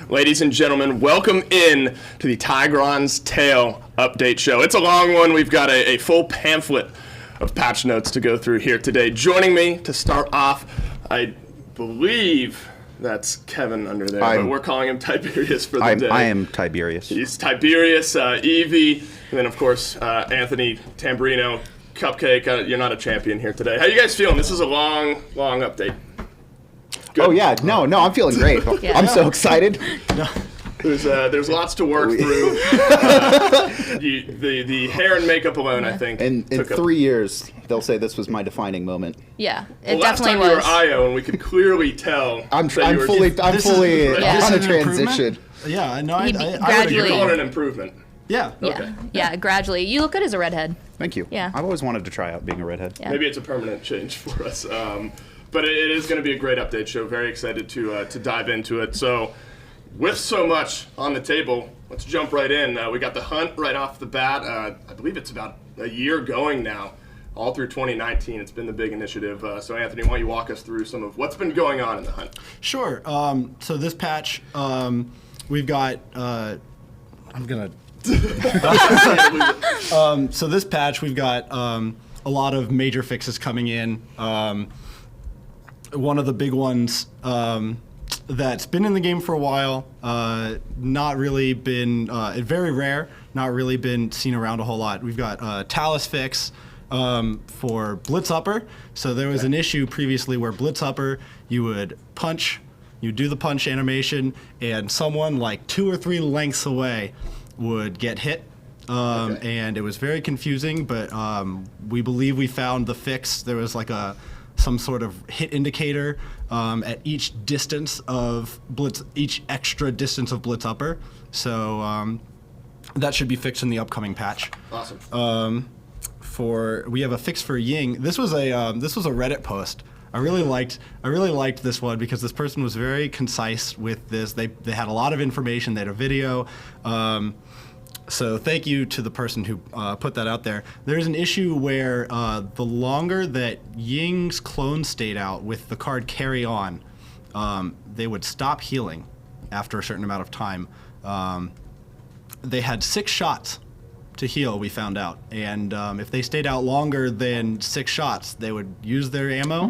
Ladies and gentlemen, welcome in to the Tigron's Tale update show. It's a long one. We've got a full pamphlet of patch notes to go through here today. Joining me to start off, I believe that's Kevin under there, but we're calling him Tiberius for the day. I am Tiberius. He's Tiberius, Evie, and then of course Anthony Tamburino, Cupcake. You're not a champion here today. How you guys feeling? This is a long update. Good. Oh yeah, no, I'm feeling great. Yeah. I'm so excited. There's lots to work through. The hair and makeup alone, I think. In 3 years, they'll say this was my defining moment. Yeah, it definitely was. Last time you were IO, and we could clearly tell. I'm fully on a transition. Yeah, no, He I gradually- You're calling it an improvement. Yeah. Okay. Yeah, gradually. You look good as a redhead. Thank you. Yeah. I've always wanted to try out being a redhead. Yeah. Maybe it's a permanent change for us. But it is going to be a great update show. Very excited to dive into it. So, with so much on the table, let's jump right in. We got the hunt right off the bat. I believe it's about a year going now, all through 2019. It's been the big initiative. So, Anthony, why don't you walk us through some of what's been going on in the hunt? Sure. So this patch, we've got. I'm gonna. So this patch, we've got a lot of major fixes coming in. One of the big ones that's been in the game for a while, not really been, very rare, not really been seen around a whole lot. We've got Talus fix for Blitz Upper. So there was an issue previously where Blitz Upper, you would punch, you do the punch animation, and someone like 2 or 3 lengths away would get hit. And it was very confusing, but we believe we found the fix. There was like some sort of hit indicator at each distance of Blitz, each extra distance of Blitz Upper. So that should be fixed in the upcoming patch. Awesome. We have a fix for Ying. This was a Reddit post. I really liked this one because this person was very concise with this. They had a lot of information. They had a video. So thank you to the person who put that out there. There's an issue where the longer that Ying's clone stayed out with the card Carry On, they would stop healing after a certain amount of time. They had 6 shots to heal, we found out. And if they stayed out longer than 6 shots, they would use their ammo.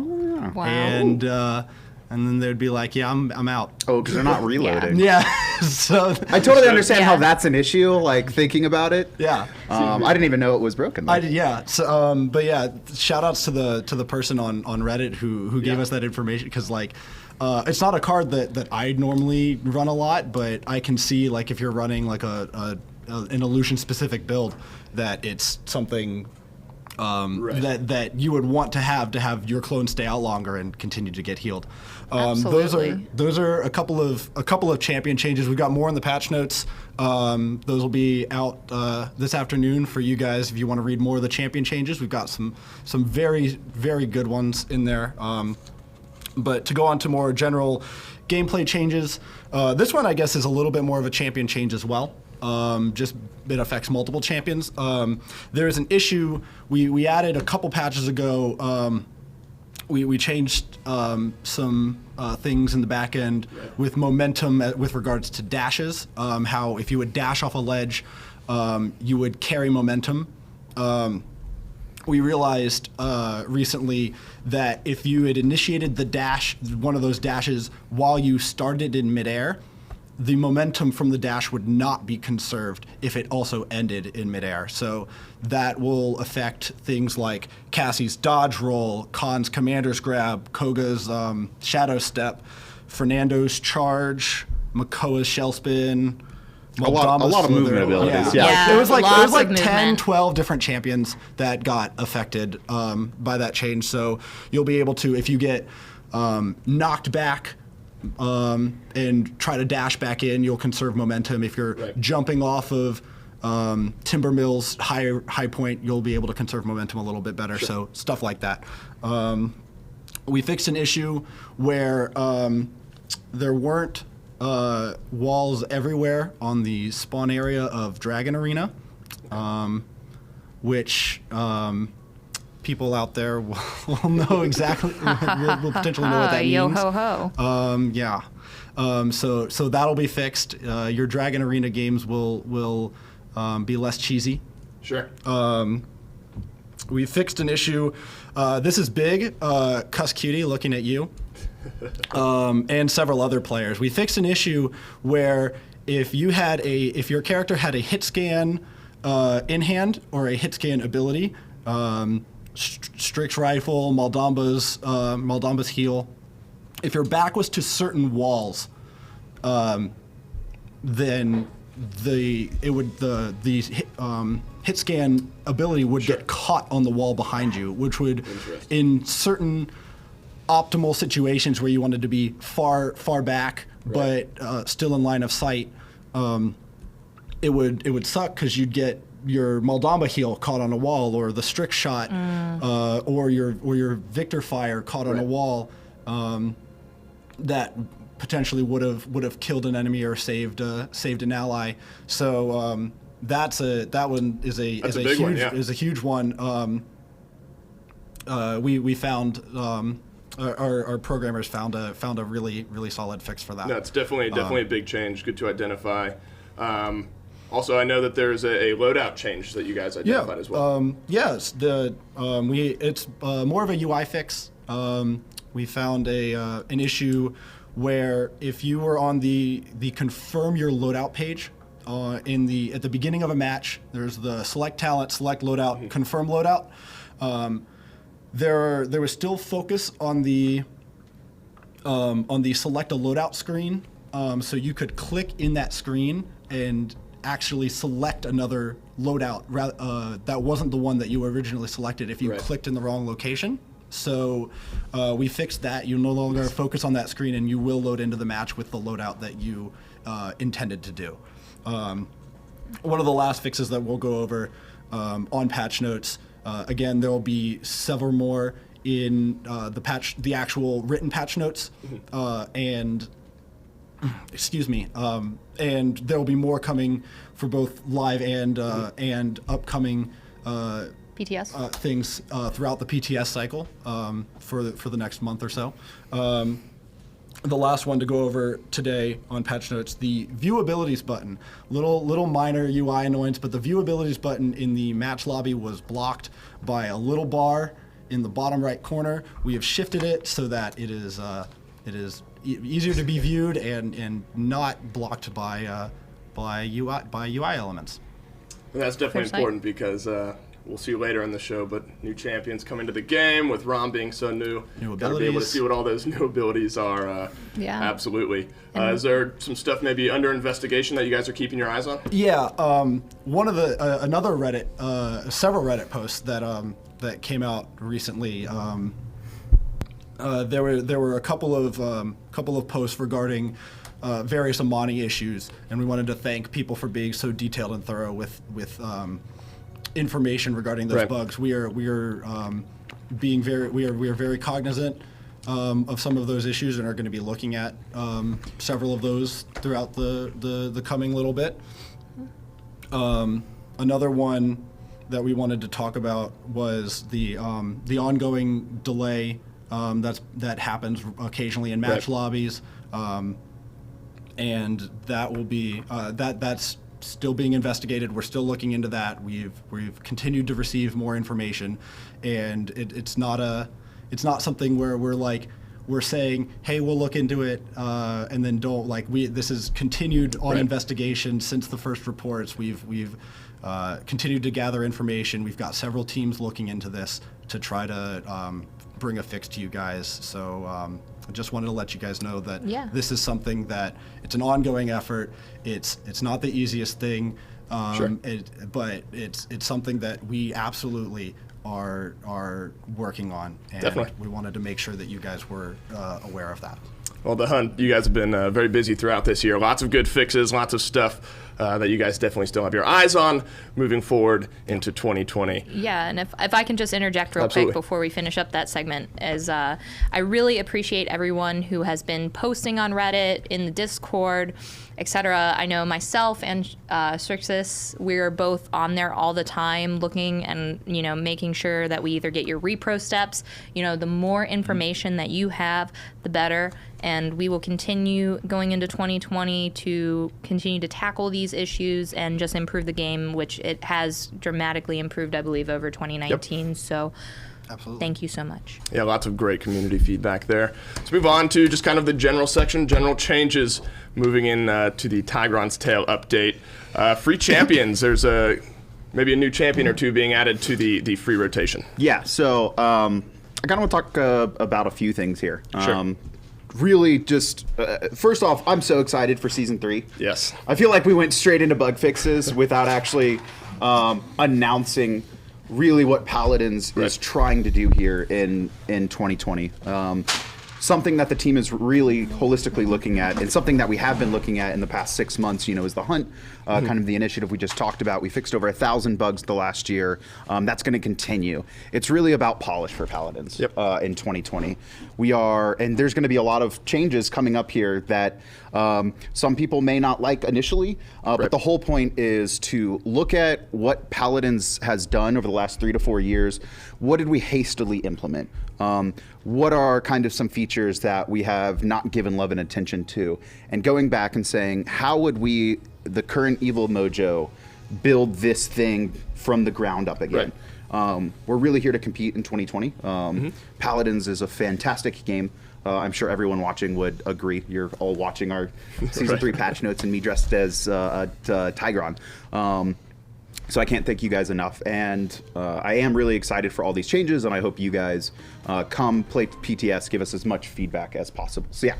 Wow. And then they'd be like, yeah, I'm out. Oh, because they're not reloading. Yeah. So I totally understand how that's an issue, like thinking about it. Yeah. I didn't even know it was broken. Yeah. So, but yeah, shout outs to the person on Reddit who gave us that information, because like, it's not a card that I normally run a lot, but I can see like if you're running like an illusion specific build, that it's something that you would want to have your clone stay out longer and continue to get healed. Absolutely. Those are a couple of champion changes. We've got more in the patch notes. Those will be out this afternoon for you guys if you want to read more of the champion changes. We've got some very, very good ones in there. But to go on to more general gameplay changes, this one I guess is a little bit more of a champion change as well. Just it affects multiple champions. There is an issue we added a couple patches ago. We changed some things in the back end with momentum with regards to dashes. How if you would dash off a ledge, you would carry momentum. We realized recently that if you had initiated the dash, one of those dashes, while you started in midair, the momentum from the dash would not be conserved if it also ended in midair. So that will affect things like Cassie's dodge roll, Khan's commander's grab, Koga's shadow step, Fernando's charge, Makoa's shell spin, a lot of movement abilities. Yeah. It was like 10, movement. 12 different champions that got affected by that change. So you'll be able to, if you get knocked back and try to dash back in, you'll conserve momentum. If you're jumping off of Timber Mill's high point, you'll be able to conserve momentum a little bit better. So stuff like that. We fixed an issue where there weren't walls everywhere on the spawn area of Dragon Arena, which people out there will know exactly, will potentially know what that Yo means. ho ho. Yeah. So that'll be fixed. Your Dragon Arena games will be less cheesy. Sure. We fixed an issue. This is big. Cuss Cutie, looking at you. And several other players. We fixed an issue where if your character had a hit scan in hand or a hit scan ability, Strix Rifle, Maldamba's Heal, if your back was to certain walls, then the hit scan ability would get caught on the wall behind you, which would, in certain optimal situations where you wanted to be far back, but still in line of sight, it would suck because you'd get your Maldamba heal caught on a wall, or the Strix shot, or your Victor fire caught on a wall, that potentially would have killed an enemy or saved an ally. So that one is a huge one. We found. Our programmers found a really solid fix for that. No, it's definitely a big change. Good to identify. Also, I know that there's a loadout change that you guys identified as well. Yes, it's more of a UI fix. We found an issue where if you were on the confirm your loadout page at the beginning of a match, there's the select talent, select loadout, confirm loadout. There was still focus on the select a loadout screen, so you could click in that screen and actually select another loadout that wasn't the one that you originally selected if you clicked in the wrong location. So we fixed that. You no longer focus on that screen, and you will load into the match with the loadout that you intended to do. One of the last fixes that we'll go over on patch notes. Again, there will be several more in the actual written patch notes, and there will be more coming for both live and upcoming PTS things throughout the PTS cycle for the next month or so. The last one to go over today on patch notes, the view abilities button. Little minor UI annoyance, but the view abilities button in the match lobby was blocked by a little bar in the bottom right corner. We have shifted it so that it is easier to be viewed and not blocked by UI elements. And that's definitely important because we'll see later in the show, but new champions coming to the game with Rom being so new. New abilities. Gotta be able to see what all those new abilities are. Absolutely. Is there some stuff maybe under investigation that you guys are keeping your eyes on? Yeah. One of another Reddit, several Reddit posts that came out recently. There were a couple of posts regarding various Amani issues, and we wanted to thank people for being so detailed and thorough with information regarding those bugs. We are very cognizant of some of those issues and are going to be looking at several of those throughout the coming little bit. Another one that we wanted to talk about was the ongoing delay that happens occasionally in match lobbies, and that will be that's still being investigated. We're still looking into that. We've continued to receive more information, and it's not something where we're saying, hey, we'll look into it, and then don't this is continued on investigation since the first reports. We've continued to gather information. We've got several teams looking into this to try to bring a fix to you guys. So I just wanted to let you guys know that this is something that it's an ongoing effort. It's not the easiest thing, but it's something that we absolutely are working on, and we wanted to make sure that you guys were aware of that. Well, the hunt, you guys have been very busy throughout this year. Lots of good fixes, lots of stuff that you guys definitely still have your eyes on moving forward into 2020. Yeah, and if I can just interject real Absolutely. quick before we finish up that segment, is I really appreciate everyone who has been posting on Reddit, in the Discord, etc. I know myself and Strixus, we're both on there all the time looking and, making sure that we either get your repro steps. The more information that you have, the better. And we will continue going into 2020 to continue to tackle these issues and just improve the game, which it has dramatically improved, I believe, over 2019. Yep. So Absolutely. Thank you so much. Yeah, lots of great community feedback there. Let's move on to just kind of the general section, general changes, moving in to the Tigron's Tail update. Free champions, there's maybe a new champion or two being added to the free rotation. Yeah, so I kind of want to talk about a few things here. Sure. Really just, first off, I'm so excited for Season 3. Yes. I feel like we went straight into bug fixes without actually announcing really what Paladins is trying to do here in 2020. Something that the team is really holistically looking at, and something that we have been looking at in the past 6 months, is the hunt, kind of the initiative we just talked about. We fixed over 1,000 bugs the last year. That's going to continue. It's really about polish for Paladins in 2020. And there's going to be a lot of changes coming up here that some people may not like initially, but the whole point is to look at what Paladins has done over the last 3 to 4 years. What did we hastily implement? What are kind of some features that we have not given love and attention to? And going back and saying, how would we, the current Evil Mojo, build this thing from the ground up again? We're really here to compete in 2020. Paladins is a fantastic game. I'm sure everyone watching would agree. You're all watching our Season 3 patch notes and me dressed as Tigron. So I can't thank you guys enough, and I am really excited for all these changes, and I hope you guys come play PTS, give us as much feedback as possible. So yeah,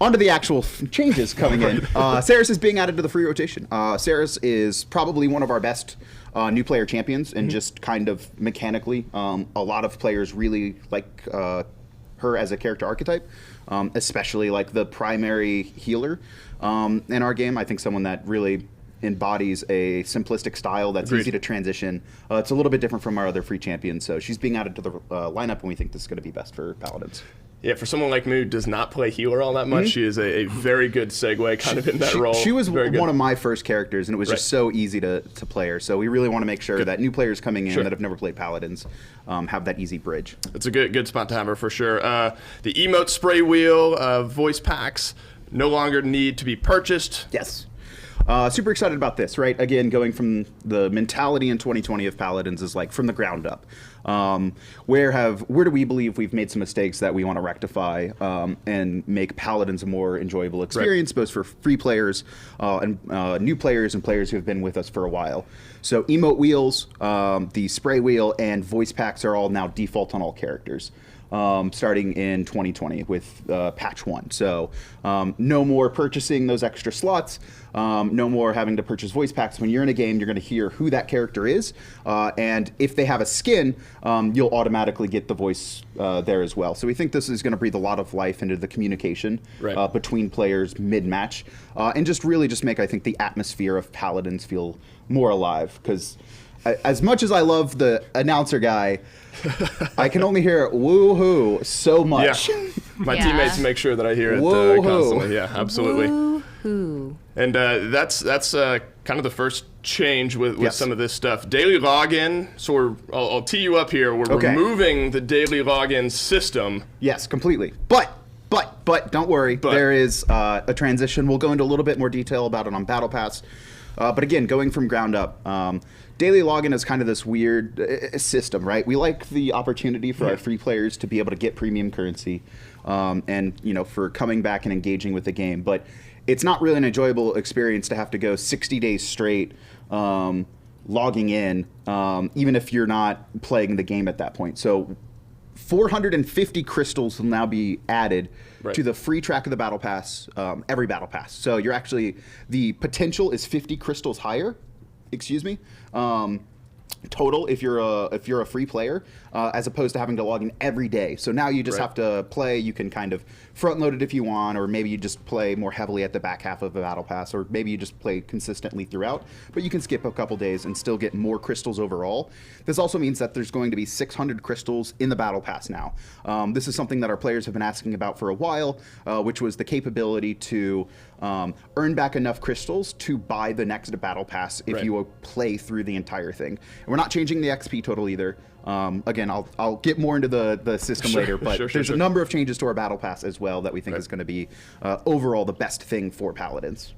on to the actual changes coming in. Saris is being added to the free rotation. Saris is probably one of our best new player champions, and just kind of mechanically, a lot of players really like her as a character archetype, especially like the primary healer in our game. I think someone that really embodies a simplistic style that's easy to transition. It's a little bit different from our other free champions, so she's being added to the lineup, and we think this is going to be best for Paladins. Yeah, for someone like me who does not play healer all that much, she is a very good segue kind of in that role. She was one of my first characters, and it was just so easy to play her. So we really want to make sure that new players coming in that have never played Paladins have that easy bridge. It's a good spot to have her for sure. The emote spray wheel, voice packs no longer need to be purchased. Yes. Super excited about this, right? Again, going from the mentality in 2020 of Paladins is like from the ground up. Where do we believe we've made some mistakes that we want to rectify and make Paladins a more enjoyable experience, both for free players and new players and players who have been with us for a while. So emote wheels, the spray wheel, and voice packs are all now default on all characters. Starting in 2020 with patch 1. So no more purchasing those extra slots, no more having to purchase voice packs. When you're in a game, you're going to hear who that character is, and if they have a skin, you'll automatically get the voice there as well. So we think this is going to breathe a lot of life into the communication between players mid-match, and just really just make, I think, the atmosphere of Paladins feel more alive, because as much as I love the announcer guy, I can only hear woo-hoo so much. Yeah. My teammates make sure that I hear it constantly. Yeah, absolutely. Woo-hoo. And that's kind of the first change with some of this stuff. Daily login. So I'll tee you up here. We're removing the daily login system. Yes, completely. But don't worry. There is a transition. We'll go into a little bit more detail about it on Battle Pass. But again, going from ground up, daily login is kind of this weird system, right? We like the opportunity for our free players to be able to get premium currency, and for coming back and engaging with the game. But it's not really an enjoyable experience to have to go 60 days straight logging in, even if you're not playing the game at that point. So 450 crystals will now be added to the free track of the Battle Pass, every Battle Pass. So the potential is 50 crystals higher, total if you're a free player, as opposed to having to log in every day. So now you just have to play. You can kind of front load it if you want, or maybe you just play more heavily at the back half of a battle pass, or maybe you just play consistently throughout. But you can skip a couple days and still get more crystals overall. This also means that there's going to be 600 crystals in the battle pass now. This is something that our players have been asking about for a while, which was the capability to earn back enough crystals to buy the next battle pass if you play through the entire thing. And we're not changing the XP total either. Again, I'll get more into the system later, but there's a number of changes to our battle pass as well that we think is going to be overall the best thing for Paladins.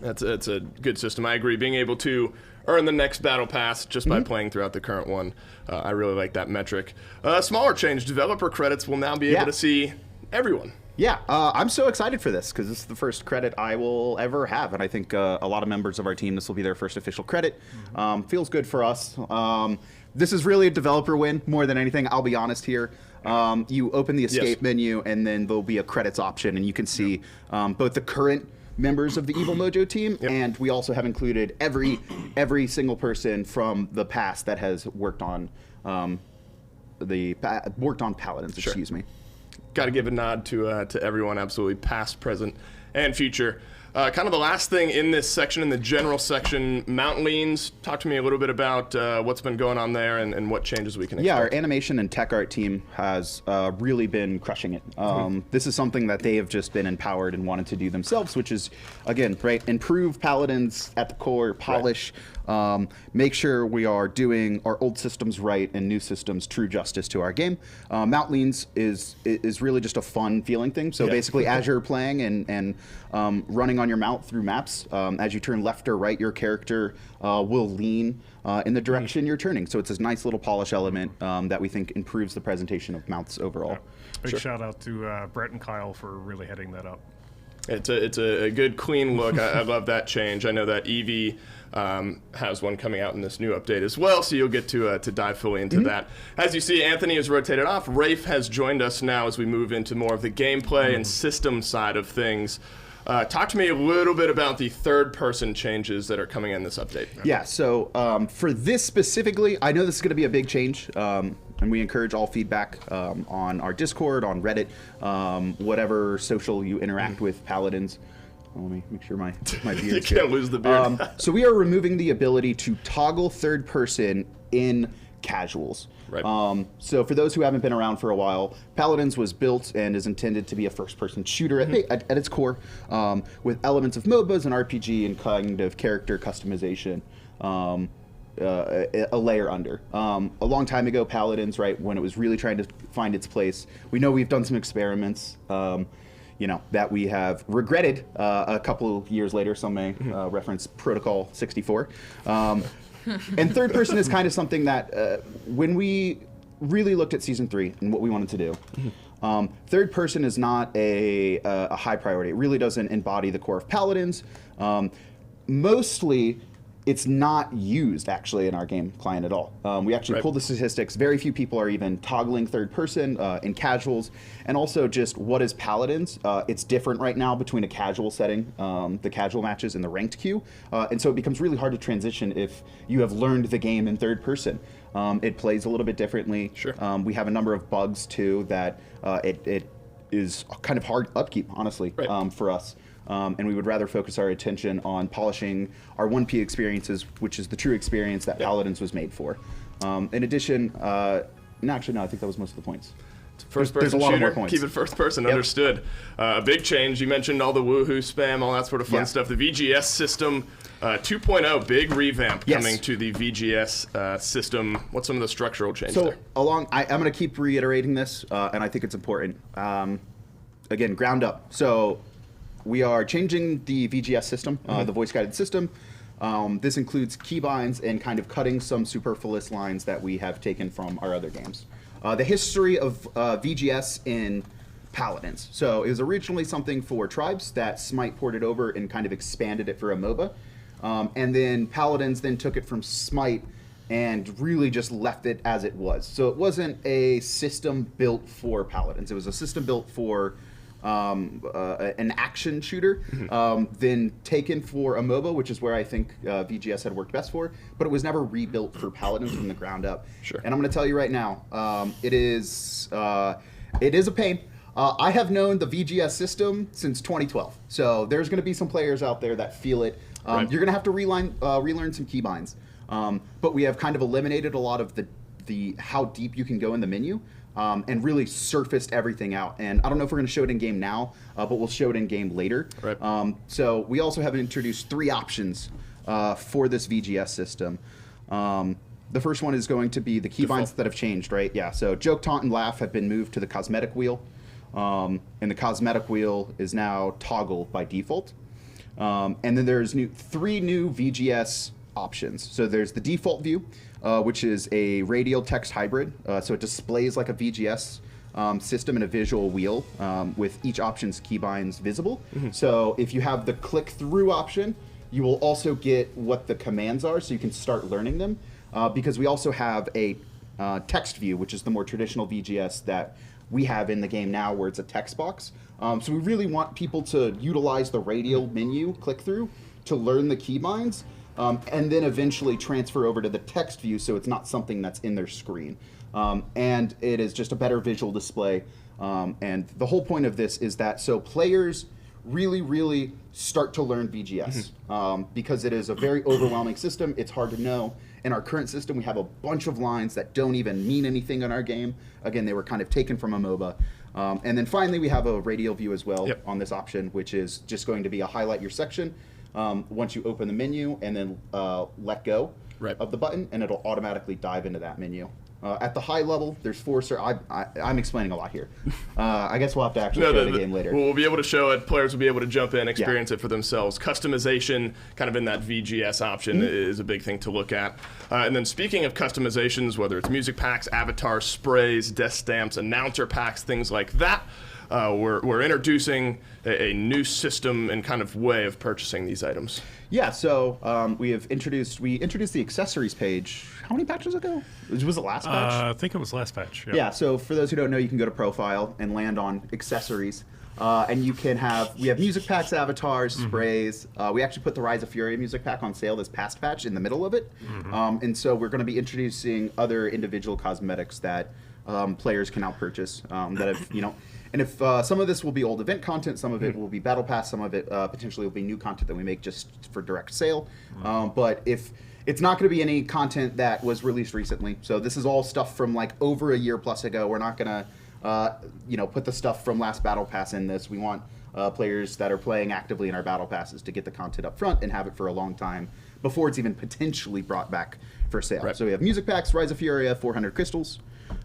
That's a good system. I agree. Being able to earn the next battle pass just by playing throughout the current one, I really like that metric. Smaller change: developer credits will now be able to see everyone. Yeah, I'm so excited for this because this is the first credit I will ever have, and I think a lot of members of our team, this will be their first official credit. Feels good for us. This is really a developer win more than anything. I'll be honest here. You open the escape menu, and then there'll be a credits option, and you can see both the current members of the Evil Mojo team, and we also have included every single person from the past that has worked on Paladins. Excuse me. Got to give a nod to everyone, absolutely, past, present, and future. Kind of the last thing in this section, in the general section, Mount Leans. Talk to me a little bit about what's been going on there and what changes we can expect. Yeah, our animation and tech art team has really been crushing it. This is something that they have just been empowered and wanted to do themselves, which is, again, improve Paladins at the core, polish, make sure we are doing our old systems right and new systems true justice to our game. Mount Leans is really just a fun feeling thing. So basically, as you're playing and running on your mount through maps, as you turn left or right, your character will lean in the direction you're turning. So it's this nice little polish element that we think improves the presentation of mounts overall. Big shout out to Brett and Kyle for really heading that up. It's a good, clean look. I love that change. I know that Eevee has one coming out in this new update as well, so you'll get to dive fully into that. As you see, Anthony has rotated off. Rafe has joined us now as we move into more of the gameplay and system side of things. Talk to me a little bit about the third-person changes that are coming in this update. Yeah, so for this specifically, I know this is going to be a big change, and we encourage all feedback on our Discord, on Reddit, whatever social you interact with Paladins. Let me make sure my beard's You can't lose the beard. So we are removing the ability to toggle third person in casuals. Right. So for those who haven't been around for a while, Paladins was built and is intended to be a first-person shooter at its core, with elements of MOBAs and RPG and kind of character customization. A layer under. A long time ago, Paladins, right, when it was really trying to find its place, we know we've done some experiments, that we have regretted a couple of years later. Some may reference Protocol 64. And third person is kind of something that when we really looked at Season 3 and what we wanted to do, third person is not a high priority. It really doesn't embody the core of Paladins. Mostly, it's not used actually in our game client at all. We actually pulled the statistics. Very few people are even toggling third person in casuals. And also just what is Paladins? It's different right now between a casual setting, the casual matches, and the ranked queue. And so it becomes really hard to transition if you have learned the game in third person. It plays a little bit differently. Sure. We have a number of bugs too that it is kind of hard upkeep, honestly, for us. And we would rather focus our attention on polishing our 1P experiences, which is the true experience that Paladins was made for. In addition, I think that was most of the points. First-person shooter, keep it first person, understood. A big change, you mentioned all the woohoo spam, all that sort of fun stuff. The VGS system 2.0, big revamp coming to the VGS system. What's some of the structural changes there? I'm going to keep reiterating this, and I think it's important. Again, ground up. So we are changing the VGS system, the voice-guided system. This includes keybinds and kind of cutting some superfluous lines that we have taken from our other games. The history of VGS in Paladins. So it was originally something for tribes that Smite ported over and kind of expanded it for a MOBA. And then Paladins then took it from Smite and really just left it as it was. So it wasn't a system built for Paladins. It was a system built for an action shooter, then taken for a MOBA, which is where I think VGS had worked best for, but it was never rebuilt for Paladins from the ground up. Sure. And I'm going to tell you right now, it is a pain. I have known the VGS system since 2012, so there's going to be some players out there that feel it. Right. You're going to have to relearn some keybinds, but we have kind of eliminated a lot of the how deep you can go in the menu. And really surfaced everything out. And I don't know if we're going to show it in game now, but we'll show it in game later. Right. So we also have introduced 3 options for this VGS system. The first one is going to be the keybinds that have changed, right? Yeah. So joke, taunt, and laugh have been moved to the cosmetic wheel, and the cosmetic wheel is now toggle by default. And then there's 3 new VGS options. So there's the default view, which is a radial text hybrid. So it displays like a VGS system in a visual wheel with each option's keybinds visible. So if you have the click through option, you will also get what the commands are so you can start learning them. Because we also have a text view, which is the more traditional VGS that we have in the game now where it's a text box. So we really want people to utilize the radial menu click through to learn the keybinds. And then eventually transfer over to the text view so it's not something that's in their screen. And it is just a better visual display. And the whole point of this is that so players really start to learn VGS because it is a very overwhelming system. It's hard to know. In our current system, we have a bunch of lines that don't even mean anything in our game. Again, they were kind of taken from a MOBA. And then finally, we have a radial view as well on this option, which is just going to be a highlight your section. Once you open the menu and then let go of the button, and it'll automatically dive into that menu. At the high level, there's 4. I'm explaining a lot here. I guess we'll have to actually show the game later. We'll be able to show it. Players will be able to jump in, experience it for themselves. Customization, kind of in that VGS option, is a big thing to look at. And then speaking of customizations, whether it's music packs, avatars, sprays, death stamps, announcer packs, things like that, we're introducing a new system and kind of way of purchasing these items. Yeah, so we introduced the accessories page. How many patches ago? Was it last patch? I think it was last patch. Yeah, so for those who don't know, you can go to profile and land on accessories. And we have music packs, avatars, sprays. We actually put the Rise of Fury music pack on sale this past patch in the middle of it. And so we're going to be introducing other individual cosmetics that players can now purchase that have, and if some of this will be old event content, some of it will be battle pass, some of it potentially will be new content that we make just for direct sale. But if it's not going to be any content that was released recently, so this is all stuff from like over a year plus ago. We're not going to put the stuff from last battle pass in this. We want players that are playing actively in our battle passes to get the content up front and have it for a long time before it's even potentially brought back for sale. Right. So we have music packs, Rise of Fury, 400 crystals.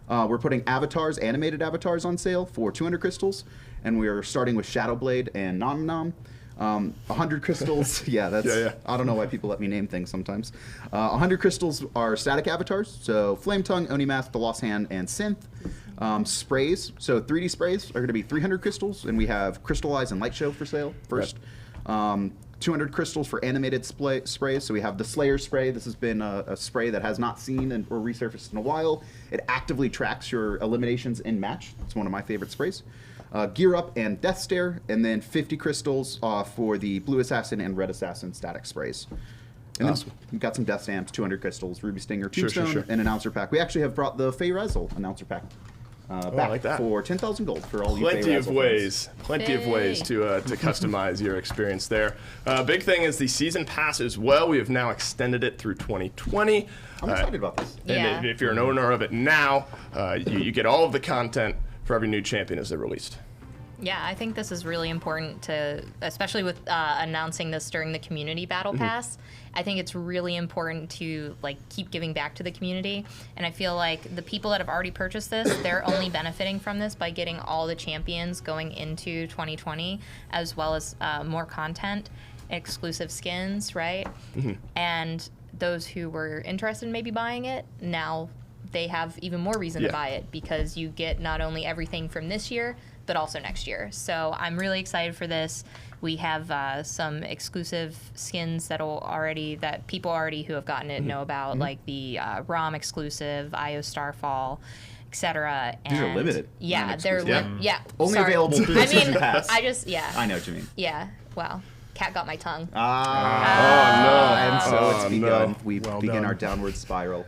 We're putting avatars, animated avatars on sale for 200 crystals, and we're starting with Shadowblade and Nom Nom. 100 crystals, I don't know why people let me name things sometimes. 100 crystals are static avatars, so Flame Tongue, Onimath, The Lost Hand, and Synth. Sprays, so 3D sprays are going to be 300 crystals, and we have Crystallize and Light Show for sale first. 200 crystals for animated sprays. So we have the Slayer spray. This has been a spray that has not seen or resurfaced in a while. It actively tracks your eliminations in match. It's one of my favorite sprays. Gear Up and Death Stare, and then 50 crystals for the Blue Assassin and Red Assassin static sprays. And then we've got some Death Stamps, 200 crystals, Ruby Stinger, Tombstone, and Announcer Pack. We actually have brought the Fey Rezel Announcer Pack back like that. for 10,000 gold for all you Plenty of Fey Rezel ways. fans. Plenty of ways to customize your experience there. Big thing is the season pass as well. We have now extended it through 2020. I'm excited about this. And if you're an owner of it now, you get all of the content for every new champion as they're released. Yeah, I think this is really important to, especially with announcing this during the community battle pass. I think it's really important to keep giving back to the community, and I feel like the people that have already purchased this, they're only benefiting from this by getting all the champions going into 2020, as well as more content, exclusive skins, right? And those who were interested in maybe buying it, now they have even more reason to buy it, because you get not only everything from this year, but also next year. So I'm really excited for this. We have some exclusive skins that people already who have gotten it know about, like the ROM exclusive, IO Starfall, etc. These are limited, Yeah, not they're exclusive. yeah. Only Sorry. available through the season pass. I just I know what you mean. Yeah. Wow. Cat got my tongue. And so it's Oh, begun. no. We Well begin done. our downward spiral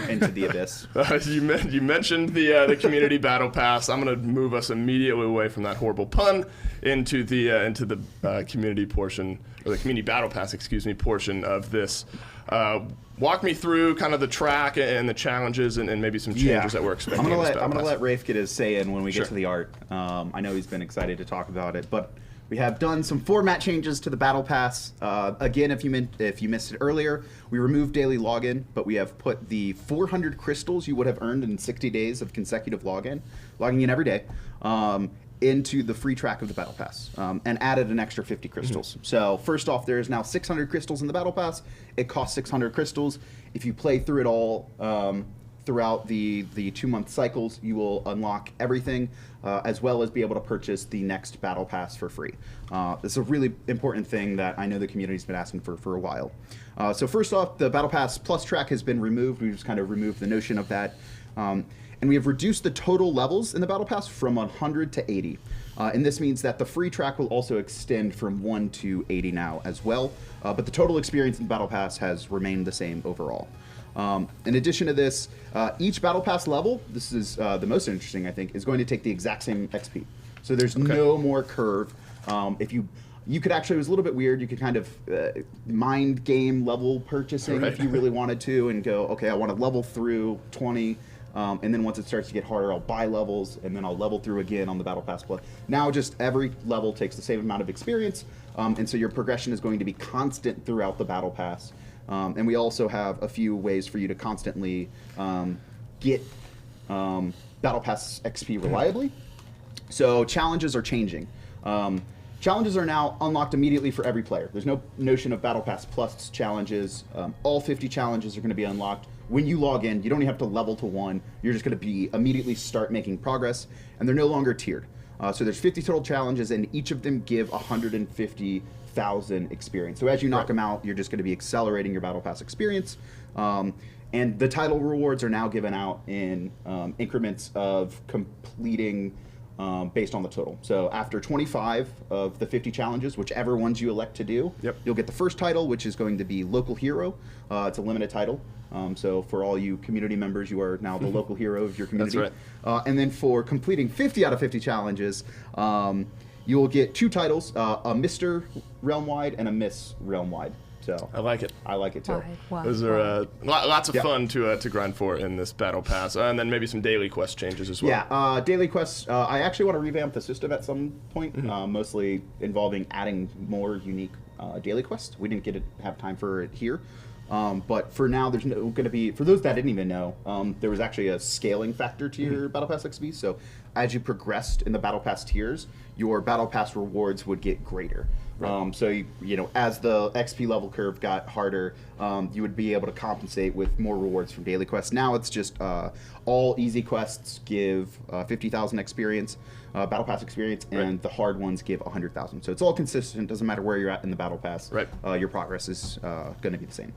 into the abyss. You mentioned the community battle pass. I'm going to move us immediately away from that horrible pun into the community portion, or the community battle pass, portion of this. Walk me through kind of the track and the challenges and maybe some changes that we're expecting. I'm in this battle gonna pass. let Rafe get his say in when we Sure. get to the art. I know he's been excited to talk about it, but we have done some format changes to the battle pass. Again, if you missed it earlier, we removed daily login, but we have put the 400 crystals you would have earned in 60 days of consecutive logging in every day, into the free track of the battle pass, and added an extra 50 crystals. So first off, there is now 600 crystals in the battle pass. It costs 600 crystals. If you play through it all throughout the 2-month cycles, you will unlock everything, as well as be able to purchase the next battle pass for free. This is a really important thing that I know the community's been asking for a while. So first off, the battle pass plus track has been removed. We've just kind of removed the notion of that. And we have reduced the total levels in the battle pass from 100 to 80. And this means that the free track will also extend from 1 to 80 now as well. But the total experience in the battle pass has remained the same overall. In addition to this, each battle pass level, this is the most interesting, I think, is going to take the exact same XP. So there's no more curve. If you could actually, it was a little bit weird, you could kind of mind game level purchasing if you really wanted to, and go, okay, I want to level through 20, and then once it starts to get harder, I'll buy levels, and then I'll level through again on the Battle Pass Plus. Now just every level takes the same amount of experience, and so your progression is going to be constant throughout the Battle Pass. And we also have a few ways for you to constantly get Battle Pass XP reliably. So challenges are changing. Challenges are now unlocked immediately for every player. There's no notion of Battle Pass Plus challenges. All 50 challenges are going to be unlocked. When you log in, you don't even have to level to 1. You're just going to immediately start making progress, and they're no longer tiered. So there's 50 total challenges, and each of them give 150,000 experience. So as you knock them out, you're just going to be accelerating your Battle Pass experience. And the title rewards are now given out in increments of completing based on the total. So after 25 of the 50 challenges, whichever ones you elect to do, you'll get the first title, which is going to be Local Hero. It's a limited title. So for all you community members, you are now the local hero of your community. That's right. And then for completing 50 out of 50 challenges, you will get 2 titles, a Mr. Realm-wide and a Miss Realm-wide. So I like it. I like it too. Those are lots of fun to grind for in this battle pass, and then maybe some daily quest changes as well. Yeah, daily quests. I actually want to revamp the system at some point, mostly involving adding more unique daily quests. We didn't have time for it here, but for now, there's going to be, for those that didn't even know, there was actually a scaling factor to your Battle Pass XP. So as you progressed in the Battle Pass tiers, your Battle Pass rewards would get greater. So you know, as the XP level curve got harder, you would be able to compensate with more rewards from daily quests. Now it's just all easy quests give 50,000 experience, Battle Pass experience, and the hard ones give 100,000. So it's all consistent. Doesn't matter where you're at in the Battle Pass. Your progress is going to be the same.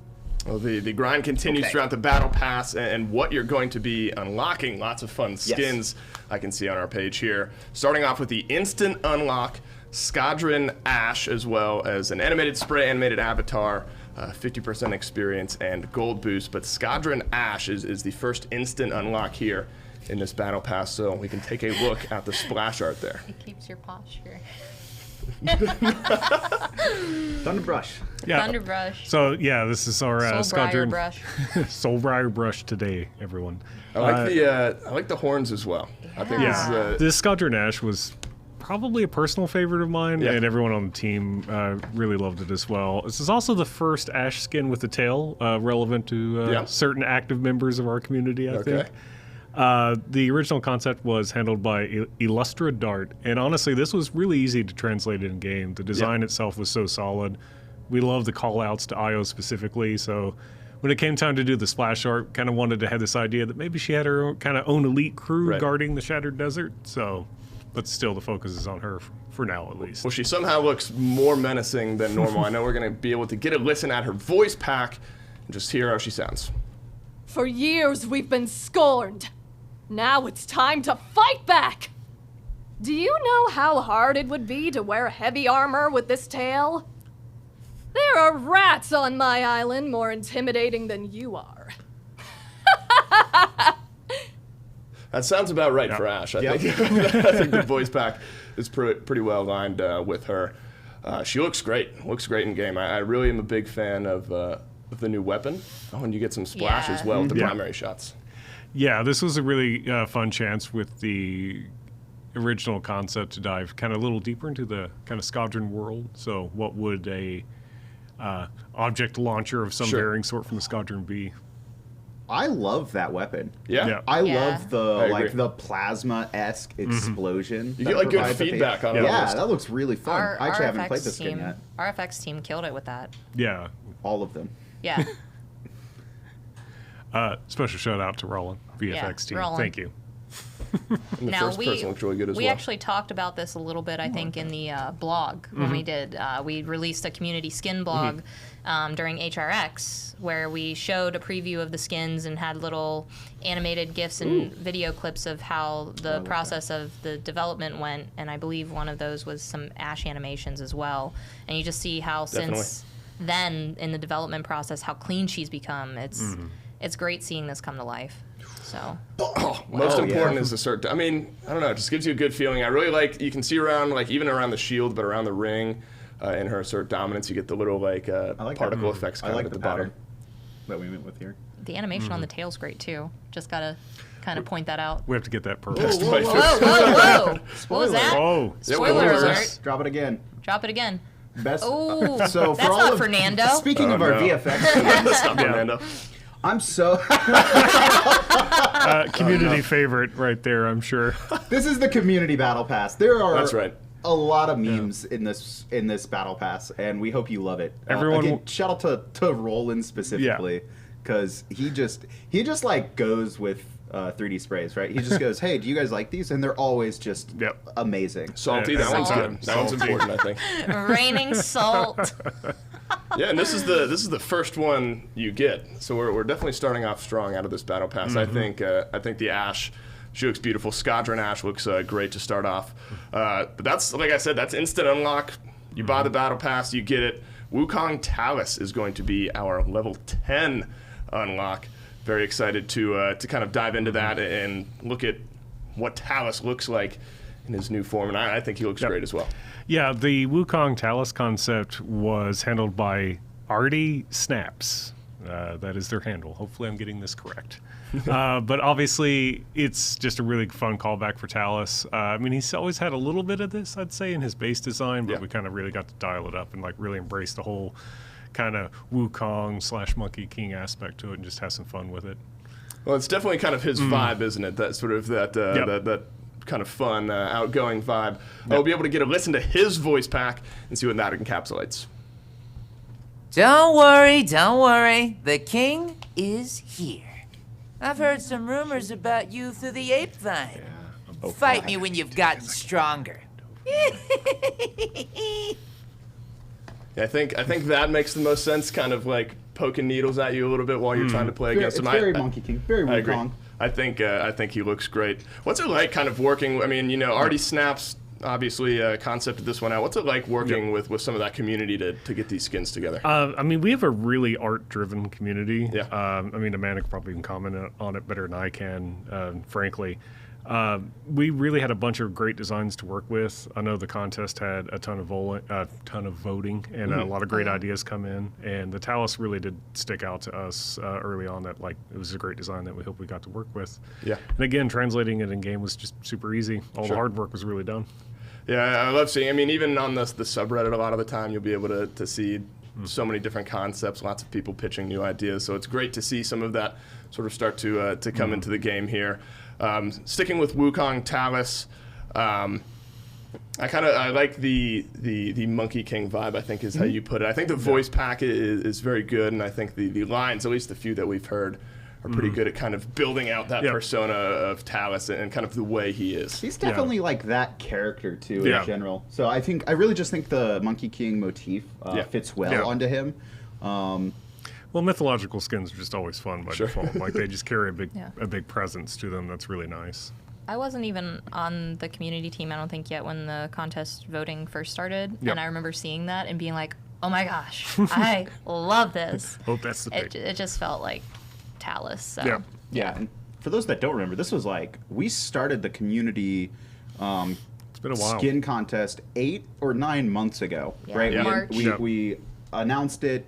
Well, the grind continues throughout the Battle Pass, and what you're going to be unlocking, lots of fun skins I can see on our page here. Starting off with the instant unlock, Squadron Ash, as well as an animated spray, animated avatar, 50% experience, and gold boost. But Squadron Ash is the first instant unlock here in this Battle Pass, so we can take a look at the splash art there. It keeps your posture. Thunderbrush. Yeah. Thunderbrush. So yeah, this is our Soulbriar Squadron brush. Soulbriar brush today, everyone. I like the horns as well. I think This Squadron Ash was probably a personal favorite of mine, and everyone on the team really loved it as well. This is also the first Ash skin with a tail, relevant to certain active members of our community, I think. The original concept was handled by Illustra Dart, and honestly, this was really easy to translate in game. The design itself was so solid. We love the call-outs to Io specifically, so when it came time to do the splash art, kind of wanted to have this idea that maybe she had her own, kind of own elite crew guarding the Shattered Desert, so... But still, the focus is on her for now, at least. Well, she somehow looks more menacing than normal. I know we're going to be able to get a listen at her voice pack and just hear how she sounds. For years, we've been scorned. Now it's time to fight back! Do you know how hard it would be to wear heavy armor with this tail? There are rats on my island more intimidating than you are. That sounds about right for Ash. I think I think the voice pack is pretty well aligned with her. She looks great. Looks great in game. I really am a big fan of the new weapon. Oh, and you get some splash as well with the primary shots. Yeah, this was a really fun chance with the original concept to dive kind of a little deeper into the kind of squadron world. So what would a object launcher of some varying sort from the squadron be? I love that weapon. Yeah. I love the agree. the plasma-esque explosion. You get like good feedback on it. Yeah, that looks really fun. Our I actually haven't RFX played this team, game yet. Our FX team killed it with that. Yeah. All of them. Yeah. Special shout out to Roland, VFX team. Roland. Thank you. And the first person looks really good as we well. actually talked about this a little bit, I think, in the blog when we did. We released a community skin blog during HRX where we showed a preview of the skins and had little animated GIFs and video clips of how the process of the development went. And I believe one of those was some Ash animations as well. And you just see how since then in the development process, how clean she's become. It's great seeing this come to life. So most important is the cert. I mean, I don't know. It just gives you a good feeling. I really like. You can see around, like even around the shield, but around the ring, in her assert dominance, you get the little like particle effects kind of at the bottom that we went with here. the animation on the tail's great too. Just gotta kind of point that out. We have to get that purple. Whoa, whoa! What was that? Oh, Spoiler alert! Drop it again. Drop it again. Best. Oh, so that's for all not of, Fernando. Speaking of our VFX, That's not Fernando. I'm so. community favorite right there, I'm sure. This is the community battle pass. There are. That's right. A lot of memes in this battle pass, and we hope you love it. Everyone, again, shout out to Roland specifically, because he just like goes with 3D sprays, right? He just goes, "Hey, do you guys like these?" And they're always just amazing. Salty, that one's good. That one's important, I think. Raining salt. Yeah, and this is the first one you get, so we're definitely starting off strong out of this battle pass. I think the Ash. She looks beautiful. Squadron Ash looks great to start off. But that's, like I said, that's instant unlock. You buy the battle pass, you get it. Wukong Talus is going to be our level 10 unlock. Very excited to kind of dive into that and look at what Talus looks like in his new form. And I think he looks great as well. Yeah, the Wukong Talus concept was handled by Artie Snaps. That is their handle. Hopefully I'm getting this correct. But obviously, it's just a really fun callback for Talus. I mean, he's always had a little bit of this, I'd say, in his base design, but we kind of really got to dial it up and like really embrace the whole kind of Wukong / Monkey King aspect to it and just have some fun with it. Well, it's definitely kind of his vibe, isn't it? That sort of that kind of fun, outgoing vibe. We'll be able to get a listen to his voice pack and see what that encapsulates. Don't worry, the king is here. I've heard some rumors about you through the ape vine. Fight me when you've gotten stronger. Yeah, I think that makes the most sense, kind of like poking needles at you a little bit while you're trying to play against him. It's very Monkey King, very I agree. Wukong. I think he looks great. What's it like kind of working, I mean, Artie Snaps obviously concepted this one out. What's it like working with some of that community to get these skins together? I mean, we have a really art-driven community. Yeah. I mean, Amanda probably can comment on it better than I can, frankly. We really had a bunch of great designs to work with. I know the contest had a ton of voting and a lot of great ideas come in. And the Talus really did stick out to us early on that like it was a great design that we hope we got to work with. Yeah. And again, translating it in game was just super easy. All the hard work was really done. Yeah, I love seeing. I mean, even on the subreddit, a lot of the time you'll be able to see so many different concepts, lots of people pitching new ideas. So it's great to see some of that sort of start to come into the game here. Sticking with Wukong Talus, I like the Monkey King vibe, I think is how you put it. I think the voice pack is very good, and I think the lines, at least the few that we've heard, are pretty good at kind of building out that persona of Talus and kind of the way he is. He's definitely like that character too in general. So I really just think the Monkey King motif fits well onto him. Well, mythological skins are just always fun by default. Like they just carry Yeah. a big presence to them. That's really nice. I wasn't even on the community team, I don't think, yet when the contest voting first started. Yep. And I remember seeing that and being like, oh my gosh, I love this. Hope that's the pick. It just felt like Talus. So. Yeah. Yeah, and for those that don't remember, this was like we started the community It's been a while. skin contest 8 or 9 months ago, Yeah. right? Yeah. We- March. We, Yep. we announced it.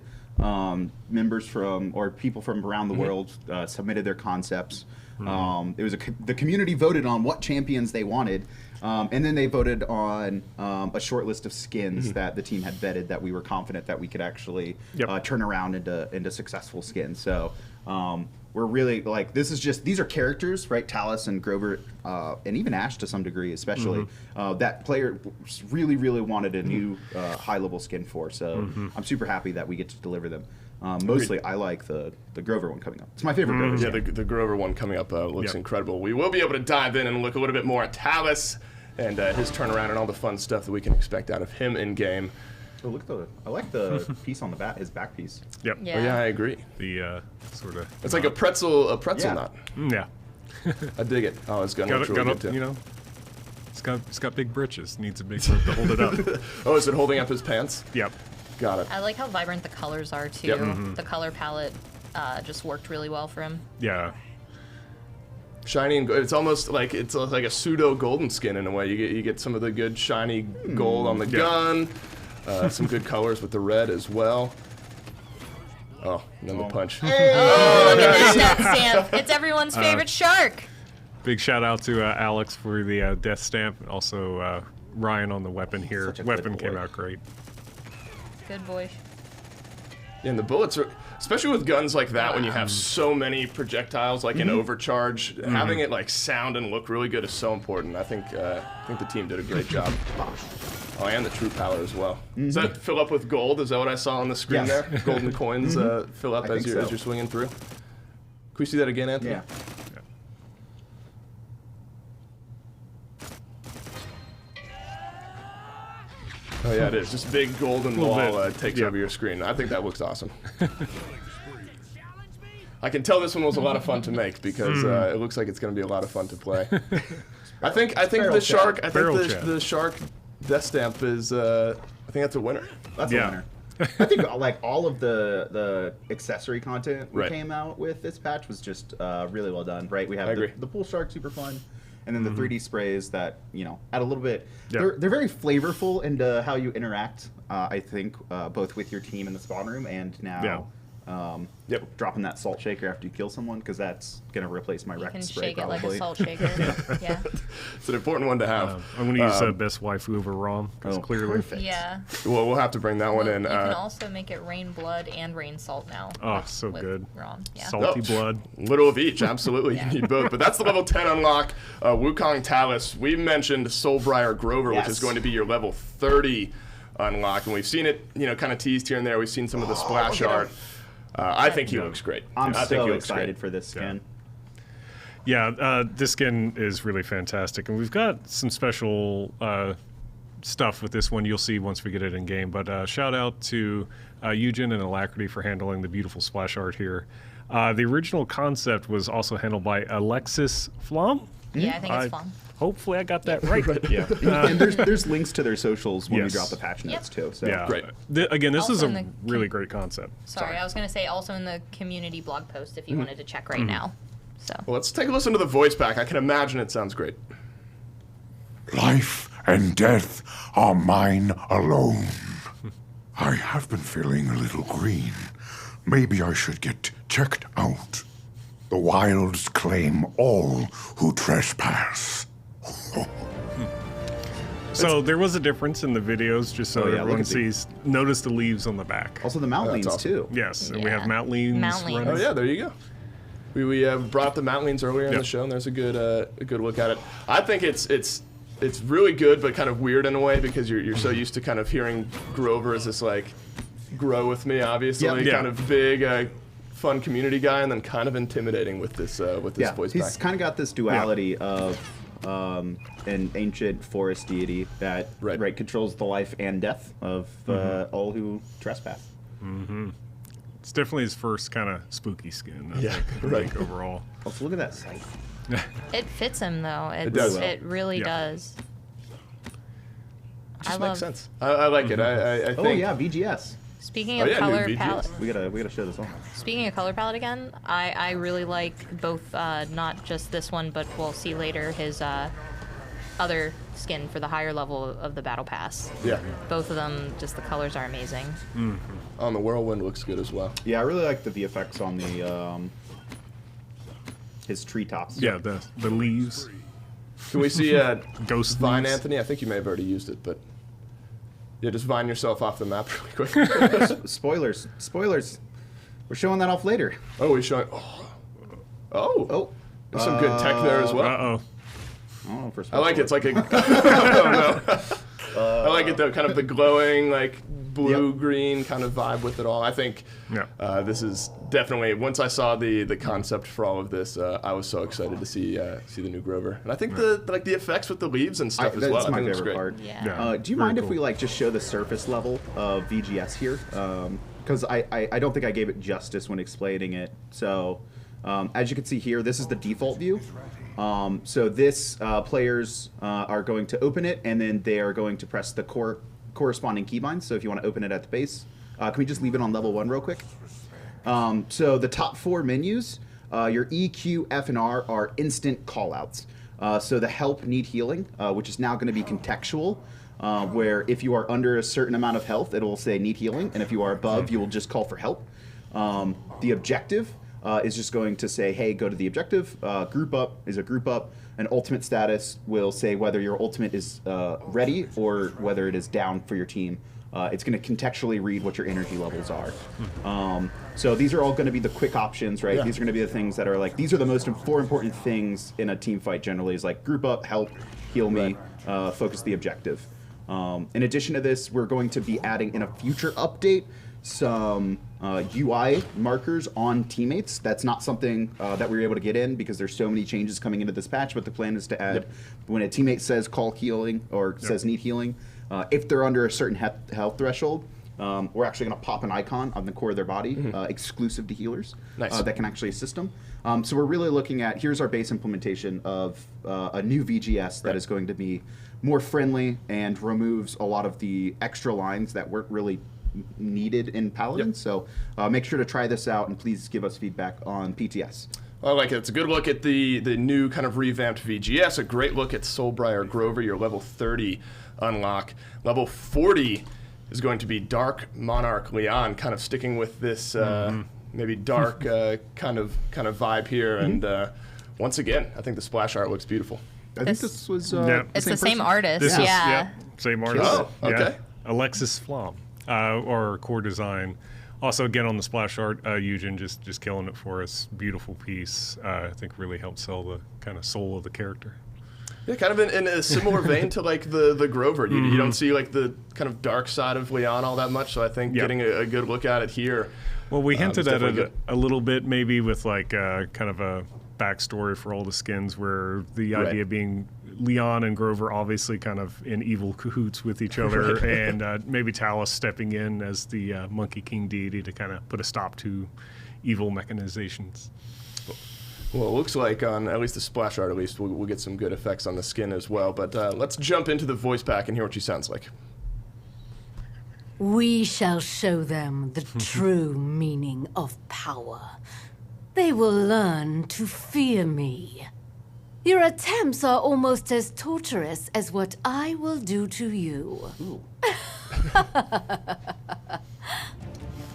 Members from or people from around the world submitted their concepts. It was the community voted on what champions they wanted, and then they voted on a short list of skins that the team had vetted that we were confident that we could actually Yep. turn around into successful skins. So we're really like these are characters, right? Talus and Grover and even Ash to some degree, especially that player really wanted a new high level skin for. So I'm super happy that we get to deliver them. Mostly, I like the Grover one coming up. It's my favorite Grover Yeah, skin. the Grover one coming up looks Yep. incredible. We will be able to dive in and look a little bit more at Talus and his turnaround and all the fun stuff that we can expect out of him in game. Oh, look at I like the piece on the back, his back piece. Yep. Yeah. Oh, yeah, I agree. The sort of. It's like a pretzel Yeah. knot. Yeah. I dig it. Oh, it's gonna Got look it. really Got good up. too. You know. It's got big britches. Needs a big rope to hold it up. Oh, is it holding up his pants? Yep. Got it. I like how vibrant the colors are, too. Yep. The color palette just worked really well for him. Yeah. Shiny and it's almost like it's like a pseudo golden skin in a way. You get some of the good shiny gold on the gun, some good colors with the red as well. Oh, and then the punch. Look at that death stamp. It's everyone's favorite shark. Big shout out to Alex for the death stamp. Also Ryan on the weapon here. Such a good Weapon came boy. out great. Good boy. And the bullets are, especially with guns like that, when you have so many projectiles, like an overcharge, having it like sound and look really good is so important. I think the team did a great job. Oh, and the true palette as well. Does that fill up with gold? Is that what I saw on the screen Yes. there? Golden coins fill up I as think you're so. swinging through. Can we see that again, Anthony? Yeah. Oh yeah, it is. This big golden Little wall bit. takes Yeah. over your screen. I think that looks awesome. I can tell this one was a lot of fun to make because it looks like it's going to be a lot of fun to play. I think Barrel the chat. shark. I Barrel think chat. the shark death stamp is. I think that's a winner. That's Yeah. a winner. I think like all of the accessory content we Right. came out with this patch was just really well done, right? We I have agree. the pool shark, super fun, and then the 3D sprays that add a little bit. Yeah. They're very flavorful into how you interact. I think both with your team in the spawn room and now. Dropping that salt shaker after you kill someone because that's gonna replace my You wrecked can spray shake it probably. like a salt shaker. Yeah. It's an important one to have. I'm going to use best waifu over ROM because Oh, clearly. perfect. Yeah. Well, we'll have to bring that one Well, in. you can also make it rain blood and rain salt now. Oh, so with good. ROM. Yeah. Salty Oh, blood. Little of each, absolutely. You need both. But that's the level 10 unlock. Wukong Talus. We mentioned Soulbriar Grover, which Yes. is going to be your level 30 unlock. And we've seen it, kind of teased here and there. We've seen some of the splash look at art. I think he looks great. I'm I think so he looks excited great. for this skin. Yeah, this skin is really fantastic, and we've got some special stuff with this one. You'll see once we get it in game. But shout out to Eugen and Alacrity for handling the beautiful splash art here. The original concept was also handled by Alexis Flom. Yeah, I think it's fun. Hopefully, I got that right. Yeah, and there's links to their socials when Yes. we drop the patch notes too. So Yeah, Great. Again, this is Also a in the really great concept. Sorry, I was going to say also in the community blog post if you wanted to check right Mm-hmm. now. So. Well, let's take a listen to the voice back. I can imagine it sounds great. Life and death are mine alone. I have been feeling a little green. Maybe I should get checked out. The wilds claim all who trespass. So there was a difference in the videos, just so Oh, yeah, look everyone at the- sees. Notice the leaves on the back. also the mount leans awesome. too. Yes, and we Yeah. have Mount Leans Mount Leans. running. Oh yeah, there you go. We have brought up the Mount Leans earlier in Yep. the show, and there's a good look at it. I think it's really good, but kind of weird in a way because you're so used to kind of hearing Grover as this like grow with me, obviously, Yep. Yeah. kind of big, fun community guy, and then kind of intimidating with this Yeah, voice he's back. kind of got this duality of an ancient forest deity that Right. controls the life and death of all who trespass. It's definitely his first kind of spooky skin. I think overall. Let's look at that sight. It fits him though. It does. It really does. Just makes sense. I like it. I think. Oh yeah, VGS. Speaking of color palette, We gotta show this on. speaking of color palette again, I really like both. Not just this one, but we'll see later his other skin for the higher level of the battle pass. Yeah. Both of them, just the colors are amazing. On the whirlwind looks good as well. Yeah, I really like the VFX on the his treetops. Yeah, the leaves. Can we see Ghost Vine, leaves. Anthony? I think you may have already used it, but yeah, just vine yourself off the map really quick. Spoilers. We're showing that off later. Oh, we're showing. Oh. There's some good tech there as well. Uh-oh. Oh, for I like it. It's like a. Oh, no. I like it though, kind of the glowing, like blue-green kind of vibe with it all. I think this is definitely. Once I saw the concept for all of this, I was so excited to see the new Grover, and I think the effects with the leaves and stuff as well. That's I my think looks favorite great. part. Yeah. Do you mind if we just show the surface level of VGS here? Because I don't think I gave it justice when explaining it. So as you can see here, this is the default view. So this players are going to open it, and then they are going to press the corresponding keybinds. So if you want to open it at the base, can we just leave it on level 1 real quick? So the top 4 menus, your E, Q, F, and R are instant callouts. So the help need healing, which is now going to be contextual, where if you are under a certain amount of health, it will say need healing, and if you are above, you will just call for help. The objective is just going to say, hey, go to the objective. Group up is a group up. And ultimate status will say whether your ultimate is ready or whether it is down for your team. It's going to contextually read what your energy levels are. So these are all going to be the quick options, right? Yeah. These are going to be the things that are like, these are the most 4 important things in a team fight generally, is like group up, help, heal me, focus the objective. In addition to this, we're going to be adding in a future update some UI markers on teammates. That's not something that we were able to get in because there's so many changes coming into this patch, but the plan is to add when a teammate says call healing or says need healing, if they're under a certain health threshold, we're actually going to pop an icon on the core of their body, exclusive to healers, that can actually assist them. So we're really looking at, here's our base implementation of a new VGS that is going to be more friendly and removes a lot of the extra lines that weren't really needed in Paladins. So make sure to try this out, and please give us feedback on PTS. I like it. It's a good look at the new kind of revamped VGS, a great look at Soulbriar Grover, your level 30 unlock. Level 40 is going to be Dark Monarch Leon, kind of sticking with this maybe dark kind of vibe here. And once again, I think the splash art looks beautiful. I think this was It's the same artist. Same artist. Oh, okay. Alexis Flom, or core design. Also, again on the splash art, Eugen just killing it for us. Beautiful piece. I think really helped sell the kind of soul of the character. Yeah, kind of in a similar vein to like the Grover. You don't see like the kind of dark side of Leon all that much, so I think getting a good look at it here. Well, we hinted at it good. a little bit, maybe with like kind of a backstory for all the skins, where the idea being Leon and Grover obviously kind of in evil cahoots with each other, and maybe Talus stepping in as the Monkey King deity to kind of put a stop to evil mechanizations. Well, it looks like on at least the splash art, we'll get some good effects on the skin as well. But let's jump into the voice pack and hear what she sounds like. We shall show them the true meaning of power. They will learn to fear me. Your attempts are almost as torturous as what I will do to you.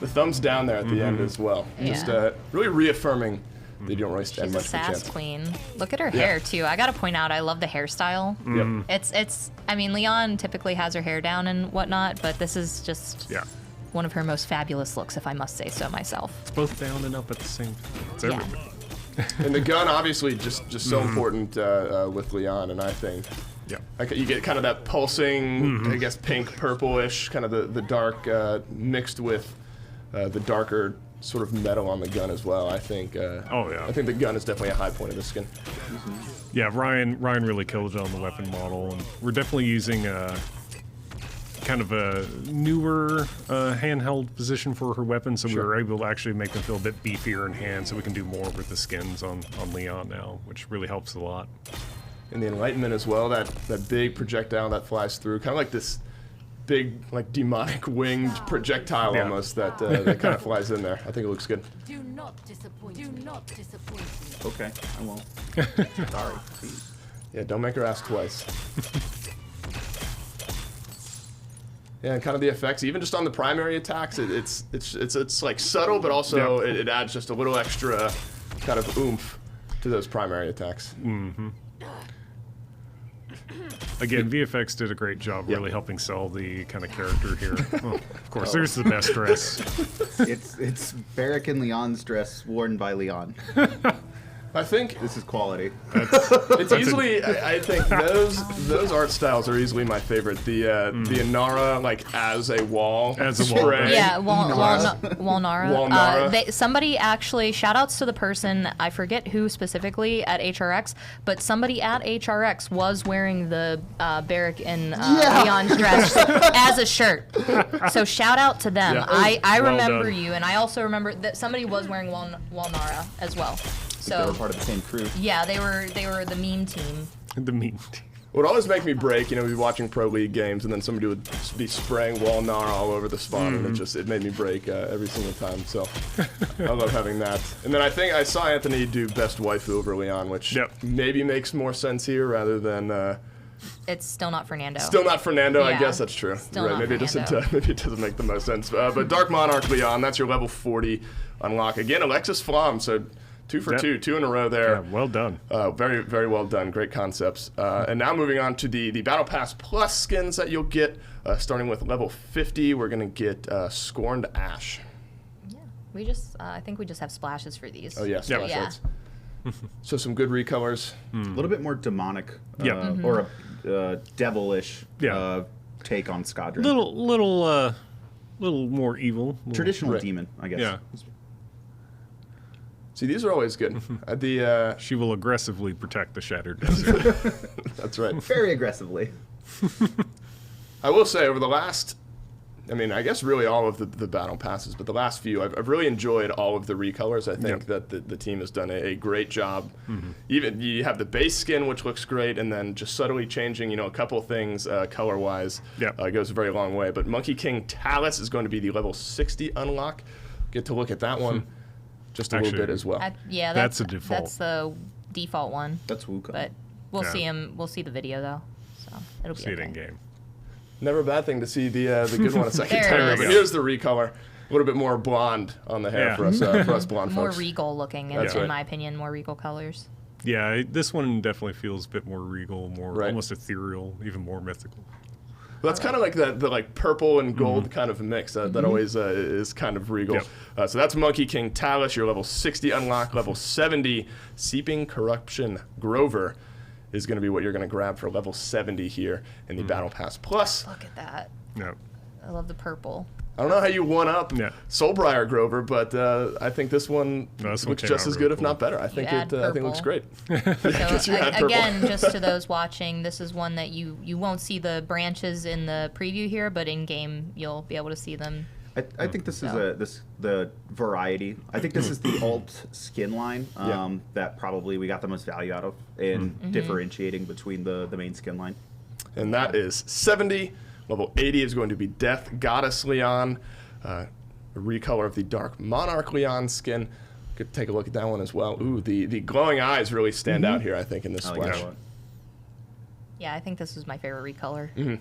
The thumbs down there at the end as well. Just really reaffirming they don't really stand She's much a of a sass chance. queen. Look at her hair too. I gotta point out, I love the hairstyle. It's. I mean, Leon typically has her hair down and whatnot, but this is just one of her most fabulous looks, if I must say so myself. It's both down and up at the same time. It's everything. And the gun, obviously, just so important with Leon, and I think like you get kind of that pulsing, I guess, pink, purplish, kind of the dark mixed with the darker sort of metal on the gun as well. I think. I think the gun is definitely a high point of the skin. Yeah, Ryan really killed it on the weapon model, and we're definitely using kind kind of a newer handheld position for her weapon, so we were able to actually make them feel a bit beefier in hand, so we can do more with the skins on Leon now, which really helps a lot. And the Enlightenment as well, that big projectile that flies through, kind of like this big, like, demonic winged projectile almost that kind of flies in there. I think it looks good. Do not disappoint. Do not disappoint me. Okay, I won't. Sorry. Yeah, don't make her ask twice. Yeah, and kind of the effects, even just on the primary attacks, it's like subtle, but also it adds just a little extra kind of oomph to those primary attacks. Mm-hmm. Again, VFX did a great job really helping sell the kind of character here. Well, of course, there's the best dress. It's Barrick and Leon's dress worn by Leon. I think this is quality. It's easily. I think those art styles are easily my favorite. The Inara, like as a wall spray. Yeah, Walnara. Somebody actually, shout outs to the person, I forget who specifically at HRX, but somebody at HRX was wearing the Barrick and Leon's dress as a shirt. So shout out to them. Yeah. I remember you, and I also remember that somebody was wearing Walnara as be they were part of the same crew. Yeah, they were the meme team. The meme team. It would always make me break, we'd be watching Pro League games, and then somebody would be spraying Walnar all over the spawn, and it made me break every single time. So I love having that. And then I think I saw Anthony do best waifu over Leon, which maybe makes more sense here rather than. It's still not Fernando. Still not Fernando. Yeah. I guess that's true. Still right? not Maybe Fernando. it doesn't make the most sense. But Dark Monarch Leon, that's your level 40 unlock again. Alexis Flom, so. 2 for 2 in a row there. Yeah, well done. Very, very well done. Great concepts. And now moving on to the Battle Pass Plus skins that you'll get. Starting with level 50, we're going to get Scorned Ash. Yeah, we just, I think we just have splashes for these. Oh, yeah, splashes. So some good recolors. A little bit more demonic or a devilish take on Skadron. Little more evil. Traditional demon, I guess. Yeah. See, these are always good. She will aggressively protect the Shattered Desert. That's right. Very aggressively. I will say, over the last, I guess really all of the battle passes, but the last few, I've really enjoyed all of the recolors. I think that the team has done a great job. Even you have the base skin, which looks great, and then just subtly changing, a couple things color-wise goes a very long way. But Monkey King Talus is going to be the level 60 unlock. Get to look at that one. Just a little bit as well. That's a default. That's the default one. That's Wukong. But we'll see him. We'll see the video though, so it'll be see okay. it in game. Never a bad thing to see the good one a second There time. it But is. here's the recolor. A little bit more blonde on the hair for us blonde More folks. regal looking, in my opinion, more regal colors. Yeah, this one definitely feels a bit more regal, more almost ethereal, even more mythical. Well, that's kind of like the like purple and gold kind of mix that always is kind of regal. So that's Monkey King Talus, your level 60 unlock. Level 70, Seeping Corruption Grover is going to be what you're going to grab for level 70 here in the Battle Pass Plus. Look at that. Yeah. I love the purple. I don't know how you one-up Soulbriar Grover, but I think this one looks just as good, if not better. I think it looks great. So again, just to those watching, this is one that you won't see the branches in the preview here, but in game you'll be able to see them. I think this is the variety. I think this is the alt skin line that probably we got the most value out of in differentiating between the main skin line. And that is 70. Level 80 is going to be Death Goddess Leon, a recolor of the Dark Monarch Leon skin. Could take a look at that one as well. Ooh, the glowing eyes really stand out here, I think, in this splash. Yeah, I think this is my favorite recolor.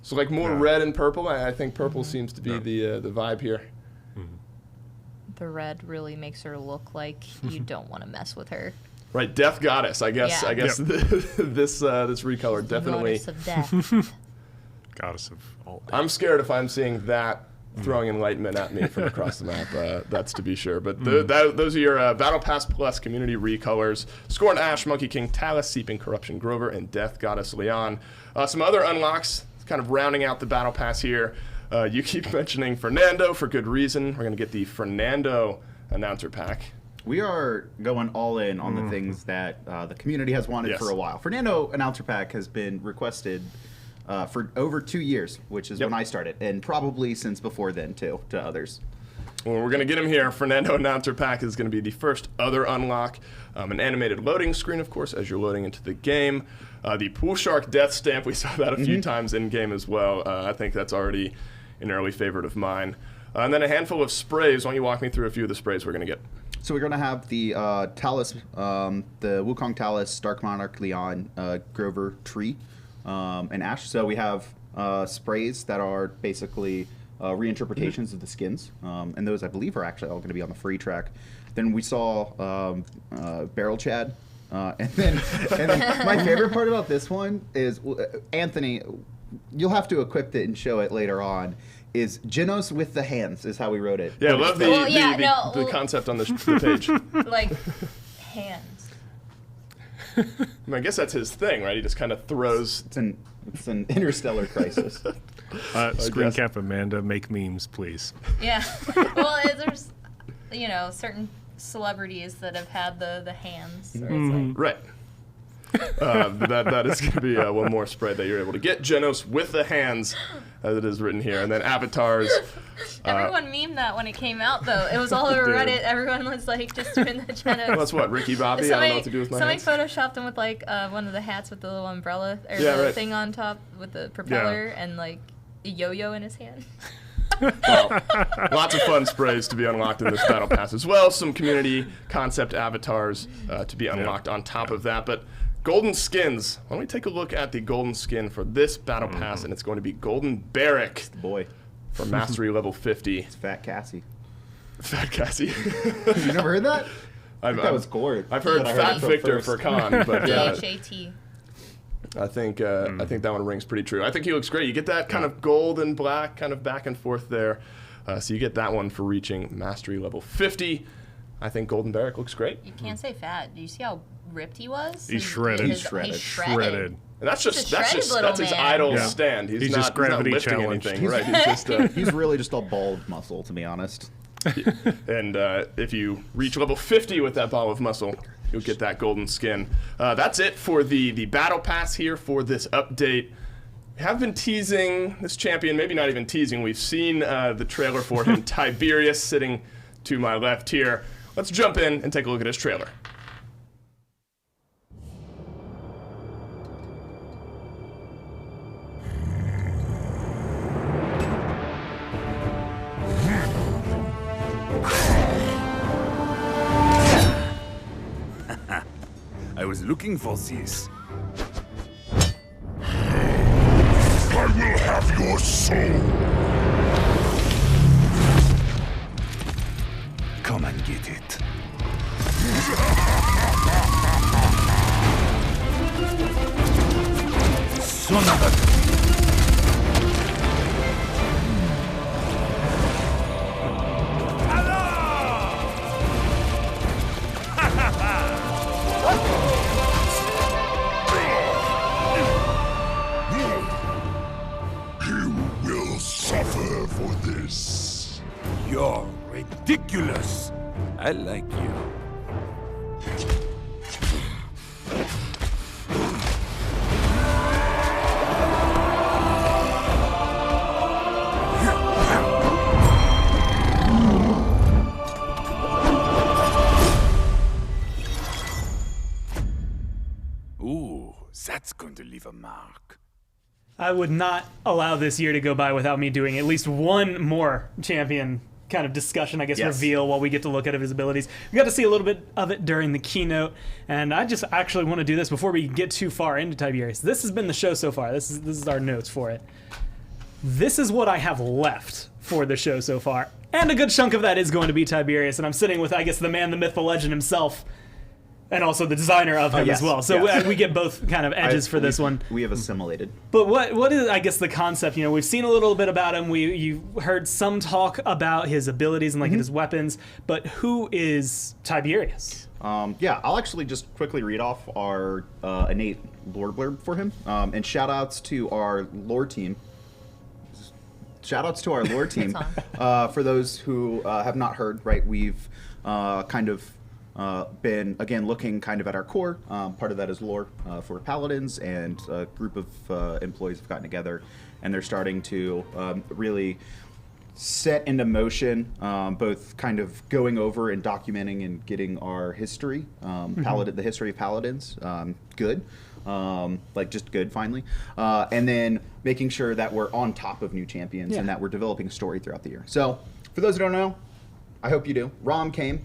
So like more red and purple. I think purple seems to be the vibe here. The red really makes her look like you don't want to mess with her. Right, Death Goddess. I guess this recolor definitely. Goddess of death. Goddess of all. I'm scared if I'm seeing that throwing enlightenment at me from across the map. That's to be sure. But those are your Battle Pass Plus community recolors: Scorned Ash, Monkey King Talus, Seeping Corruption Grover, and Death Goddess Leon. Some other unlocks, kind of rounding out the Battle Pass here. You keep mentioning Fernando for good reason. We're going to get the Fernando announcer pack. We are going all in on the things that the community has wanted for a while. Fernando announcer pack has been requested for over 2 years, which is when I started, and probably since before then too, to others. Well, we're going to get him here. Fernando Announcer Pack is going to be the first other unlock. An animated loading screen, of course, as you're loading into the game. The Pool Shark Death Stamp, we saw that a few times in-game as well. I think that's already an early favorite of mine. And then a handful of sprays. Why don't you walk me through a few of the sprays we're going to get? So we're going to have the Talus, the Wukong Talus, Dark Monarch Leon, Grover Tree, and Ash. So we have sprays that are basically reinterpretations of the skins, and those I believe are actually all going to be on the free track. Then we saw Barrel Chad, and then my favorite part about this one is Anthony. You'll have to equip it and show it later on. Is Genos with the hands is how we wrote it. Yeah, I love the concept on the page. Like hands. I mean, I guess that's his thing, right? He just kind of throws. It's an interstellar crisis. Screen cap Amanda, make memes, please. Yeah. Well, there's, certain celebrities that have had the hands. Or it's like, Right. That is going to be one more spray that you're able to get. Genos with the hands, as it is written here. And then avatars. Everyone memed that when it came out, though. It was all over Reddit. Everyone was like just doing the Genos. Well, that's what, Ricky Bobby? I don't know what to do with my hands. Somebody photoshopped him with like one of the hats with the little umbrella or the thing on top with the propeller and like a yo-yo in his hand. Well, lots of fun sprays to be unlocked in this battle pass as well. Some community concept avatars to be unlocked on top of that. But golden skins. Why don't we take a look at the golden skin for this battle pass, and it's going to be Golden Barrack. Boy. For Mastery level 50. It's Fat Cassie. Fat Cassie. You never heard that? That was Gord. I've heard Fat Victor for Khan, but DHAT. I think that one rings pretty true. I think he looks great. You get that kind of gold and black kind of back and forth there. So you get that one for reaching Mastery level 50. I think Golden Barrack looks great. You can't say fat. Do you see how ripped he was? He's shredded. He's shredded. And that's his idle stand. He's not lifting anything. Right. He's just he's really just all bald muscle, to be honest. And if you reach level 50 with that ball of muscle, you'll get that golden skin. That's it for the battle pass here for this update. We have been teasing this champion, maybe not even teasing. We've seen the trailer for him, Tiberius, sitting to my left here. Let's jump in and take a look at his trailer. I was looking for this. I will have your soul. Come and get it. Son of a... Suffer for this. You're ridiculous. I like you. Ooh, that's going to leave a mark. I would not allow this year to go by without me doing at least one more champion kind of discussion, I guess, reveal while we get to look at his abilities. We got to see a little bit of it during the keynote, and I just actually want to do this before we get too far into Tiberius. This has been the show so far. This is our notes for it. This is what I have left for the show so far, and a good chunk of that is going to be Tiberius, and I'm sitting with, I guess, the man, the myth, the legend himself, and also the designer of him as well. So we get both kind of edges for this one. We have assimilated. But what is, I guess, the concept? You know, we've seen a little bit about him. You heard some talk about his abilities and like his weapons. But who is Tiberius? I'll actually just quickly read off our innate lore blurb for him. And shout outs to our lore team. Shout outs to our lore team. For those who have not heard, right, we've kind of been, again, looking kind of at our core. Part of that is lore for Paladins, and a group of employees have gotten together, and they're starting to really set into motion, both kind of going over and documenting and getting our history, the history of Paladins, good. Like just good finally, and then making sure that we're on top of new champions and that we're developing a story throughout the year. So for those who don't know, I hope you do. Rom came,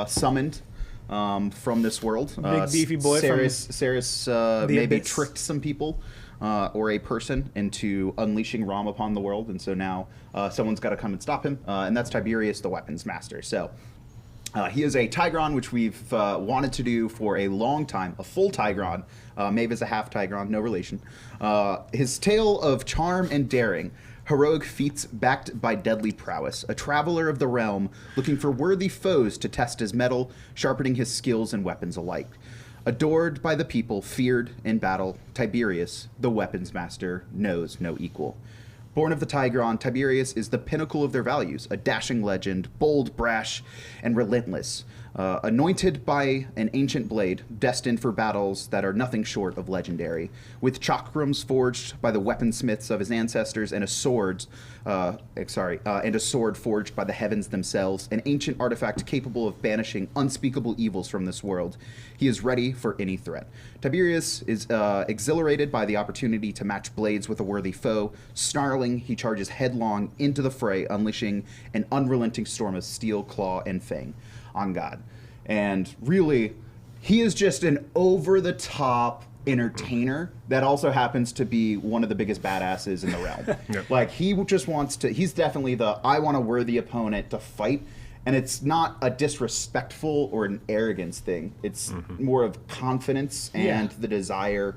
summoned from this world. Big beefy boy. Ceres maybe Abyss. tricked some people or a person into unleashing Rom upon the world, and so now someone's got to come and stop him, and that's Tiberius, the weapons master. So he is a Tigron, which we've wanted to do for a long time, a full Tigron. Maeve is a half Tigron, no relation. His tale of charm and daring, heroic feats backed by deadly prowess, a traveler of the realm looking for worthy foes to test his mettle, sharpening his skills and weapons alike. Adored by the people, feared in battle, Tiberius, the weapons master, knows no equal. Born of the Tigron, Tiberius is the pinnacle of their values, a dashing legend, bold, brash, and relentless. Anointed by an ancient blade, destined for battles that are nothing short of legendary. With chakrams forged by the weaponsmiths of his ancestors and a sword forged by the heavens themselves, an ancient artifact capable of banishing unspeakable evils from this world. He is ready for any threat. Tiberius is exhilarated by the opportunity to match blades with a worthy foe. Snarling, he charges headlong into the fray, unleashing an unrelenting storm of steel, claw, and fang on God. And really, he is just an over-the-top entertainer that also happens to be one of the biggest badasses in the realm. Like, he just wants to, he's definitely the, I want a worthy opponent to fight, and it's not a disrespectful or an arrogance thing. It's more of confidence and the desire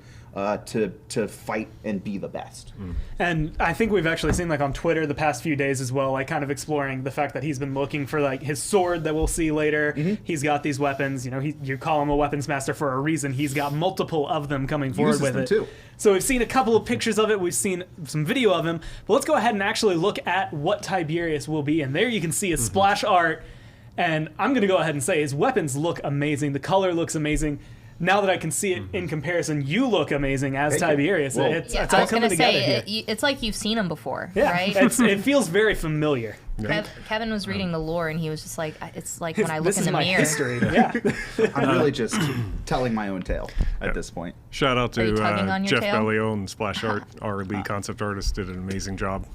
to fight and be the best. And I think we've actually seen, like, on Twitter the past few days as well, like, kind of exploring the fact that he's been looking for, like, his sword that we'll see later. He's got these weapons, you know, you call him a weapons master for a reason. He's got multiple of them coming forward with it. Too. So we've seen a couple of pictures of it, we've seen some video of him, but let's go ahead and actually look at what Tiberius will be. And there you can see his splash art, and I'm going to go ahead and say his weapons look amazing, the color looks amazing. Now that I can see it in comparison, you look amazing as Tiberius. Well, it's all coming together here. It's like you've seen him before, Yeah, right? it feels very familiar. Kevin was reading the lore, and he was just like, it's like when I look This in is the my mirror. history. Yeah. I'm really just telling my own tale at this point. Shout out Are you to tugging on your Jeff tail? Bellion, Splash Art, our lead concept artist, did an amazing job.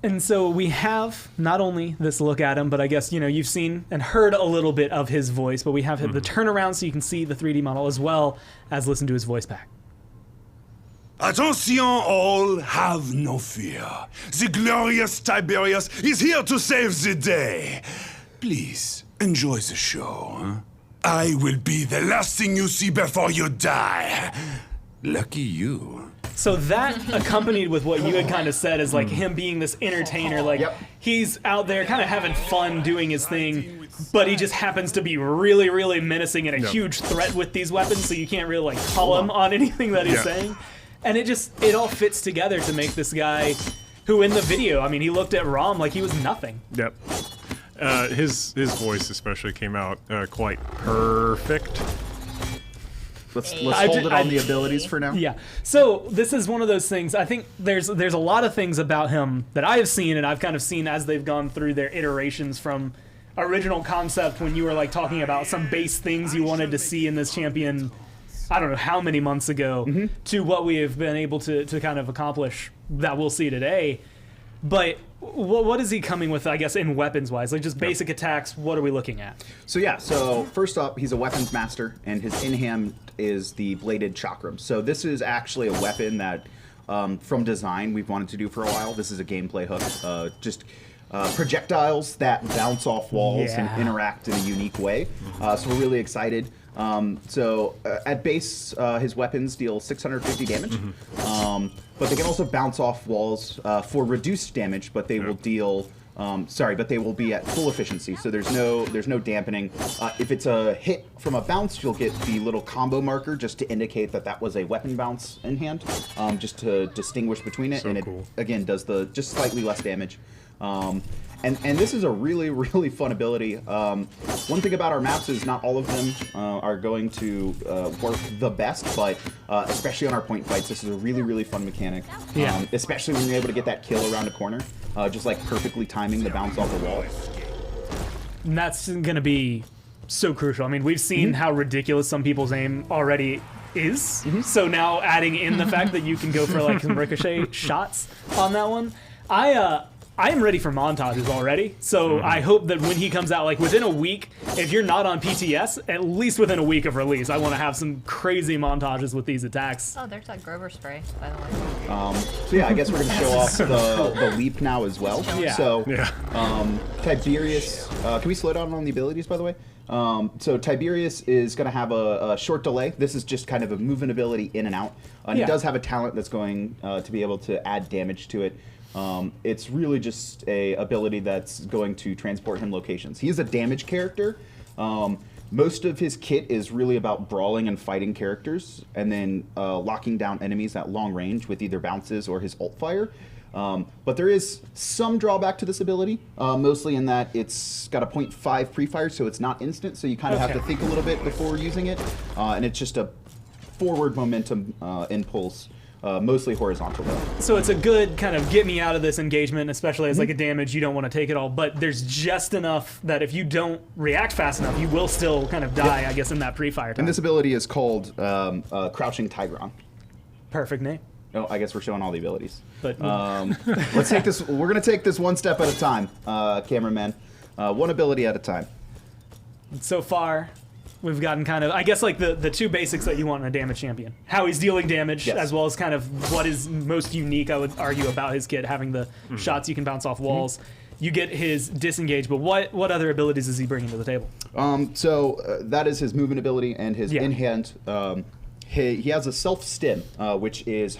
And so we have not only this look at him, but I guess, you know, you've seen and heard a little bit of his voice, but we have the turnaround so you can see the 3D model as well as listen to his voice back. Attention all, have no fear. The glorious Tiberius is here to save the day. Please, enjoy the show. Huh? I will be the last thing you see before you die. Lucky you. So that accompanied with what you had kind of said is like him being this entertainer, like he's out there kind of having fun doing his thing, but he just happens to be really, really menacing and a huge threat with these weapons, so you can't really like call him on anything that he's saying. And it all fits together to make this guy who in the video, I mean, he looked at Rom like he was nothing. Yep. His voice especially came out quite perfect. Let's hold it on the abilities for now. Yeah. So this is one of those things. I think there's a lot of things about him that I have seen, and I've kind of seen as they've gone through their iterations from original concept when you were like talking about some base things you wanted to see in this champion. I don't know how many months ago to what we have been able to kind of accomplish that we'll see today. But what is he coming with, I guess, in weapons-wise? Like just basic attacks, what are we looking at? So first up, he's a weapons master, and his in-hand is the bladed chakram. So this is actually a weapon that, from design, we've wanted to do for a while. This is a gameplay hook. Projectiles that bounce off walls and interact in a unique way. So we're really excited. At base, his weapons deal 650 damage, but they can also bounce off walls for reduced damage, but they will deal, but they will be at full efficiency, so there's no dampening. If it's a hit from a bounce, you'll get the little combo marker just to indicate that was a weapon bounce in hand, just to distinguish between it, it, again, does the just slightly less damage. And this is a really, really fun ability. One thing about our maps is not all of them are going to work the best, but especially on our point fights, this is a really, really fun mechanic. Yeah. Especially when you're able to get that kill around a corner, just like perfectly timing the bounce off the wall. And that's going to be so crucial. I mean, we've seen how ridiculous some people's aim already is. So now adding in the fact that you can go for like some ricochet shots on that one, I am ready for montages already. So I hope that when he comes out, like within a week, if you're not on PTS, at least within a week of release, I want to have some crazy montages with these attacks. Oh, there's that Grover spray, by the way. So yeah, I guess we're going to show off the leap now as well. Yeah. So Tiberius, can we slow down on the abilities, by the way? So Tiberius is going to have a short delay. This is just kind of a movement ability in and out. He does have a talent that's going to be able to add damage to it. It's really just a ability that's going to transport him locations. He is a damage character. Most of his kit is really about brawling and fighting characters, and then locking down enemies at long range with either bounces or his ult fire. But there is some drawback to this ability, mostly in that it's got a 0.5 pre-fire, so it's not instant, so you kind of have to think a little bit before using it, and it's just a forward momentum impulse. Mostly horizontal though. So it's a good kind of get me out of this engagement, especially as like a damage, you don't want to take it all, but there's just enough that if you don't react fast enough, you will still kind of die, I guess, in that pre-fire time. And this ability is called Crouching Tigron. Perfect name. Oh, I guess we're showing all the abilities. But let's take this, we're gonna take this one step at a time, cameraman. One ability at a time. So far, we've gotten kind of, I guess, like the two basics that you want in a damage champion. How he's dealing damage, as well as kind of what is most unique, I would argue, about his kit, having the shots you can bounce off walls. You get his disengage, but what other abilities is he bringing to the table? That is his movement ability and his in-hand. He has a self-stim, which is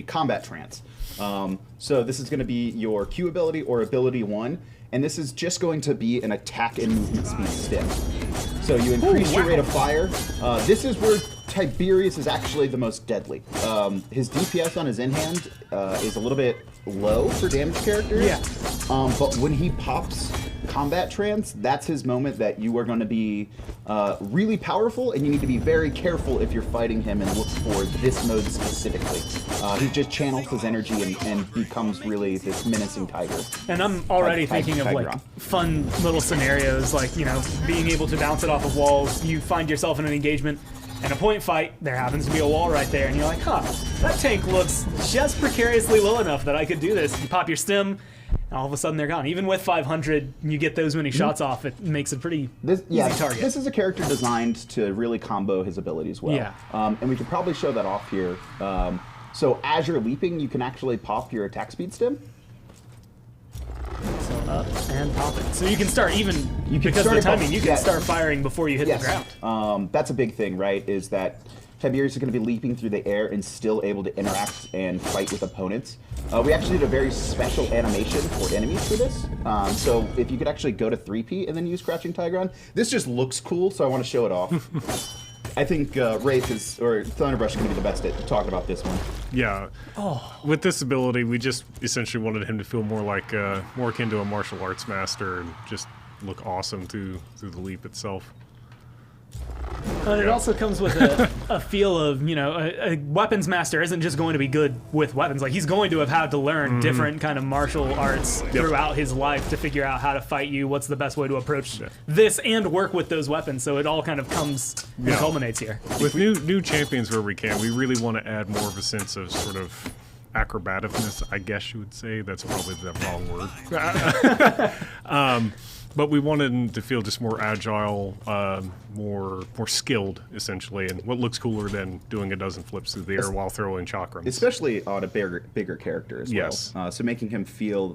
combat trance. So this is going to be your Q ability or ability 1, and this is just going to be an attack and movement speed stim. So you increase your rate of fire. This is where Tiberius is actually the most deadly. His DPS on his in-hand is a little bit low for damage characters. Yeah. But when he pops combat trance, that's his moment that you are going to be really powerful, and you need to be very careful if you're fighting him and look for this mode specifically. He just channels his energy and becomes really this menacing tiger. And I'm already thinking of like fun little scenarios, like, you know, being able to bounce it off of walls. You find yourself in an engagement and a point fight, there happens to be a wall right there, and you're like, huh, that tank looks just precariously low enough that I could do this. You pop your stim, and all of a sudden they're gone. Even with 500, you get those many shots off, it makes it pretty easy target. This is a character designed to really combo his abilities well. Yeah. And we could probably show that off here. So as you're leaping, you can actually pop your attack speed stim. So up and pop it. So you can start because of the timing, you can start firing before you hit the ground. That's a big thing, right? Is that Tiberius is going to be leaping through the air and still able to interact and fight with opponents. We actually did a very special animation for enemies for this. So if you could actually go to 3P and then use Crouching Tigron, this just looks cool, so I want to show it off. I think Wraith or Thunderbrush is going to be the best at talking about this one. Yeah. With this ability, we just essentially wanted him to feel more like more akin to a martial arts master and just look awesome through the leap itself. And it also comes with a feel of, you know, a weapons master isn't just going to be good with weapons. Like, he's going to have had to learn different kind of martial arts throughout his life to figure out how to fight you, what's the best way to approach this, and work with those weapons. So it all kind of comes and culminates here. With new champions where we can, we really want to add more of a sense of sort of acrobaticness, I guess you would say. That's probably the wrong word. But we wanted him to feel just more agile, more skilled, essentially, and what looks cooler than doing a dozen flips through the air while throwing chakrams. Especially on a bigger character as well. So making him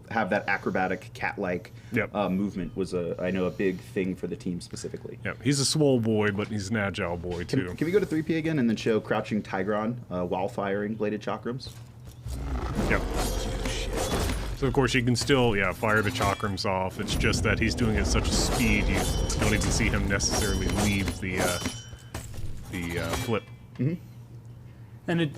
have that acrobatic, cat-like movement was, I know, a big thing for the team specifically. Yeah, he's a swole boy, but he's an agile boy, too. Can we go to 3P again and then show Crouching Tigron while firing bladed chakrams? Yep. So of course you can still, fire the chakrams off. It's just that he's doing it at such a speed you don't even see him necessarily leave the flip. And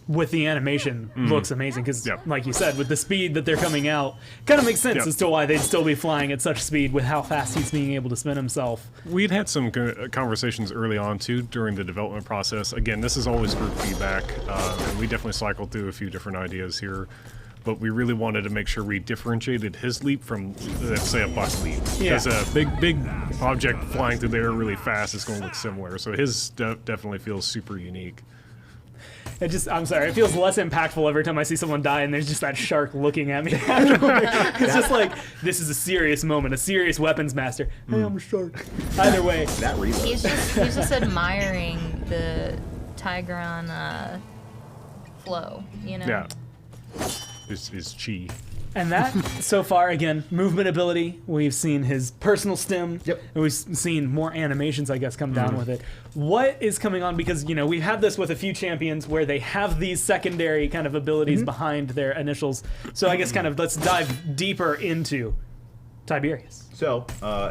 with the animation looks amazing because, like you said, with the speed that they're coming out, kind of makes sense as to why they'd still be flying at such speed with how fast he's being able to spin himself. We'd had some conversations early on, too, during the development process. Again, this is always group feedback, and we definitely cycled through a few different ideas here. But we really wanted to make sure we differentiated his leap from, let's say, a Buck's leap. Because a big object flying through the air really fast is going to look similar. So his definitely feels super unique. I'm sorry, it feels less impactful every time I see someone die and there's just that shark looking at me afterward. It's just like, this is a serious moment, a serious weapons master. Hey, I'm a shark. Either way. That reload. He's just admiring the Tigron flow, you know? Yeah. His chi. And that, so far, again, movement ability. We've seen his personal stim. Yep. And we've seen more animations, I guess, come down with it. What is coming on? Because, you know, we've had this with a few champions where they have these secondary kind of abilities behind their initials. So I guess kind of let's dive deeper into Tiberius. So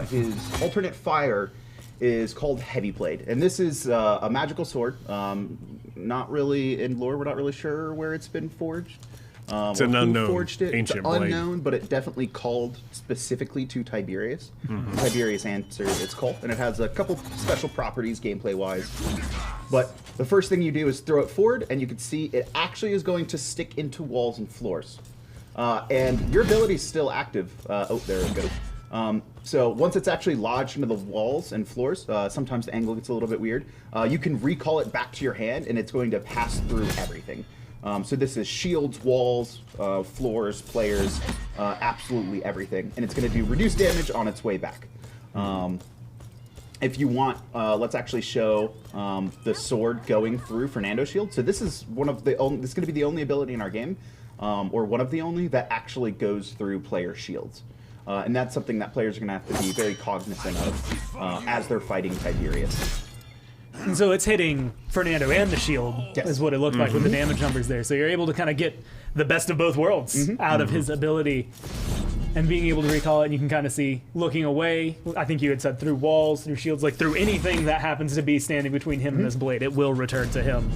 his alternate fire is called Heavy Blade, and this is a magical sword. Not really in lore. We're not really sure where it's been forged. It's an unknown, forged it. ancient it's blade. Unknown, but it definitely called specifically to Tiberius. Tiberius answered its call, and it has a couple special properties gameplay-wise. But the first thing you do is throw it forward, and you can see it actually is going to stick into walls and floors. And your ability is still active. Oh, there it goes. So once it's actually lodged into the walls and floors, sometimes the angle gets a little bit weird, you can recall it back to your hand, and it's going to pass through everything. So this is shields, walls, floors, players, absolutely everything. And it's going to do reduced damage on its way back. If you want, let's actually show the sword going through Fernando's shield. So this is one of the only, this is going to be the only ability in our game, or one of the only, that actually goes through player shields. And that's something that players are going to have to be very cognizant of as they're fighting Tiberius. And so it's hitting Fernando and the shield, is what it looked like with the damage numbers there. So you're able to kind of get the best of both worlds out of his ability and being able to recall it. And you can kind of see looking away. I think you had said through walls, through shields, like through anything that happens to be standing between him and this blade, it will return to him.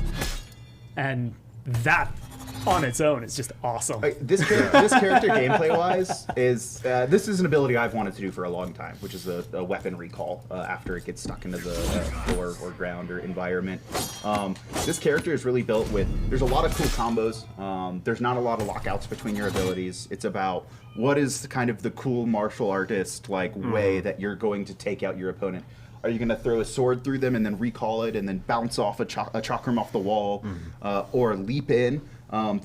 And that on its own is just awesome. This character gameplay-wise is this is an ability I've wanted to do for a long time, which is a weapon recall after it gets stuck into the floor or ground or environment. This character is really built with, there's a lot of cool combos. There's not a lot of lockouts between your abilities. It's about what is kind of the cool martial artist like way that you're going to take out your opponent. Are you going to throw a sword through them and then recall it and then bounce off a chakram off the wall, or leap in?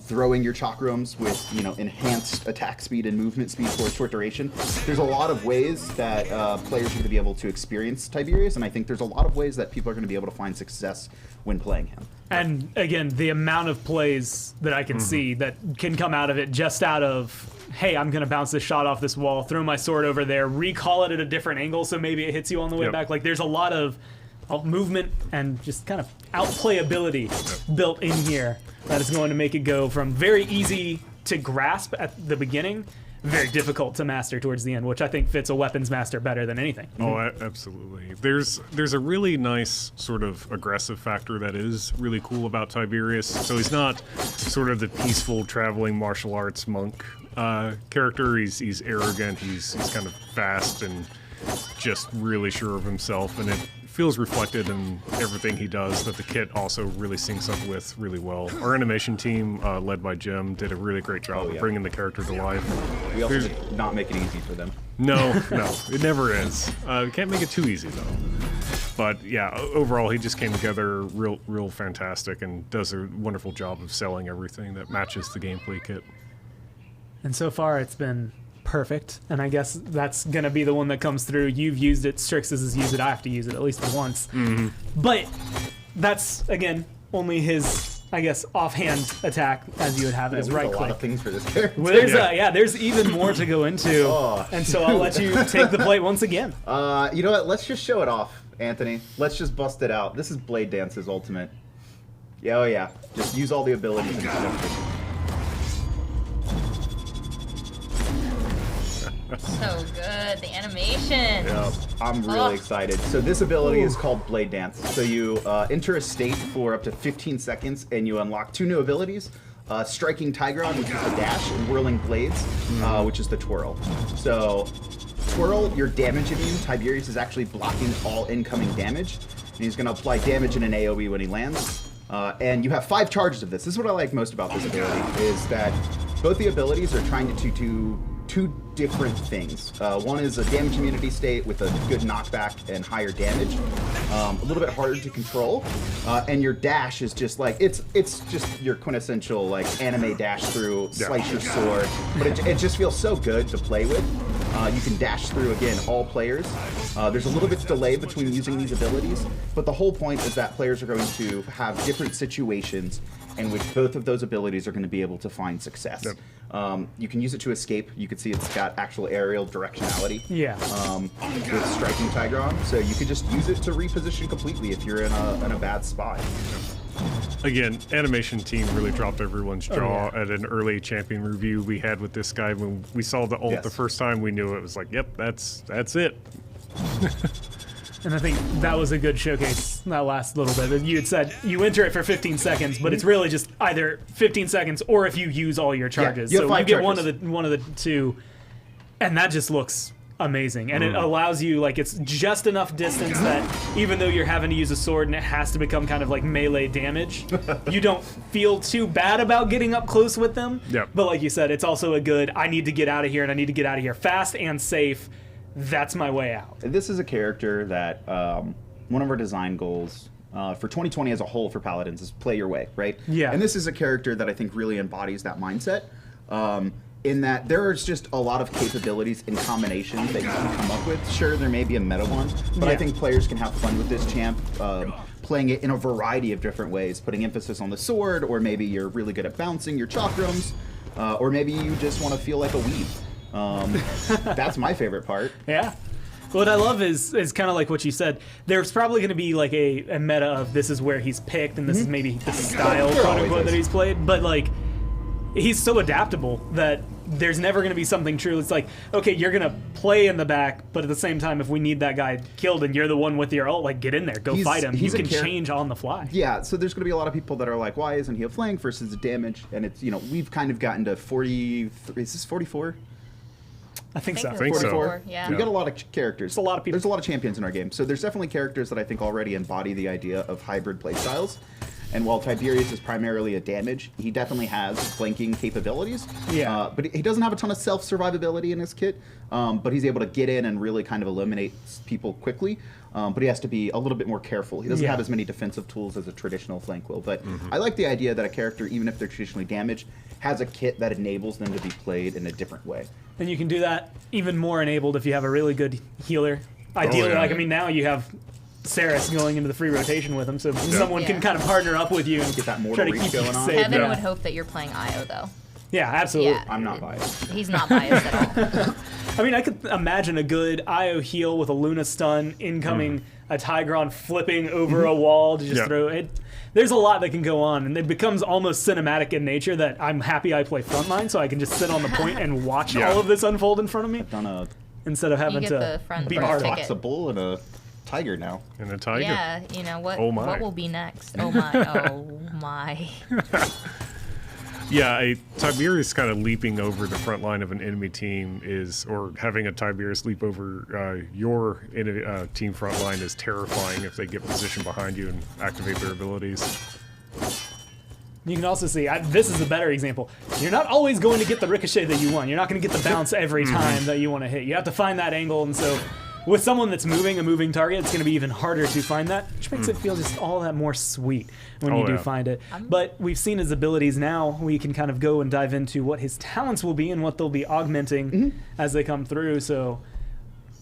Throwing your chakrams with, you know, enhanced attack speed and movement speed for a short duration. There's a lot of ways that players are going to be able to experience Tiberius, and I think there's a lot of ways that people are going to be able to find success when playing him. And again, the amount of plays that I can see that can come out of it just out of, hey, I'm going to bounce this shot off this wall, throw my sword over there, recall it at a different angle so maybe it hits you on the way back. Like, there's a lot of movement and just kind of outplayability built in here that is going to make it go from very easy to grasp at the beginning, very difficult to master towards the end, which I think fits a weapons master better than anything. Oh, absolutely. There's a really nice sort of aggressive factor that is really cool about Tiberius. So he's not sort of the peaceful traveling martial arts monk character. He's arrogant. He's kind of fast and just really sure of himself, and it feels reflected in everything he does that the kit also really syncs up with really well. Our animation team, led by Jim, did a really great job of bringing the character to life. We also did not make it easy for them. No, it never is. Can't make it too easy though. But yeah, overall he just came together real fantastic and does a wonderful job of selling everything that matches the gameplay kit. And so far it's been perfect, and I guess that's gonna be the one that comes through. You've used it, Strixus has used it, I have to use it at least once. But that's, again, only his, I guess, offhand attack, as you would have it, as right click. A lot of things for this character. Well, there's even more to go into, and so I'll let you take the plate once again. You know what, let's just show it off, Anthony. Let's just bust it out. This is Blade Dance's ultimate. Yeah, oh yeah, just use all the abilities and stuff. So good, the animation. Yeah, I'm really excited. So this ability is called Blade Dance. So you enter a state for up to 15 seconds, and you unlock 2 new abilities. Striking Tigron, which is the dash, and Whirling Blades, which is the twirl. So twirl, your damage immune. Tiberius is actually blocking all incoming damage, and he's going to apply damage in an AoE when he lands. And you have 5 charges of this. This is what I like most about this ability, is that both the abilities are trying to do 2 different things. One is a damage immunity state with a good knockback and higher damage, a little bit harder to control, and your dash is just like it's just your quintessential like anime dash through, slice your sword, but it just feels so good to play with. You can dash through again all players. There's a little bit of delay between using these abilities, but the whole point is that players are going to have different situations in which both of those abilities are going to be able to find success. You can use it to escape. You can see it's got actual aerial directionality. With striking Tigron, so you could just use it to reposition completely if you're in a bad spot. Again, animation team really dropped everyone's jaw at an early champion review we had with this guy. When we saw the ult the first time, we knew it was like, yep, that's it. And I think that was a good showcase, that last little bit. You had said you enter it for 15 seconds, but it's really just either 15 seconds or if you use all your charges. You have so 5 you get charges. one of the 2, and that just looks amazing. And it allows you, like, it's just enough distance that even though you're having to use a sword and it has to become kind of like melee damage, you don't feel too bad about getting up close with them. But like you said, it's also a good, I need to get out of here, and I need to get out of here fast and safe. That's my way out. This is a character that one of our design goals for 2020 as a whole for Paladins is play your way, right? Yeah. And this is a character that I think really embodies that mindset. In that there's just a lot of capabilities in combination that you can come up with. Sure, there may be a meta one, but I think players can have fun with this champ, playing it in a variety of different ways, putting emphasis on the sword, or maybe you're really good at bouncing your chakrams, or maybe you just want to feel like a weeb. That's my favorite part. Yeah. What I love is kind of like what you said. There's probably going to be like a meta of this is where he's picked and this is maybe the style, quote unquote, that he's played. But like, he's so adaptable that there's never going to be something true. It's like, okay, you're going to play in the back, but at the same time, if we need that guy killed and you're the one with your ult, like, get in there, go fight him. You can change on the fly. Yeah, so there's going to be a lot of people that are like, why isn't he a flank versus a damage? And it's, you know, we've kind of gotten to 43, is this 44? I think so. 44. Yeah. We got a lot of characters. There's a lot of people. There's a lot of champions in our game. So there's definitely characters that I think already embody the idea of hybrid playstyles. And while Tiberius is primarily a damage, he definitely has flanking capabilities. Yeah. But he doesn't have a ton of self-survivability in his kit. But he's able to get in and really kind of eliminate people quickly. But he has to be a little bit more careful. He doesn't have as many defensive tools as a traditional flank will. But I like the idea that a character, even if they're traditionally damaged, has a kit that enables them to be played in a different way. And you can do that even more enabled if you have a really good healer. Ideally, like, I mean, now you have Saris going into the free rotation with him, so someone can kind of partner up with you and get that try to reach keep going you on. safe. Kevin would hope that you're playing Io, though. Yeah, absolutely. Yeah. I'm not biased. He's not biased at all. I mean, I could imagine a good Io heal with a Luna stun, incoming a Tigron flipping over a wall to just throw it. There's a lot that can go on, and it becomes almost cinematic in nature that I'm happy I play frontline, so I can just sit on the point and watch all of this unfold in front of me. Instead of having to be part of it. A bull and a tiger now. And a tiger. Yeah, you know, what will be next? Oh my, oh my. Yeah, Tiberius kind of leaping over the front line of an enemy team is, or having a Tiberius leap over your team front line is terrifying if they get positioned behind you and activate their abilities. You can also see, this is a better example. You're not always going to get the ricochet that you want. You're not going to get the bounce every time that you want to hit. You have to find that angle, and so with someone that's moving a moving target, it's going to be even harder to find that, which makes it feel just all that more sweet when you do find it. But we've seen his abilities now. We can kind of go and dive into what his talents will be and what they'll be augmenting as they come through. So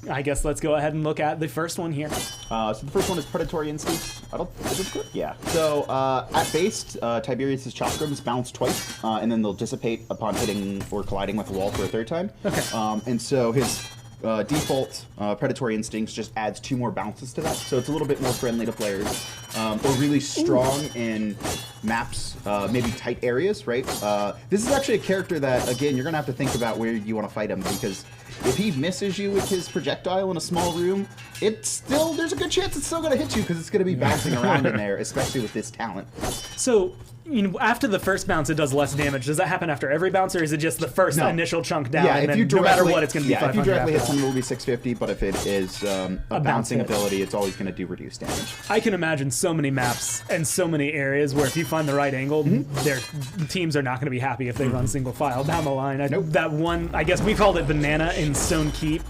I guess let's go ahead and look at the first one here. So the first one is Predatory Instinct. Is it good? Yeah. So at base, Tiberius' chakrams bounce twice, and then they'll dissipate upon hitting or colliding with the wall for a third time. Okay. And so his default Predatory Instincts just adds 2 more bounces to that, so it's a little bit more friendly to players, or really strong in maps, maybe tight areas, right? This is actually a character that, again, you're going to have to think about where you want to fight him, because if he misses you with his projectile in a small room, there's a good chance it's still going to hit you because it's going to be bouncing around in there, especially with this talent. So, after the first bounce, it does less damage. Does that happen after every bounce, or is it just the first initial chunk down? Yeah, and if then you directly, no matter what, it's going to be 500. if you directly hit after someone, it will be 650. But if it is a bouncing ability, it's always going to do reduced damage. I can imagine so many maps and so many areas where if you find the right angle, their teams are not going to be happy if they run single file down the line. That one, I guess we called it banana in Stone Keep.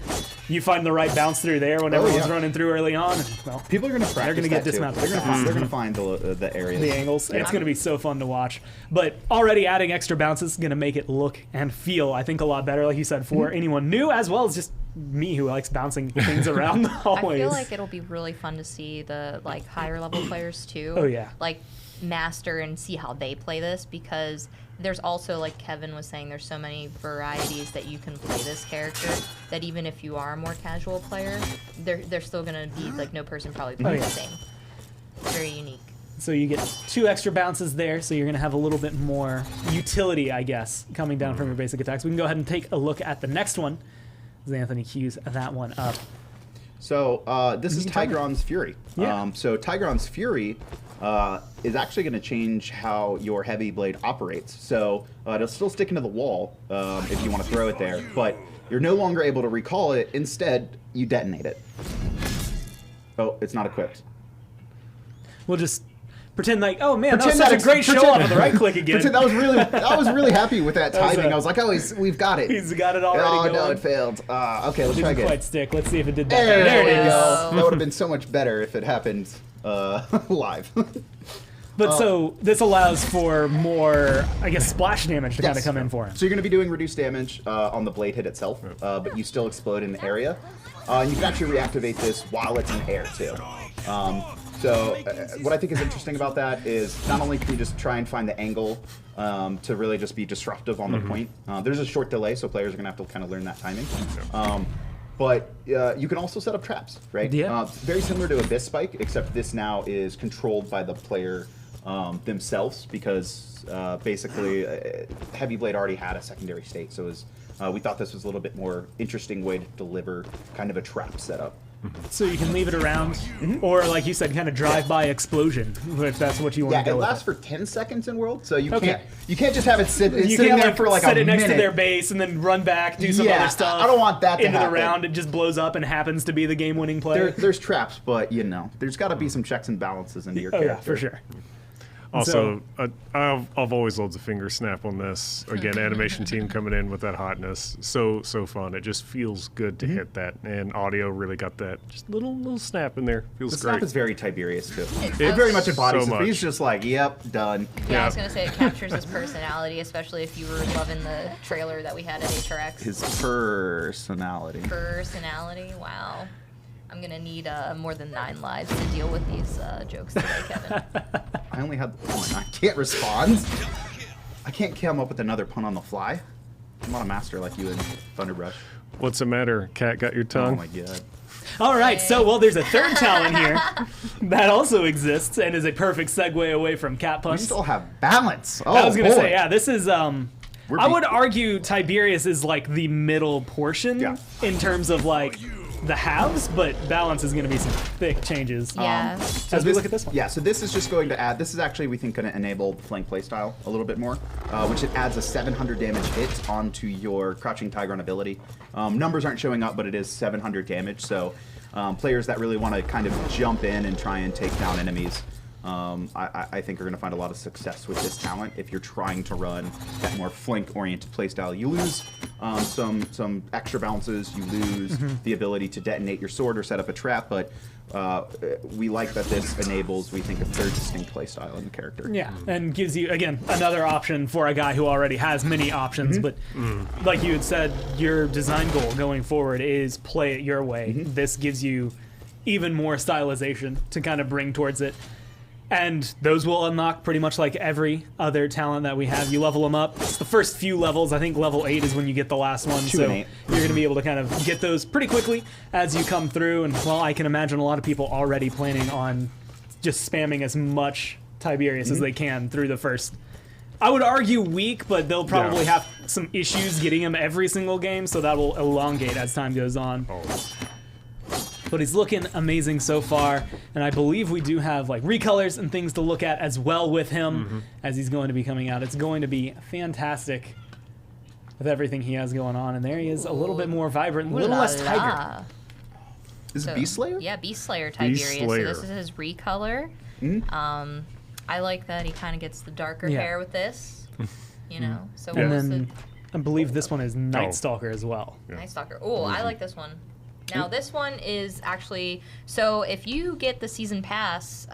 You find the right bounce through there when everyone's running through early on. And, well, people are going to practice. They're going to get dismounted. They're going to find the areas, the angles. It's going to be so fun to watch. But already adding extra bounces is going to make it look and feel, I think, a lot better. Like you said, for anyone new as well as just me who likes bouncing things around always. I feel like it'll be really fun to see the higher level players too. Oh yeah. Master and see how they play this, because there's also, like Kevin was saying, there's so many varieties that you can play this character that even if you are a more casual player, they're still gonna be no person probably playing the same. Very unique. So you get 2 extra bounces there, so you're going to have a little bit more utility, I guess, coming down from your basic attacks. We can go ahead and take a look at the next one, as Anthony cues that one up. So this is Tigron's Fury. Yeah. So Tigron's Fury is actually going to change how your heavy blade operates. So it'll still stick into the wall if you want to throw it there, but you're no longer able to recall it. Instead, you detonate it. Oh, it's not equipped. We'll just pretend oh man, that was such a great show off of the right click again. I was really happy with that timing. I was like, we've got it. He's got it already going. No, it failed. Okay, let's try again. Didn't quite stick. Let's see if it did that. There it is. That would have been so much better if it happened live. But so this allows for more, I guess, splash damage to kind of come in for him. So you're going to be doing reduced damage on the blade hit itself, but you still explode in the area. You can actually reactivate this while it's in air too. So what I think is interesting about that is not only can we just try and find the angle to really just be disruptive on the point. There's a short delay, so players are going to have to kind of learn that timing. But you can also set up traps, right? Yeah. Very similar to Abyss Spike, except this now is controlled by the player themselves, because basically Heavy Blade already had a secondary state, so we thought this was a little bit more interesting way to deliver kind of a trap setup. So you can leave it around, or like you said, kind of drive-by explosion, if that's what you want to go with. Yeah, it lasts for 10 seconds in World, so you can't just have it sitting there for set a it next minute. to their base and then run back, do some other stuff. I don't want that to into happen. the round. It just blows up and happens to be the game-winning play. There's traps, but there's got to be some checks and balances into your character. Yeah, for sure. Also, I've always loved the finger snap on this. Again, animation team coming in with that hotness, so fun. It just feels good to hit that, and audio really got that just little snap in there. Feels the great. snap is very Tiberius too. It very much embodies it. He's just like, yep, done. Yeah, I was gonna say it captures his personality, especially if you were loving the trailer that we had at HRX. His personality. Personality, wow. I'm gonna need more than 9 lives to deal with these jokes today, Kevin. I only had one. I can't respond. I can't come up with another pun on the fly. I'm not a master like you in Thunderbrush. What's the matter? Cat got your tongue? Oh my god. All right, so there's a third talent here that also exists and is a perfect segue away from cat puns. We still have balance. Oh, I was gonna boy. say, this is I would argue Tiberius is like the middle portion in terms of the halves, but balance is going to be some thick changes. Yeah. As we look at this one. Yeah, so this is just going to add, this is actually, we think, going to enable flank playstyle a little bit more, which it adds a 700 damage hit onto your Crouching Tigron ability. Numbers aren't showing up, but it is 700 damage, so players that really want to kind of jump in and try and take down enemies, I think are going to find a lot of success with this talent. If you're trying to run that more flank-oriented playstyle, you lose some extra bounces, you lose the ability to detonate your sword or set up a trap, but we like that this enables, we think, a third distinct playstyle in the character. Yeah, and gives you, again, another option for a guy who already has many options, but like you had said, your design goal going forward is play it your way. This gives you even more stylization to kind of bring towards it. And those will unlock pretty much like every other talent that we have. You level them up. It's the first few levels. I think level 8 is when you get the last one. So you're going to be able to kind of get those pretty quickly as you come through. And, well, I can imagine a lot of people already planning on just spamming as much Tiberius as they can through the first, I would argue, week, but they'll probably have some issues getting him every single game, so that will elongate as time goes on. But he's looking amazing so far, and I believe we do have like recolors and things to look at as well with him as he's going to be coming out. It's going to be fantastic with everything he has going on, and there he is, a little bit more vibrant, a little less tiger. Is it Beast Slayer? Yeah, Beast Slayer Tiberius. So this is his recolor. I like that he kind of gets the darker hair with this, you know. So and then I believe this one is Night Stalker as well. Night Stalker. Oh, I like this one. Now this one is actually, so if you get the season pass,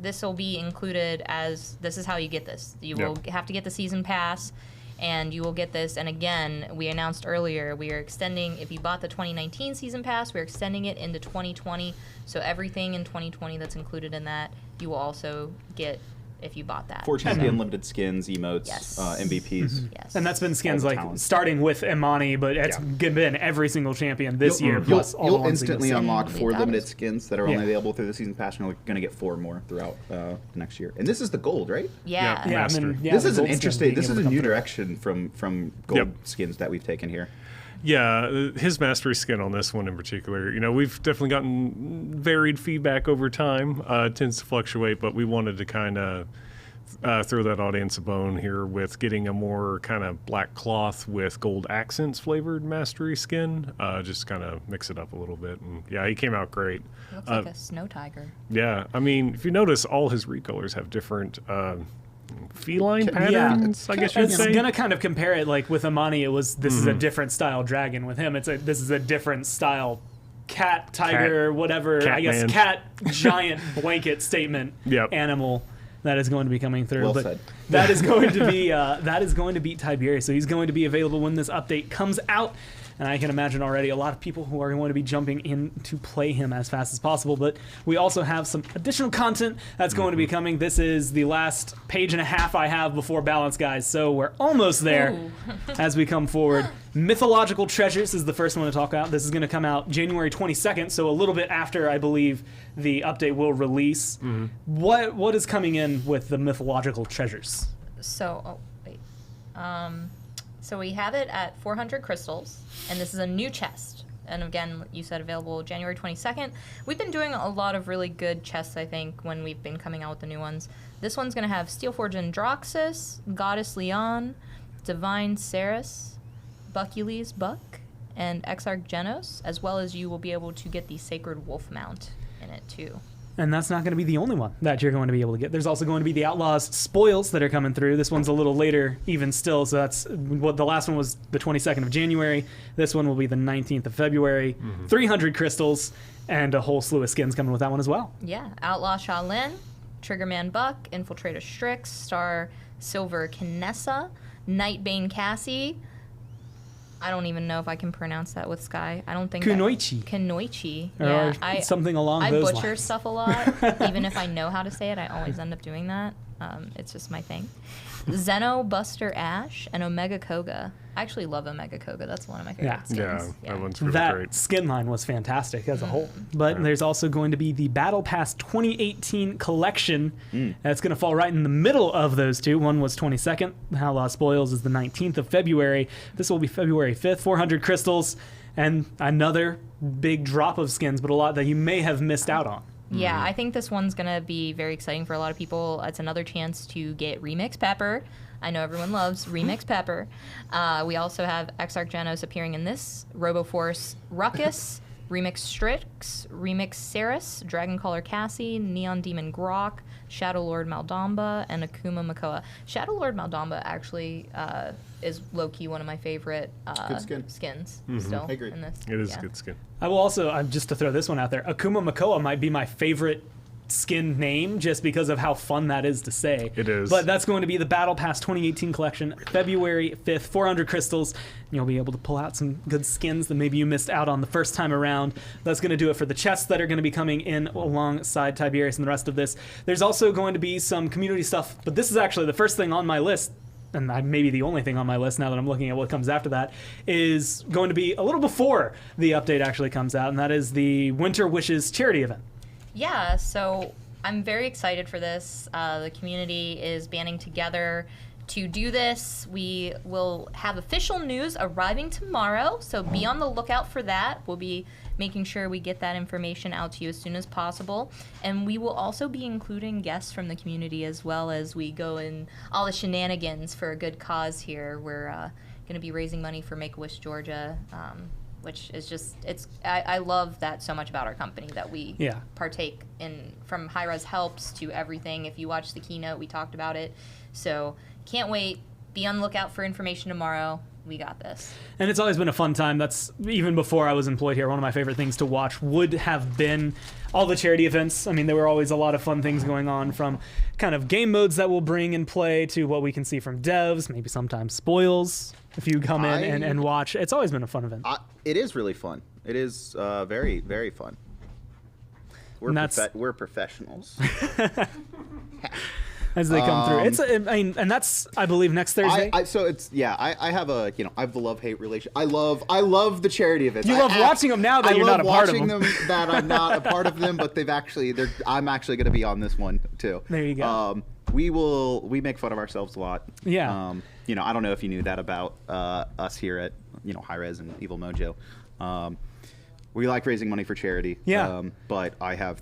this will be included as, this is how you get this. You will have to get the season pass, and you will get this. And again, we announced earlier, we are extending, if you bought the 2019 season pass, we're extending it into 2020. So everything in 2020 that's included in that, you will also get if you bought that. 4 champion limited skins, emotes, MVPs. Yes. And that's been skins like talent. starting with Imani, but it's been every single champion this year. Plus all the You'll ones instantly in the unlock season. 4 limited skins that are only available through the season pass, and you're going to get 4 more throughout next year. And this is the gold, right? Yeah. This is an interesting. This is a new direction from gold skins that we've taken here. Yeah, his mastery skin on this one in particular, you know, we've definitely gotten varied feedback over time. It tends to fluctuate, but we wanted to kind of throw that audience a bone here with getting a more kind of black cloth with gold accents flavored mastery skin. Just kind of mix it up a little bit. And yeah, he came out great. Looks like a snow tiger. Yeah, I mean, if you notice, all his recolors have different feline patterns, I guess you'd say. It's gonna kind of compare it, like with Imani, it was this is a different style dragon. With him, this is a different style cat, tiger, whatever. Cat I guess man. cat, giant blanket statement animal that is going to be coming through. Well but said. that is going to be Tiberius. So he's going to be available when this update comes out. And I can imagine already a lot of people who are going to be jumping in to play him as fast as possible. But we also have some additional content that's going to be coming. This is the last page and a half I have before balance, guys. So we're almost there as we come forward. Mythological Treasures is the first one to talk about. This is going to come out January 22nd, so a little bit after, I believe, the update will release. What is coming in with the Mythological Treasures? So, so we have it at 400 crystals, and this is a new chest. And again, you said available January 22nd. We've been doing a lot of really good chests, I think, when we've been coming out with the new ones. This one's going to have Steelforge Androxus, Goddess Leon, Divine Ceres, Buckules Buck, and Exarch Genos, as well as you will be able to get the Sacred Wolf Mount in it, too. And that's not going to be the only one that you're going to be able to get. There's also going to be the Outlaws Spoils that are coming through. This one's a little later even still, so that's what the last one was the 22nd of January. This one will be the 19th of February. 300 crystals and a whole slew of skins coming with that one as well. Yeah, Outlaw Shaolin, Triggerman Buck, Infiltrator Strix, Star Silver Kinessa, Nightbane Cassie. I don't even know if I can pronounce that with Sky. I don't think Kunoichi. Kunoichi. Or Yeah, something along those lines. I butcher stuff a lot. Even if I know how to say it, I always end up doing that. It's just my thing. Zeno Buster Ash and Omega Koga. I actually love Omega Koga. That's one of my favorite skins. That one's really that great. skin line was fantastic as a whole. But there's also going to be the Battle Pass 2018 collection. That's going to fall right in the middle of those two. One was 22nd. Outlaw Spoils is the 19th of February. This will be February 5th. 400 crystals and another big drop of skins, but a lot that you may have missed out on. Yeah, I think this one's going to be very exciting for a lot of people. It's another chance to get Remix Pepper. I know everyone loves Remix Pepper. We also have Exarch Genos appearing in this, Roboforce Ruckus, Remix Strix, Remix Ceres, Dragoncaller Cassie, Neon Demon Grok, Shadow Lord Maldamba, and Akuma Makoa. Shadow Lord Maldamba actually is low-key one of my favorite skins still. I agree. In this. It is a good skin. I will also, just to throw this one out there, Akuma Makoa might be my favorite skin name just because of how fun that is to say. It is. But that's going to be the Battle Pass 2018 collection, February 5th, 400 crystals. And you'll be able to pull out some good skins that maybe you missed out on the first time around. That's going to do it for the chests that are going to be coming in alongside Tiberius and the rest of this. There's also going to be some community stuff, but this is actually the first thing on my list, and maybe the only thing on my list now that I'm looking at what comes after that, is going to be a little before the update actually comes out, and that is the Winter Wishes charity event. Yeah, so I'm very excited for this. The community is banding together to do this. We will have official news arriving tomorrow, so be on the lookout for that. We'll be making sure we get that information out to you as soon as possible. And we will also be including guests from the community as well as we go in all the shenanigans for a good cause here. We're going to be raising money for Make-A-Wish Georgia, which is just, I love that so much about our company, that we partake in, from high-res helps to everything. If you watch the keynote, we talked about it. So can't wait. Be on the lookout for information tomorrow. We got this. And it's always been a fun time. That's even before I was employed here. One of my favorite things to watch would have been all the charity events. I mean, there were always a lot of fun things going on, from kind of game modes that we'll bring and play to what we can see from devs, maybe sometimes spoils if you come in and watch. It's always been a fun event. It is really fun. It is very, very fun. We're professionals. As they come through. And that's, I believe, next Thursday. I have a, I have the love-hate relation. I love the charity events. You love watching them now that you're not a part of them. I love watching them that I'm not a part of them, but I'm actually going to be on this one too. There you go. We make fun of ourselves a lot. Yeah. I don't know if you knew that about us here at, High Res and Evil Mojo. We like raising money for charity. Yeah. But I've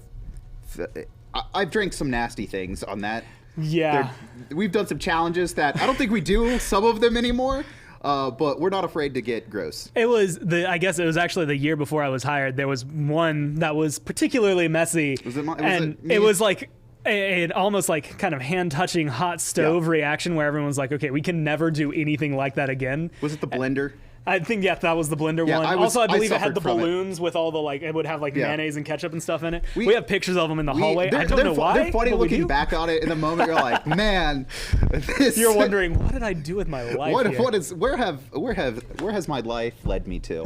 drank some nasty things on that. Yeah. We've done some challenges that I don't think we do some of them anymore, but we're not afraid to get gross. I guess it was actually the year before I was hired. There was one that was particularly messy. It was like an almost like kind of hand-touching hot stove reaction where everyone's like, okay, we can never do anything like that again. Was it the blender? I think, that was the blender one. I believe it had the balloons with all the, it would have, mayonnaise and ketchup and stuff in it. We have pictures of them in the hallway. I don't know why. They're funny looking back on it. In the moment, you're like, man. You're wondering, what did I do with my life where has my life led me to?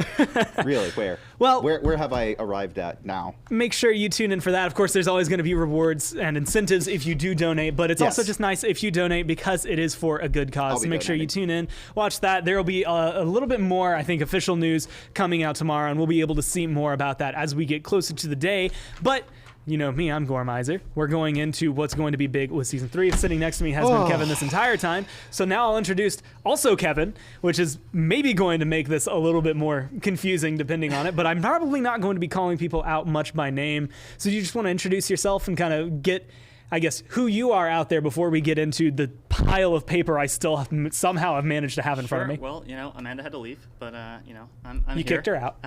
Really, where? Well, where have I arrived at now? Make sure you tune in for that. Of course, there's always going to be rewards and incentives if you do donate, but it's also just nice if you donate because it is for a good cause. So make sure you tune in, watch that. There will be a little bit more, I think, official news coming out tomorrow, and we'll be able to see more about that as we get closer to the day. But you know me, I'm Gormizer. We're going into what's going to be big with Season 3. Sitting next to me has been Kevin this entire time. So now I'll introduce also Kevin, which is maybe going to make this a little bit more confusing depending on it, but I'm probably not going to be calling people out much by name. So you just want to introduce yourself and kind of get, I guess, who you are out there before we get into the pile of paper I still somehow have managed to have in front of me. Well, Amanda had to leave, but, I'm you here. Kicked her out.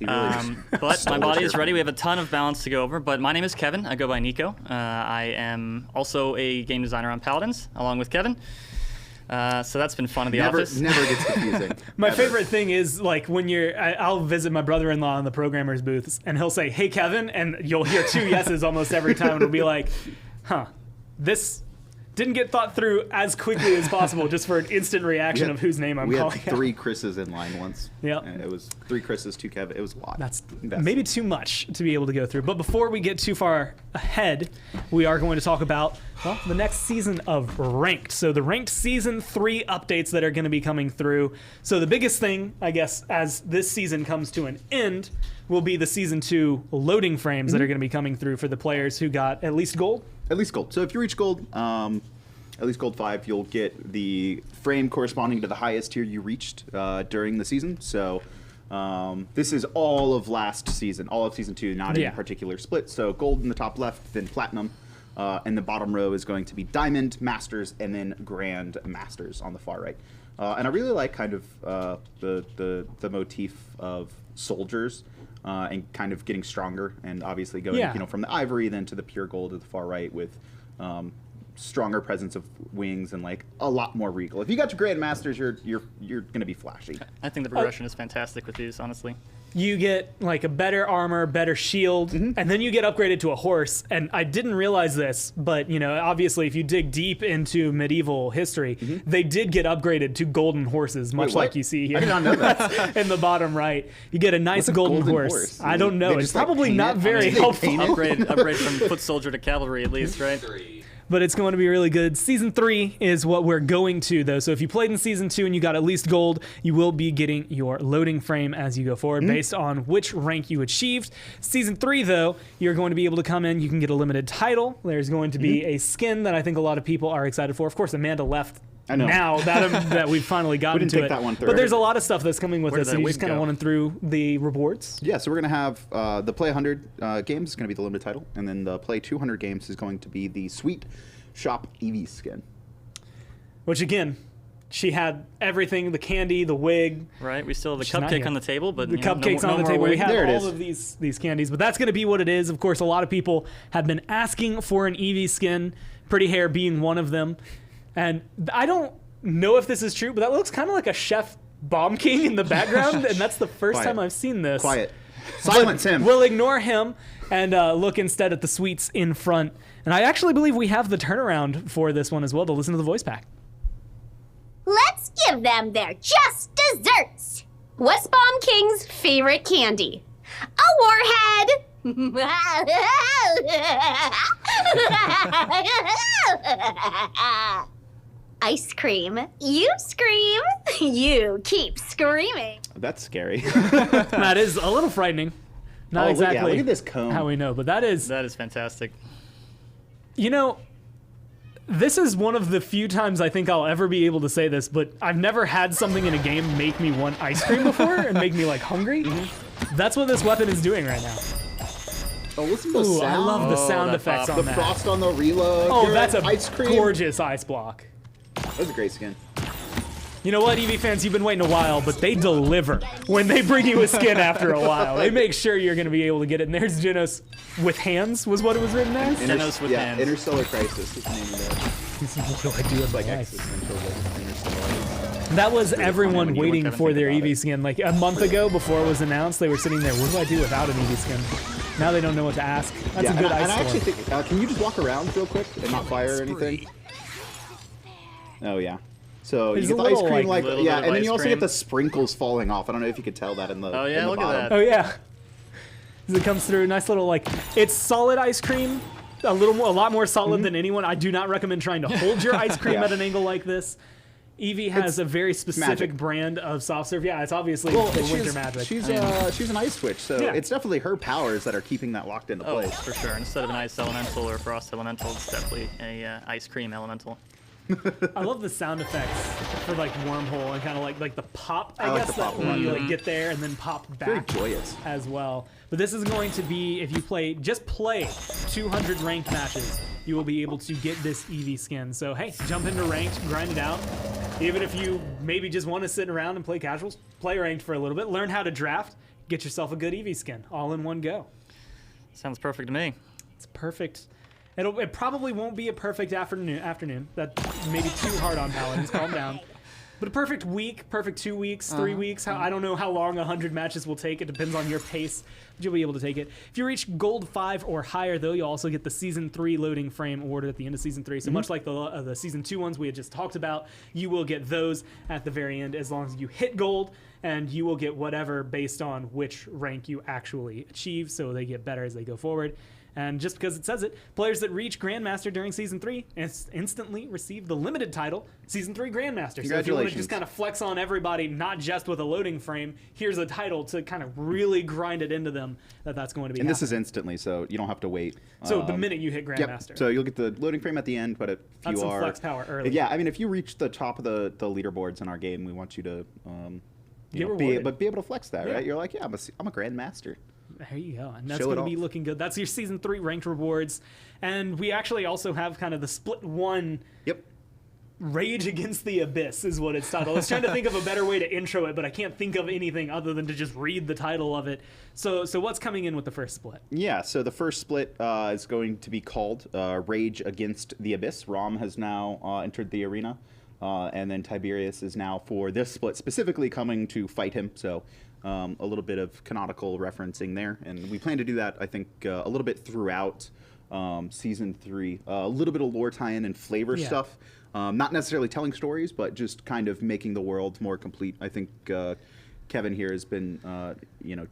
But my body is ready. We have a ton of balance to go over, but my name is Kevin. I go by Nico. I am also a game designer on Paladins, along with Kevin. So that's been fun in the office. Never gets confusing. My favorite thing is when I'll visit my brother-in-law in the programmer's booths, and he'll say, "Hey, Kevin," and you'll hear 2 yeses almost every time, and it'll be like, this didn't get thought through as quickly as possible just for an instant reaction of whose name I'm calling. We had 3 Chris's in line once. Yeah. It was 3 Chris's, 2 Kevin. It was a lot. That's maybe too much to be able to go through. But before we get too far ahead, we are going to talk about the next season of Ranked. So the Ranked Season 3 updates that are going to be coming through. So the biggest thing, I guess, as this season comes to an end, will be the Season 2 loading frames that are going to be coming through for the players who got at least gold. At least gold. So if you reach gold, at least gold 5, you'll get the frame corresponding to the highest tier you reached during the season. So this is all of last season, all of Season 2, not any particular split. So gold in the top left, then platinum. And the bottom row is going to be Diamond, Masters, and then Grand Masters on the far right. And I really like kind of the motif of soldiers and kind of getting stronger, and obviously going from the ivory then to the pure gold at the far right with stronger presence of wings and a lot more regal. If you got your Grand Masters, you're going to be flashy. I think the progression is fantastic with these, honestly. You get a better armor, better shield, and then you get upgraded to a horse. And I didn't realize this, but obviously if you dig deep into medieval history, they did get upgraded to golden horses, much like you see here. I did not know that. In the bottom right, you get a nice golden horse. I don't know. It's probably not very helpful. Upgrade from foot soldier to cavalry at least, right? but it's going to be really good. Season 3 is what we're going to, though. So if you played in Season 2 and you got at least gold, you will be getting your loading frame as you go forward based on which rank you achieved. Season 3, though, you're going to be able to come in. You can get a limited title. There's going to be a skin that I think a lot of people are excited for. Of course, Amanda left. I know. Now that we've finally gotten we didn't to take it. that one through. But there's a lot of stuff that's coming with this, and you just kind of go? went through the rewards. Yeah, so we're going to have the Play 100 games is going to be the limited title, and then the Play 200 games is going to be the Sweet Shop Eevee skin. Which, again, she had everything, the candy, the wig. Right, we still have the She's not cupcake here. on the table, but The cupcake's no on the more table. wig. We have There it all is. of these candies, but that's going to be what it is. Of course, a lot of people have been asking for an Eevee skin, Pretty Hair being one of them. And I don't know if this is true, but that looks kind of like a Chef Bomb King in the background, and that's the first time I've seen this. Quiet. Silence him. We'll ignore him and look instead at the sweets in front. And I actually believe we have the turnaround for this one as well to listen to the voice pack. Let's give them their just desserts. What's Bomb King's favorite candy? A warhead. Ice cream. You scream. You keep screaming. That's scary. That is a little frightening. Not exactly look at this cone. how we know, but that is fantastic. You know, this is one of the few times I think I'll ever be able to say this, but I've never had something in a game make me want ice cream before and make me like hungry. That's what this weapon is doing right now. Oh, listen to the Ooh, sound. I love the sound effects on the that. frost on the reload. Oh, Your that's a ice cream. gorgeous ice block. That was a great skin. You know what, Eevee fans, you've been waiting a while, but they deliver when they bring you a skin after a while. They make sure you're going to be able to get it. And there's Genos with hands, was what it was written as? Genos with hands. Interstellar Crisis is the name of that. It's like existential, like interstellar. That was everyone you waiting want for their think about Eevee skin. Like a month ago, before it was announced, they were sitting there, what do I do without an Eevee skin? Now they don't know what to ask. That's a good ice and I actually storm. think, can you just walk around real quick and not fire or anything? Oh, yeah. So There's you get a the ice little, cream, like, little yeah, bit of and then ice you also cream. get the sprinkles falling off. I don't know if you could tell that in the Oh, yeah, in the look at bottom. that. Oh yeah, as it comes through, nice little like it's solid ice cream, a lot more solid than anyone. I do not recommend trying to hold your ice cream Yeah. at an angle like this. Eevee has a very specific magic. brand of soft serve. Yeah, it's obviously Well, the winter she's, magic. she's an ice switch, so Yeah. it's definitely her powers that are keeping that locked into Oh, place. for sure. Instead of an ice elemental or a frost elemental, it's definitely a ice cream elemental. I love the sound effects for like wormhole and kind of like the pop. I like guess the pop that when you one. like get there and then pop Very back joyous. as well. But this is going to be if you play 200 ranked matches, you will be able to get this Eevee skin. So hey, jump into ranked, grind it out. Even if you maybe just want to sit around and play casuals, play ranked for a little bit, learn how to draft, get yourself a good Eevee skin, all in one go. Sounds perfect to me. It's perfect. It probably won't be a perfect afternoon. That may be too hard on Paladins. Calm down. But a perfect week, perfect 2 weeks, 3 weeks. I don't know how long 100 matches will take. It depends on your pace, but you'll be able to take it. If you reach Gold 5 or higher, though, you'll also get the Season 3 loading frame awarded at the end of Season 3. So much like the Season 2 ones we had just talked about, you will get those at the very end as long as you hit Gold, and you will get whatever based on which rank you actually achieve, so they get better as they go forward. And just because it says it, players that reach Grandmaster during Season 3 instantly receive the limited title, Season 3 Grandmaster. So if you want to just kind of flex on everybody, not just with a loading frame, here's a title to kind of really grind it into them that's going to be And this happening. is instantly, so you don't have to wait. So the minute you hit Grandmaster. Yep. So you'll get the loading frame at the end, but if That's you some are flex power early. Yeah, I mean, if you reach the top of the leaderboards in our game, we want you to Get be rewarded. able to flex that, Yeah. right? You're like, yeah, I'm a Grandmaster. There you go. And that's Show it going to be off. looking good. That's your Season 3 ranked rewards. And we actually also have kind of the Split 1 Yep. Rage Against the Abyss is what it's titled. I was trying to think of a better way to intro it, but I can't think of anything other than to just read the title of it. So what's coming in with the first split? Yeah, so the first split is going to be called Rage Against the Abyss. Rom has now entered the arena, and then Tiberius is now, for this split, specifically coming to fight him. So a little bit of canonical referencing there. And we plan to do that, I think, a little bit throughout Season 3. A little bit of lore tie-in and flavor stuff. Not necessarily telling stories, but just kind of making the world more complete. I think Kevin here has been,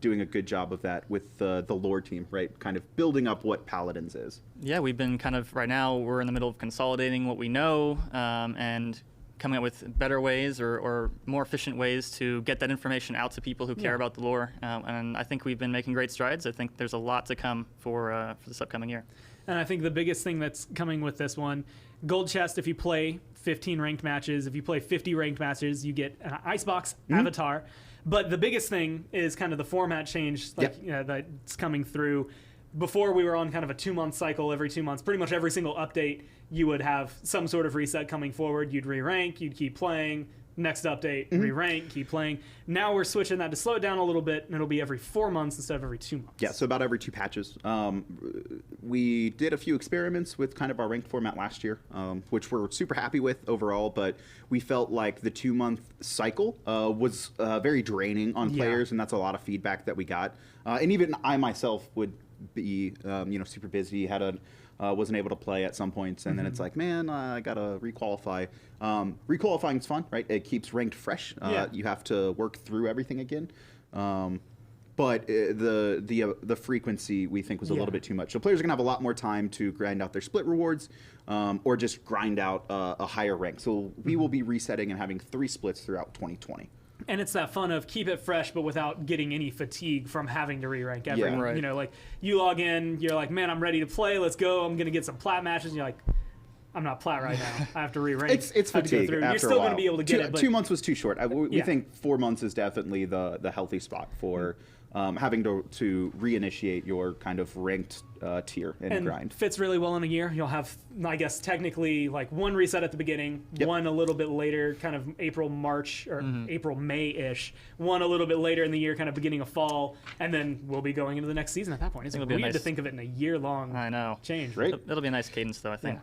doing a good job of that with the lore team, right? Kind of building up what Paladins is. Yeah, we've been right now we're in the middle of consolidating what we know and coming up with better ways or more efficient ways to get that information out to people who care about the lore. And I think we've been making great strides. I think there's a lot to come for this upcoming year. And I think the biggest thing that's coming with this one, gold chest, if you play 15 ranked matches, if you play 50 ranked matches, you get an Icebox avatar. But the biggest thing is kind of the format change that's coming through. Before we were on kind of a 2-month cycle every 2 months, pretty much every single update, you would have some sort of reset coming forward. You'd re-rank, you'd keep playing. Next update, re-rank, keep playing. Now we're switching that to slow it down a little bit, and it'll be every 4 months instead of every 2 months. Yeah, so about every 2 patches. We did a few experiments with kind of our ranked format last year, which we're super happy with overall, but we felt like the 2-month cycle was very draining on players, and that's a lot of feedback that we got. And even I myself would be super busy, wasn't able to play at some points, and then it's like, man, I gotta requalify. Requalifying is fun, right? It keeps ranked fresh. You have to work through everything again, but the frequency we think was a little bit too much. So players are gonna have a lot more time to grind out their split rewards, or just grind out a higher rank. So we will be resetting and having 3 splits throughout 2020. And it's that fun of keep it fresh, but without getting any fatigue from having to re-rank every. Yeah, right. Like you log in, you're like, man, I'm ready to play. Let's go. I'm gonna get some plat matches. And you're like, I'm not plat right now. I have to re-rank. It's fatigue after You're still going to be able to get it. But 2 months was too short. We think 4 months is definitely the healthy spot for having to reinitiate your kind of ranked tier and grind. Fits really well in a year. You'll have, I guess, technically like 1 reset at the beginning, 1 a little bit later, kind of April, March, or April, May-ish, 1 a little bit later in the year, kind of beginning of fall, and then we'll be going into the next season at that point. It's weird to think of it in a year-long change. Right? It'll be a nice cadence, though, I think. Yeah.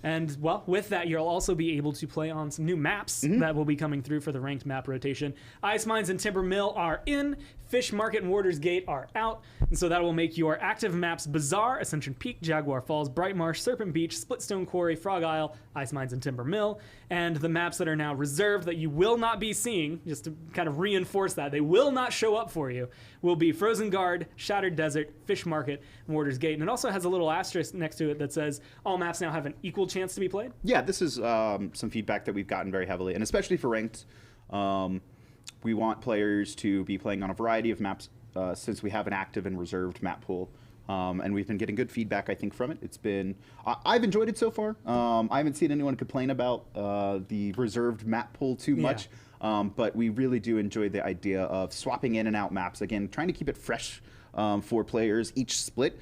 And, well, with that, you'll also be able to play on some new maps that will be coming through for the ranked map rotation. Ice Mines and Timber Mill are in. Fish Market and Warder's Gate are out. And so that will make your active maps Bazaar, Ascension Peak, Jaguar Falls, Bright Marsh, Serpent Beach, Splitstone Quarry, Frog Isle, Ice Mines and Timber Mill. And the maps that are now reserved that you will not be seeing, just to kind of reinforce that, they will not show up for you, will be Frozen Guard, Shattered Desert, Fish Market, and Warder's Gate. And it also has a little asterisk next to it that says all maps now have an equal chance to be played. Yeah, this is some feedback that we've gotten very heavily, and especially for ranked. We want players to be playing on a variety of maps since we have an active and reserved map pool. And we've been getting good feedback, I think, from it. It's been, I've enjoyed it so far. I haven't seen anyone complain about the reserved map pool too much, but we really do enjoy the idea of swapping in and out maps. Again, trying to keep it fresh for players each split.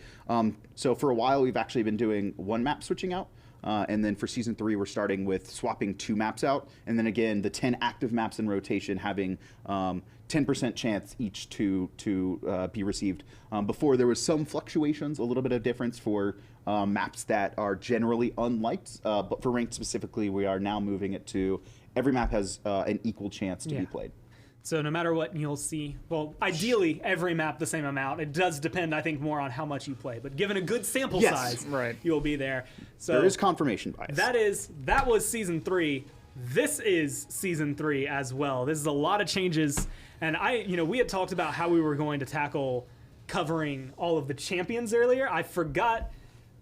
So for a while, we've actually been doing 1 map switching out. And then for Season 3, we're starting with swapping 2 maps out. And then again, the 10 active maps in rotation having 10% chance each to be received. Before, there was some fluctuations, a little bit of difference for maps that are generally unliked. But for ranked specifically, we are now moving it to every map has an equal chance to be played. So no matter what, you'll see, well, ideally, every map the same amount. It does depend, I think, more on how much you play. But given a good sample size, you'll be there. So there is confirmation bias. That was Season 3. This is Season 3 as well. This is a lot of changes. And we had talked about how we were going to tackle covering all of the champions earlier. I forgot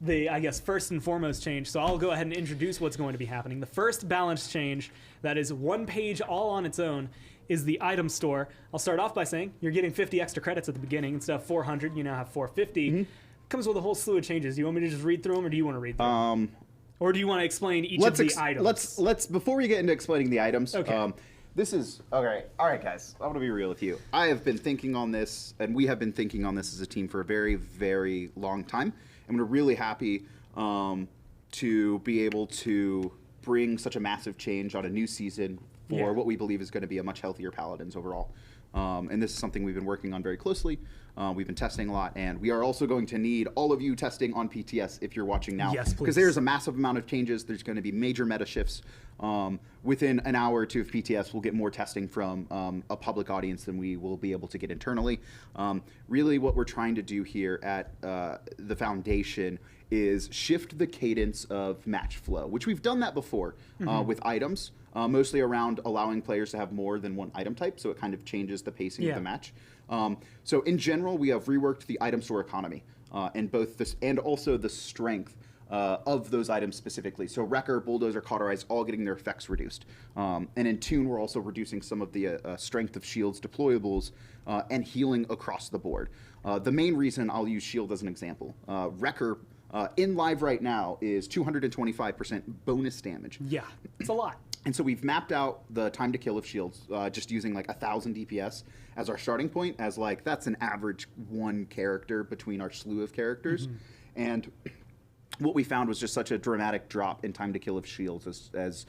the, I guess, first and foremost change. So I'll go ahead and introduce what's going to be happening. The first balance change that is 1 page all on its own is the item store. I'll start off by saying you're getting 50 extra credits at the beginning. Instead of 400, you now have 450. Comes with a whole slew of changes. You want me to just read through them, or do you want to read through them? Or do you want to explain each of the items? Let's before we get into explaining the items, this is, okay, all right, guys, I'm going to be real with you. I have been thinking on this, and we have been thinking on this as a team for a very, very long time. And we're really happy to be able to bring such a massive change on a new season for what we believe is going to be a much healthier Paladins overall. And this is something we've been working on very closely. We've been testing a lot, and we are also going to need all of you testing on PTS if you're watching now. Yes, please. Because there's a massive amount of changes. There's going to be major meta shifts. Within an hour or two of PTS, we'll get more testing from a public audience than we will be able to get internally. Really, what we're trying to do here at the Foundation is shift the cadence of match flow, which we've done that before with items, mostly around allowing players to have more than one item type, so it kind of changes the pacing of the match. So in general, we have reworked the item store economy and both this and also the strength of those items specifically. So Wrecker, Bulldozer, Cauterize, all getting their effects reduced. And in Tune, we're also reducing some of the strength of Shield's deployables and healing across the board. The main reason I'll use Shield as an example, Wrecker in live right now is 225% bonus damage. Yeah, it's a lot. And so we've mapped out the time to kill of shields, just using like 1,000 DPS as our starting point, as like that's an average one character between our slew of characters. And what we found was just such a dramatic drop in time to kill of shields as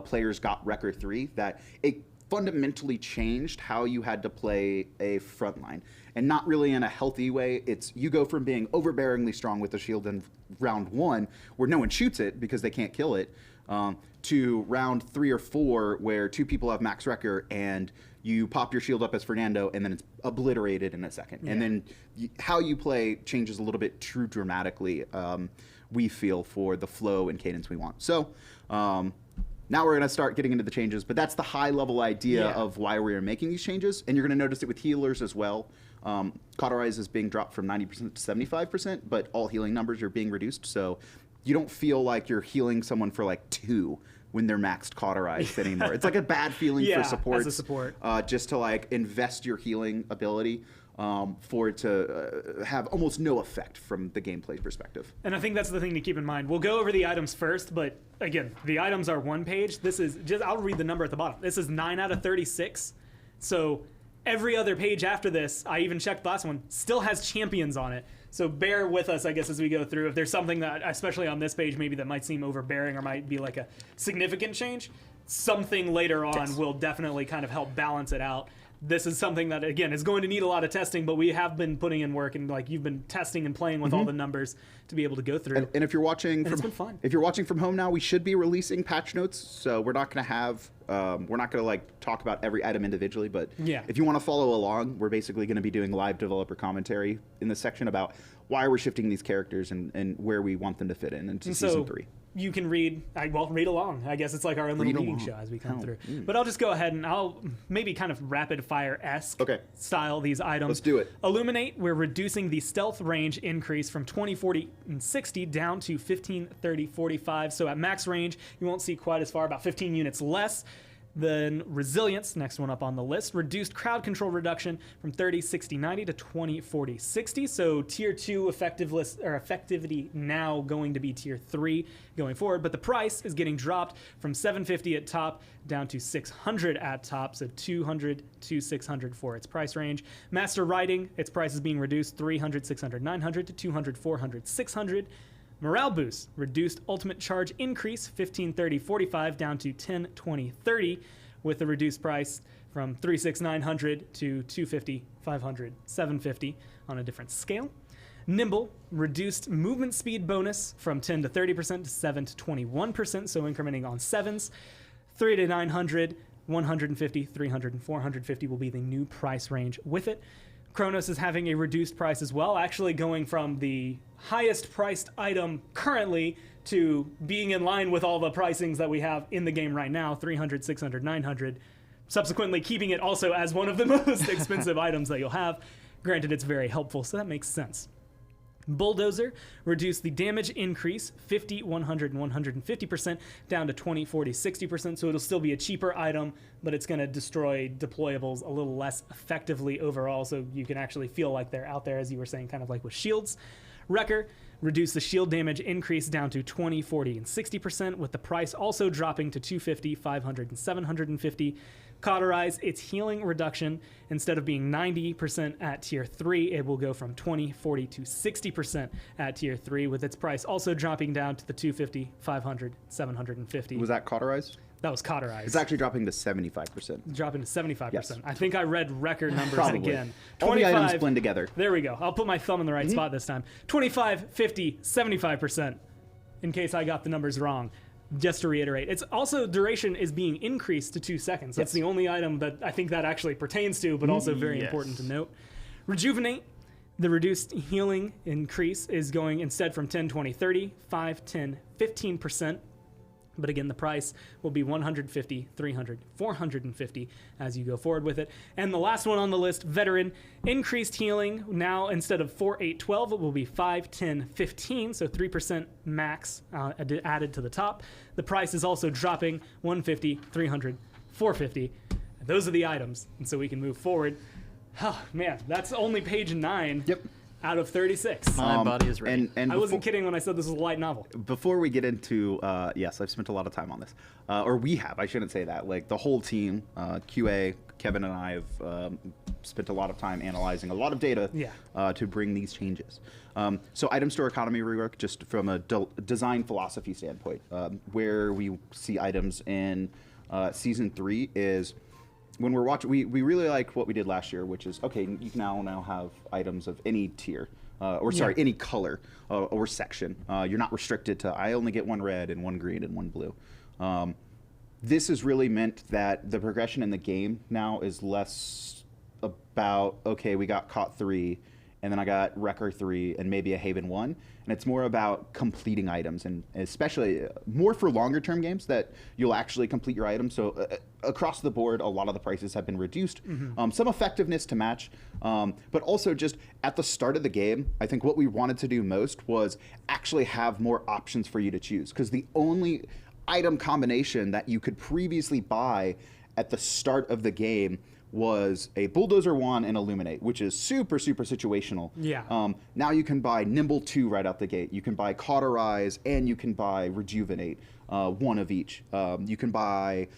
players got Wrecker 3 that it fundamentally changed how you had to play a frontline, and not really in a healthy way. It's you go from being overbearingly strong with the shield in round 1, where no one shoots it because they can't kill it, to round 3 or 4, where 2 people have max Wrecker and you pop your shield up as Fernando, and then it's obliterated in a second. Yeah. And then how you play changes a little bit too dramatically, we feel, for the flow and cadence we want. So now we're going to start getting into the changes, but that's the high-level idea of why we're making these changes, and you're going to notice it with healers as well. Cauterize is being dropped from 90% to 75%, but all healing numbers are being reduced, so you don't feel like you're healing someone for like 2 when they're maxed Cauterized anymore. It's like a bad feeling for supports, as a support. Just to like invest your healing ability for it to have almost no effect from the gameplay perspective. And I think that's the thing to keep in mind. We'll go over the items first, but again, the items are one page. This is just, I'll read the number at the bottom. This is 9 out of 36. So every other page after this, I even checked the last one, still has champions on it. So bear with us, I guess, as we go through. If there's something that, especially on this page, maybe that might seem overbearing or might be like a significant change, something later on will definitely kind of help balance it out. This is something that, again, is going to need a lot of testing, but we have been putting in work, and like you've been testing and playing with all the numbers to be able to go through. And if you're watching, it's been fun. If you're watching from home now, we should be releasing patch notes. So we're not going to have, we're not going to like talk about every item individually, but if you want to follow along, we're basically going to be doing live developer commentary in this section about why we're shifting these characters and where we want them to fit into season 3. You can read along. I guess it's like our own little reading show as we come through. But I'll just go ahead and I'll maybe kind of rapid fire-esque style these items. Let's do it. Illuminate, we're reducing the stealth range increase from 20, 40, and 60 down to 15, 30, 45. So at max range, you won't see quite as far, about 15 units less. Then Resilience, next one up on the list, reduced crowd control reduction from 30, 60, 90 to 20, 40, 60. So tier 2 effectivity now going to be tier 3 going forward. But the price is getting dropped from 750 at top down to 600 at top. So 200 to 600 for its price range. Master Riding, its price is being reduced 300, 600, 900 to 200, 400, 600. Morale boost, reduced ultimate charge increase 15, 30, 45 down to 10, 20, 30 with a reduced price from 3, 900 to 250, 500, 750 on a different scale. Nimble, reduced movement speed bonus from 10 to 30% to 7 to 21%, so incrementing on 7s. 3 to 900, 150, 300, and 450 will be the new price range with it. Kronos is having a reduced price as well, actually going from the highest priced item currently to being in line with all the pricings that we have in the game right now, 300, 600, 900, subsequently keeping it also as one of the most expensive items that you'll have. Granted, it's very helpful, so that makes sense. Bulldozer reduced the damage increase 50, 100, and 150% down to 20, 40, 60%, so it'll still be a cheaper item, but it's going to destroy deployables a little less effectively overall, so you can actually feel like they're out there, as you were saying, kind of like with shields. Wrecker reduced the shield damage increase down to 20, 40, and 60%, with the price also dropping to 250, 500, and 750. Cauterize, its healing reduction, instead of being 90% at tier 3, it will go from 20, 40 to 60% at tier 3, with its price also dropping down to the 250, 500, 750. Was that Cauterized? That was cauterized. It's actually dropping to 75%. Dropping to 75%. Yes. I think I read record numbers Probably. again. All the items blend together. There we go. I'll put my thumb in the right spot this time. 25, 50, 75%, in case I got the numbers wrong. Just to reiterate, it's also duration is being increased to 2 seconds. That's the only item that I think that actually pertains to, but also very important to note. Rejuvenate, the reduced healing increase is going instead from 10, 20, 30, 5, 10, 15%. But again, the price will be 150, 300, 450 as you go forward with it. And the last one on the list, Veteran, increased healing. Now, instead of 4, 8, 12, it will be 5, 10, 15, so 3% max added to the top. The price is also dropping 150, 300, 450. Those are the items, and so we can move forward. Oh, man, that's only page 9. Yep. Out of 36. My body is ready. And I wasn't kidding when I said this was a light novel. Before we get into, yes, I've spent a lot of time on this. Or we have, I shouldn't say that. Like, the whole team, QA, Kevin and I have spent a lot of time analyzing a lot of data to bring these changes. So item store economy rework, just from a design philosophy standpoint, where we see items in Season 3 is... When we're watching, we really like what we did last year, which is, okay, you can now have items of any tier, any color or section. You're not restricted to, I only get one red and one green and one blue. This has really meant that the progression in the game now is less about, okay, we got Caught 3, and then I got Wrecker 3, and maybe a Haven 1. And it's more about completing items, and especially more for longer term games that you'll actually complete your items. So across the board, a lot of the prices have been reduced. Some effectiveness to match, but also just at the start of the game, I think what we wanted to do most was actually have more options for you to choose. Because the only item combination that you could previously buy at the start of the game was a Bulldozer 1 and Illuminate, which is super, super situational. Yeah. Now you can buy Nimble 2 right out the gate. You can buy Cauterize, and you can buy Rejuvenate, one of each. You can buy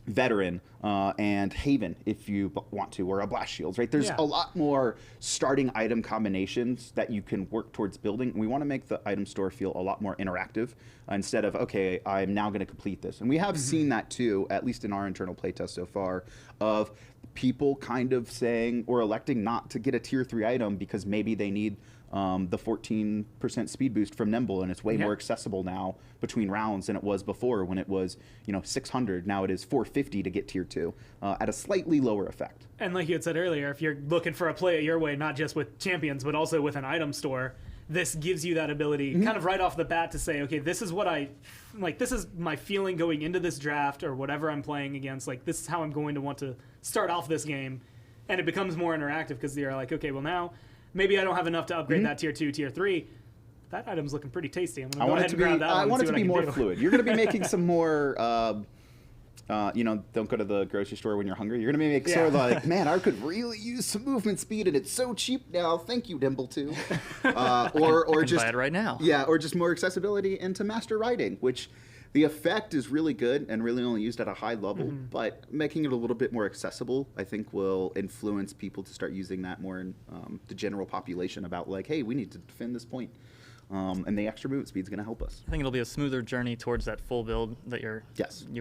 Veteran and Haven if you want to, or a Blast Shields, right? There's a lot more starting item combinations that you can work towards building. We want to make the item store feel a lot more interactive instead of, okay, I'm now going to complete this. And we have seen that too, at least in our internal playtest so far, of people kind of saying or electing not to get a tier 3 item because maybe they need the 14% speed boost from Nimble, and it's way more accessible now between rounds than it was before when it was 600. Now it is 450 to get tier 2 at a slightly lower effect. And like you had said earlier, if you're looking for a play it your way, not just with champions, but also with an item store, this gives you that ability kind of right off the bat to say, okay, this is what this is my feeling going into this draft or whatever I'm playing against. Like, this is how I'm going to want to start off this game. And it becomes more interactive because you're like, okay, well now maybe I don't have enough to upgrade that tier 2, tier 3. That item's looking pretty tasty. I'm going to go ahead and grab that one. I want it to be more do. fluid. You're going to be making some more, don't go to the grocery store when you're hungry. You're going to make sort of like, man, I could really use some movement speed, and it's so cheap now. Thank you, Dimble 2. Or just buy it right now. Yeah, or just more accessibility into Master Riding, which the effect is really good and really only used at a high level, but making it a little bit more accessible, I think, will influence people to start using that more in the general population about like, hey, we need to defend this point. And the extra movement speed is going to help us. I think it'll be a smoother journey towards that full build that you're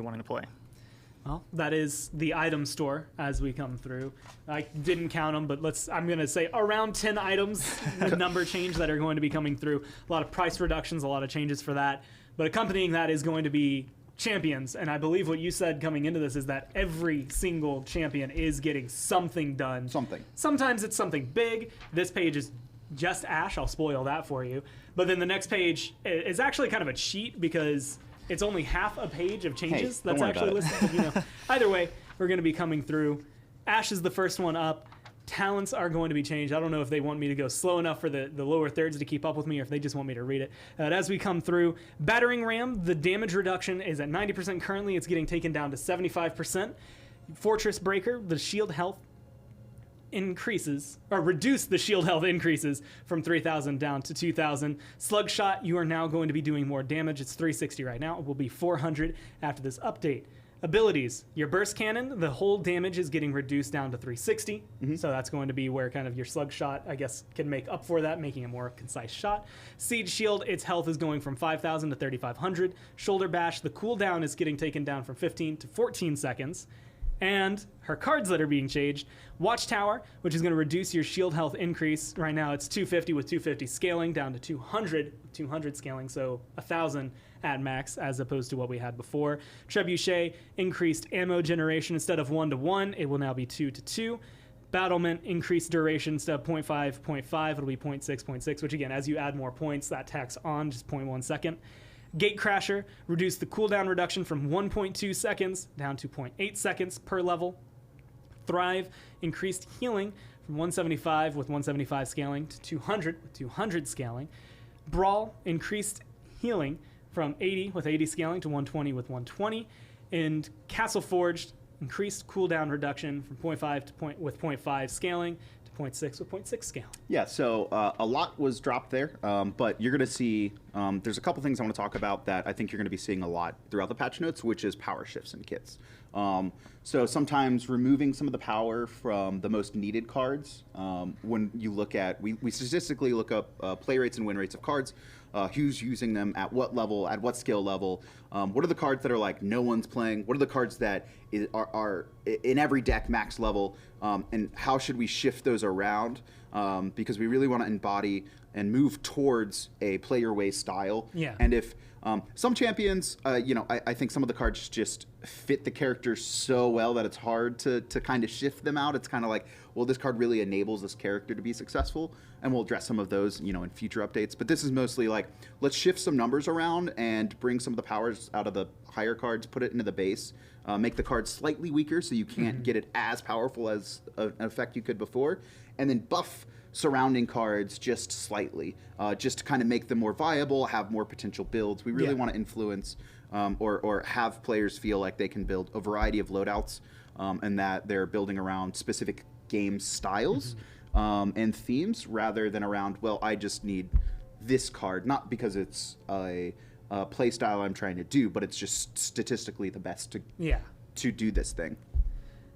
wanting to play. Well, that is the item store as we come through. I didn't count them, but I'm going to say around 10 items, the number change that are going to be coming through. A lot of price reductions, a lot of changes for that. But accompanying that is going to be champions. And I believe what you said coming into this is that every single champion is getting something done. Sometimes it's something big. This page is just Ashe. I'll spoil that for you. But then the next page is actually kind of a cheat because it's only half a page of changes that's actually listed. Either way, we're going to be coming through. Ashe is the first one up. Talents are going to be changed. I don't know if they want me to go slow enough for the lower thirds to keep up with me or if they just want me to read it. As we come through, Battering Ram, the damage reduction is at 90% currently. It's getting taken down to 75%. Fortress Breaker, the shield health increases, or reduce the shield health increases from 3,000 down to 2,000. Slugshot, you are now going to be doing more damage. It's 360 right now. It will be 400 after this update. Abilities. Your burst cannon, the whole damage is getting reduced down to 360. So that's going to be where kind of your slug shot, I guess, can make up for that, making a more concise shot. Siege shield, its health is going from 5,000 to 3,500. Shoulder bash, the cooldown is getting taken down from 15 to 14 seconds. And her cards that are being changed. Watchtower, which is going to reduce your shield health increase. Right now it's 250 with 250 scaling down to 200 with 200 scaling, so 1,000 at max as opposed to what we had before. Trebuchet, increased ammo generation. Instead of 1-to-1, it will now be 2-to-2. Battlement, increased duration. Instead of 0.5, 0.5, it'll be 0.6, 0.6, which again, as you add more points, that tacks on just 0.1 second. Gatecrasher, reduced the cooldown reduction from 1.2 seconds down to 0.8 seconds per level. Thrive, increased healing from 175 with 175 scaling to 200 with 200 scaling. Brawl, increased healing from 80 with 80 scaling to 120 with 120. And Castle Forged, increased cooldown reduction from 0.5 with 0.5 scaling to 0.6 with 0.6 scaling. Yeah, so a lot was dropped there, but you're going to see, there's a couple things I want to talk about that I think you're going to be seeing a lot throughout the patch notes, which is power shifts in kits. So sometimes removing some of the power from the most needed cards, when you look at, we statistically look up play rates and win rates of cards, who's using them at what level, at what skill level, what are the cards that are like no one's playing, what are the cards that are in every deck max level, and how should we shift those around, because we really want to embody and move towards a play your way style. Yeah. And if some champions, I think some of the cards just fit the character so well that it's hard to kind of shift them out. It's kind of like, well, this card really enables this character to be successful, and we'll address some of those, in future updates. But this is mostly like, let's shift some numbers around and bring some of the powers out of the higher cards, put it into the base, make the card slightly weaker so you can't get it as powerful as an effect you could before, and then buff surrounding cards just slightly, just to kind of make them more viable, have more potential builds. We really want to influence or have players feel like they can build a variety of loadouts, and that they're building around specific game styles and themes rather than around, well, I just need this card, not because it's a play style I'm trying to do, but it's just statistically the best to do this thing.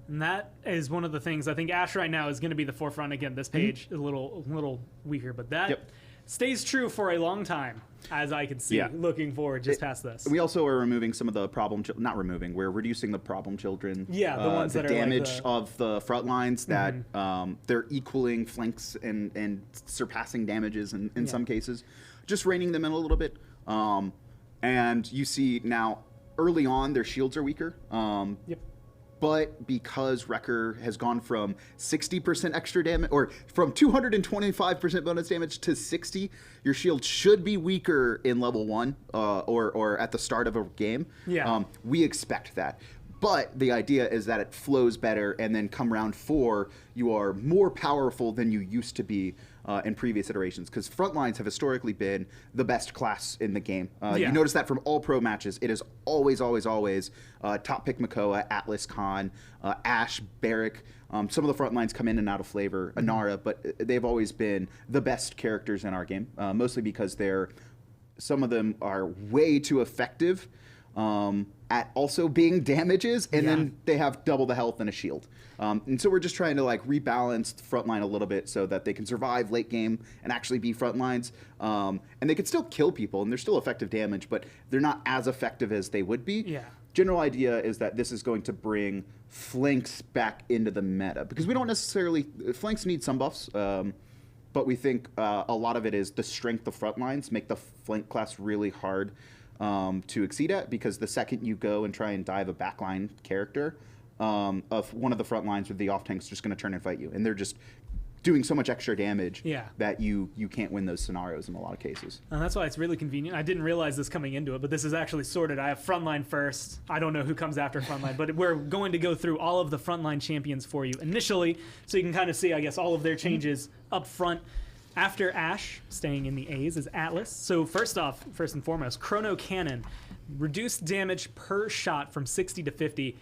And that is one of the things I think Ash right now is going to be the forefront. Again, this page is a little weaker, but that stays true for a long time, as I can see, looking forward just past this. We also are removing some of the problem, not removing, we're reducing the problem children. Yeah, the ones that are damage like of the front lines that they're equaling flanks and surpassing damages in some cases. Just reining them in a little bit. And you see now, early on, their shields are weaker. But because Wrecker has gone from 60% extra damage, or from 225% bonus damage to 60, your shield should be weaker in level 1 or at the start of a game. We expect that. But the idea is that it flows better, and then come round 4, you are more powerful than you used to be in previous iterations, because frontlines have historically been the best class in the game. You notice that from all pro matches. It is always, always, always top pick Makoa, Atlas Khan, Ashe, Barrack. Some of the frontlines come in and out of flavor, Inara, but they've always been the best characters in our game, mostly because some of them are way too effective at also being damages, and then they have double the health and a shield. And so we're just trying to rebalance the front line a little bit so that they can survive late game and actually be front lines. And they can still kill people, and they're still effective damage, but they're not as effective as they would be. General idea is that this is going to bring flanks back into the meta, because we don't necessarily, flanks need some buffs, but we think a lot of it is the strength of front lines make the flank class really hard to exceed at, because the second you go and try and dive a backline character of one of the front lines with the off tank's just going to turn and fight you, and they're just doing so much extra damage that you can't win those scenarios in a lot of cases. And that's why it's really convenient. I didn't realize this coming into it, but this is actually sorted. I have frontline first. I don't know who comes after frontline, but we're going to go through all of the frontline champions for you initially, so you can kind of see, I guess, all of their changes up front. After Ashe, staying in the A's, is Atlas. So first and foremost, Chrono Cannon. Reduced damage per shot from 60 to 50.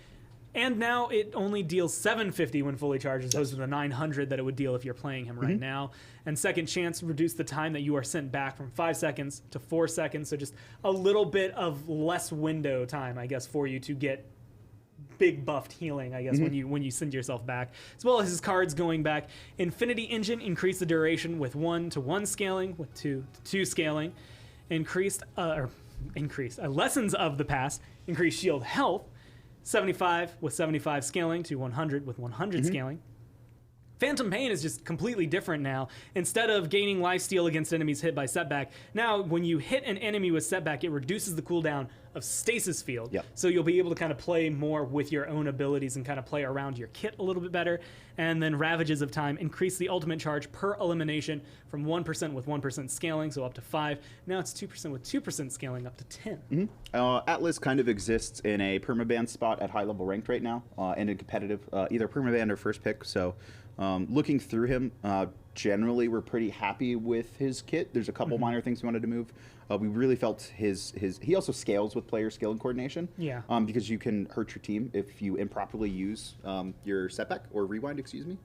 And now it only deals 750 when fully charged, as opposed to the 900 that it would deal if you're playing him right now. And second chance, reduce the time that you are sent back from 5 seconds to 4 seconds. So just a little bit of less window time, I guess, for you to get big buffed healing, I guess, when you send yourself back, as well as his cards going back. Infinity Engine increased the duration with 1 to 1 scaling, with 2 to 2 scaling. Lessons of the Past increased shield health, 75 with 75 scaling to 100 with 100 scaling. Phantom Pain is just completely different now. Instead of gaining lifesteal against enemies hit by setback, now when you hit an enemy with setback, it reduces the cooldown of Stasis Field. Yep. So you'll be able to kind of play more with your own abilities and kind of play around your kit a little bit better. And then Ravages of Time increase the ultimate charge per elimination from 1% with 1% scaling, so up to 5. Now it's 2% with 2% scaling up to 10. Atlas kind of exists in a permaban spot at high level ranked right now, and in competitive, either permaban or first pick. So looking through him, generally we're pretty happy with his kit. There's a couple minor things we wanted to move. We really felt his he also scales with player skill and coordination. Yeah. Because you can hurt your team if you improperly use your setback or rewind, excuse me.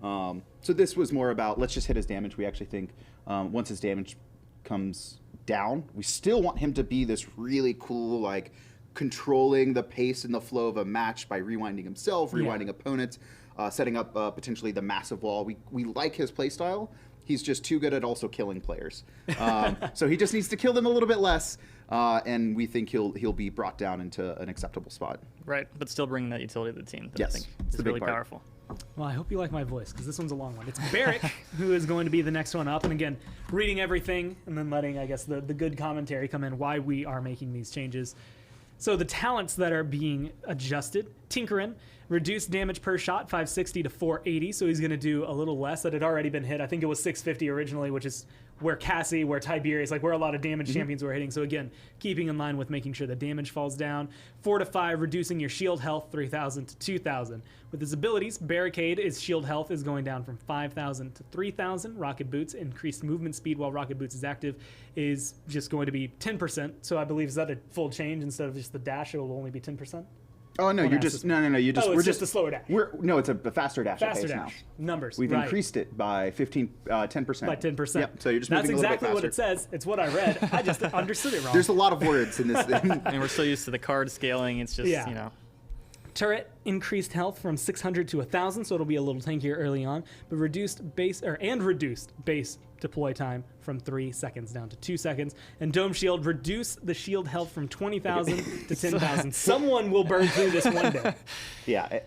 So this was more about let's just hit his damage. We actually think once his damage comes down, we still want him to be this really cool, like controlling the pace and the flow of a match by rewinding himself, rewinding opponents, setting up potentially the massive wall. We like his playstyle. He's just too good at also killing players. So he just needs to kill them a little bit less, and we think he'll be brought down into an acceptable spot. Right, but still bringing that utility to the team. That Yes, I think it's is a big really part. powerful. Well, I hope you like my voice, because this one's a long one. It's Barrick who is going to be the next one up. And again, reading everything and then letting, I guess, the good commentary come in why we are making these changes. So the talents that are being adjusted, Tinkerin, reduced damage per shot, 560 to 480, so he's going to do a little less. That had already been hit. I think it was 650 originally, which is where Cassie, where Tiberius, like where a lot of damage champions were hitting. So again, keeping in line with making sure the damage falls down. 4 to 5, reducing your shield health, 3,000 to 2,000. With his abilities, Barricade, his shield health is going down from 5,000 to 3,000. Rocket Boots, increased movement speed while Rocket Boots is active, is just going to be 10%. So I believe, is that a full change instead of just the dash? It will only be 10%? Oh no, you're just no. You just it's we're just a slower dash. No, it's a faster dash. Faster pace dash. now. Numbers. We've right. increased it by 10%. By 10%. Yep. So you're just That's moving a little exactly bit what it says. It's what I read. I just understood it wrong. There's a lot of words in this. And we're so used to the card scaling. It's just, you know. Turret increased health from 600 to 1,000, so it'll be a little tankier early on, but reduced base deploy time from 3 seconds down to 2 seconds. And Dome Shield reduced the shield health from 20,000 to 10,000. Someone will burn through this one day. Yeah,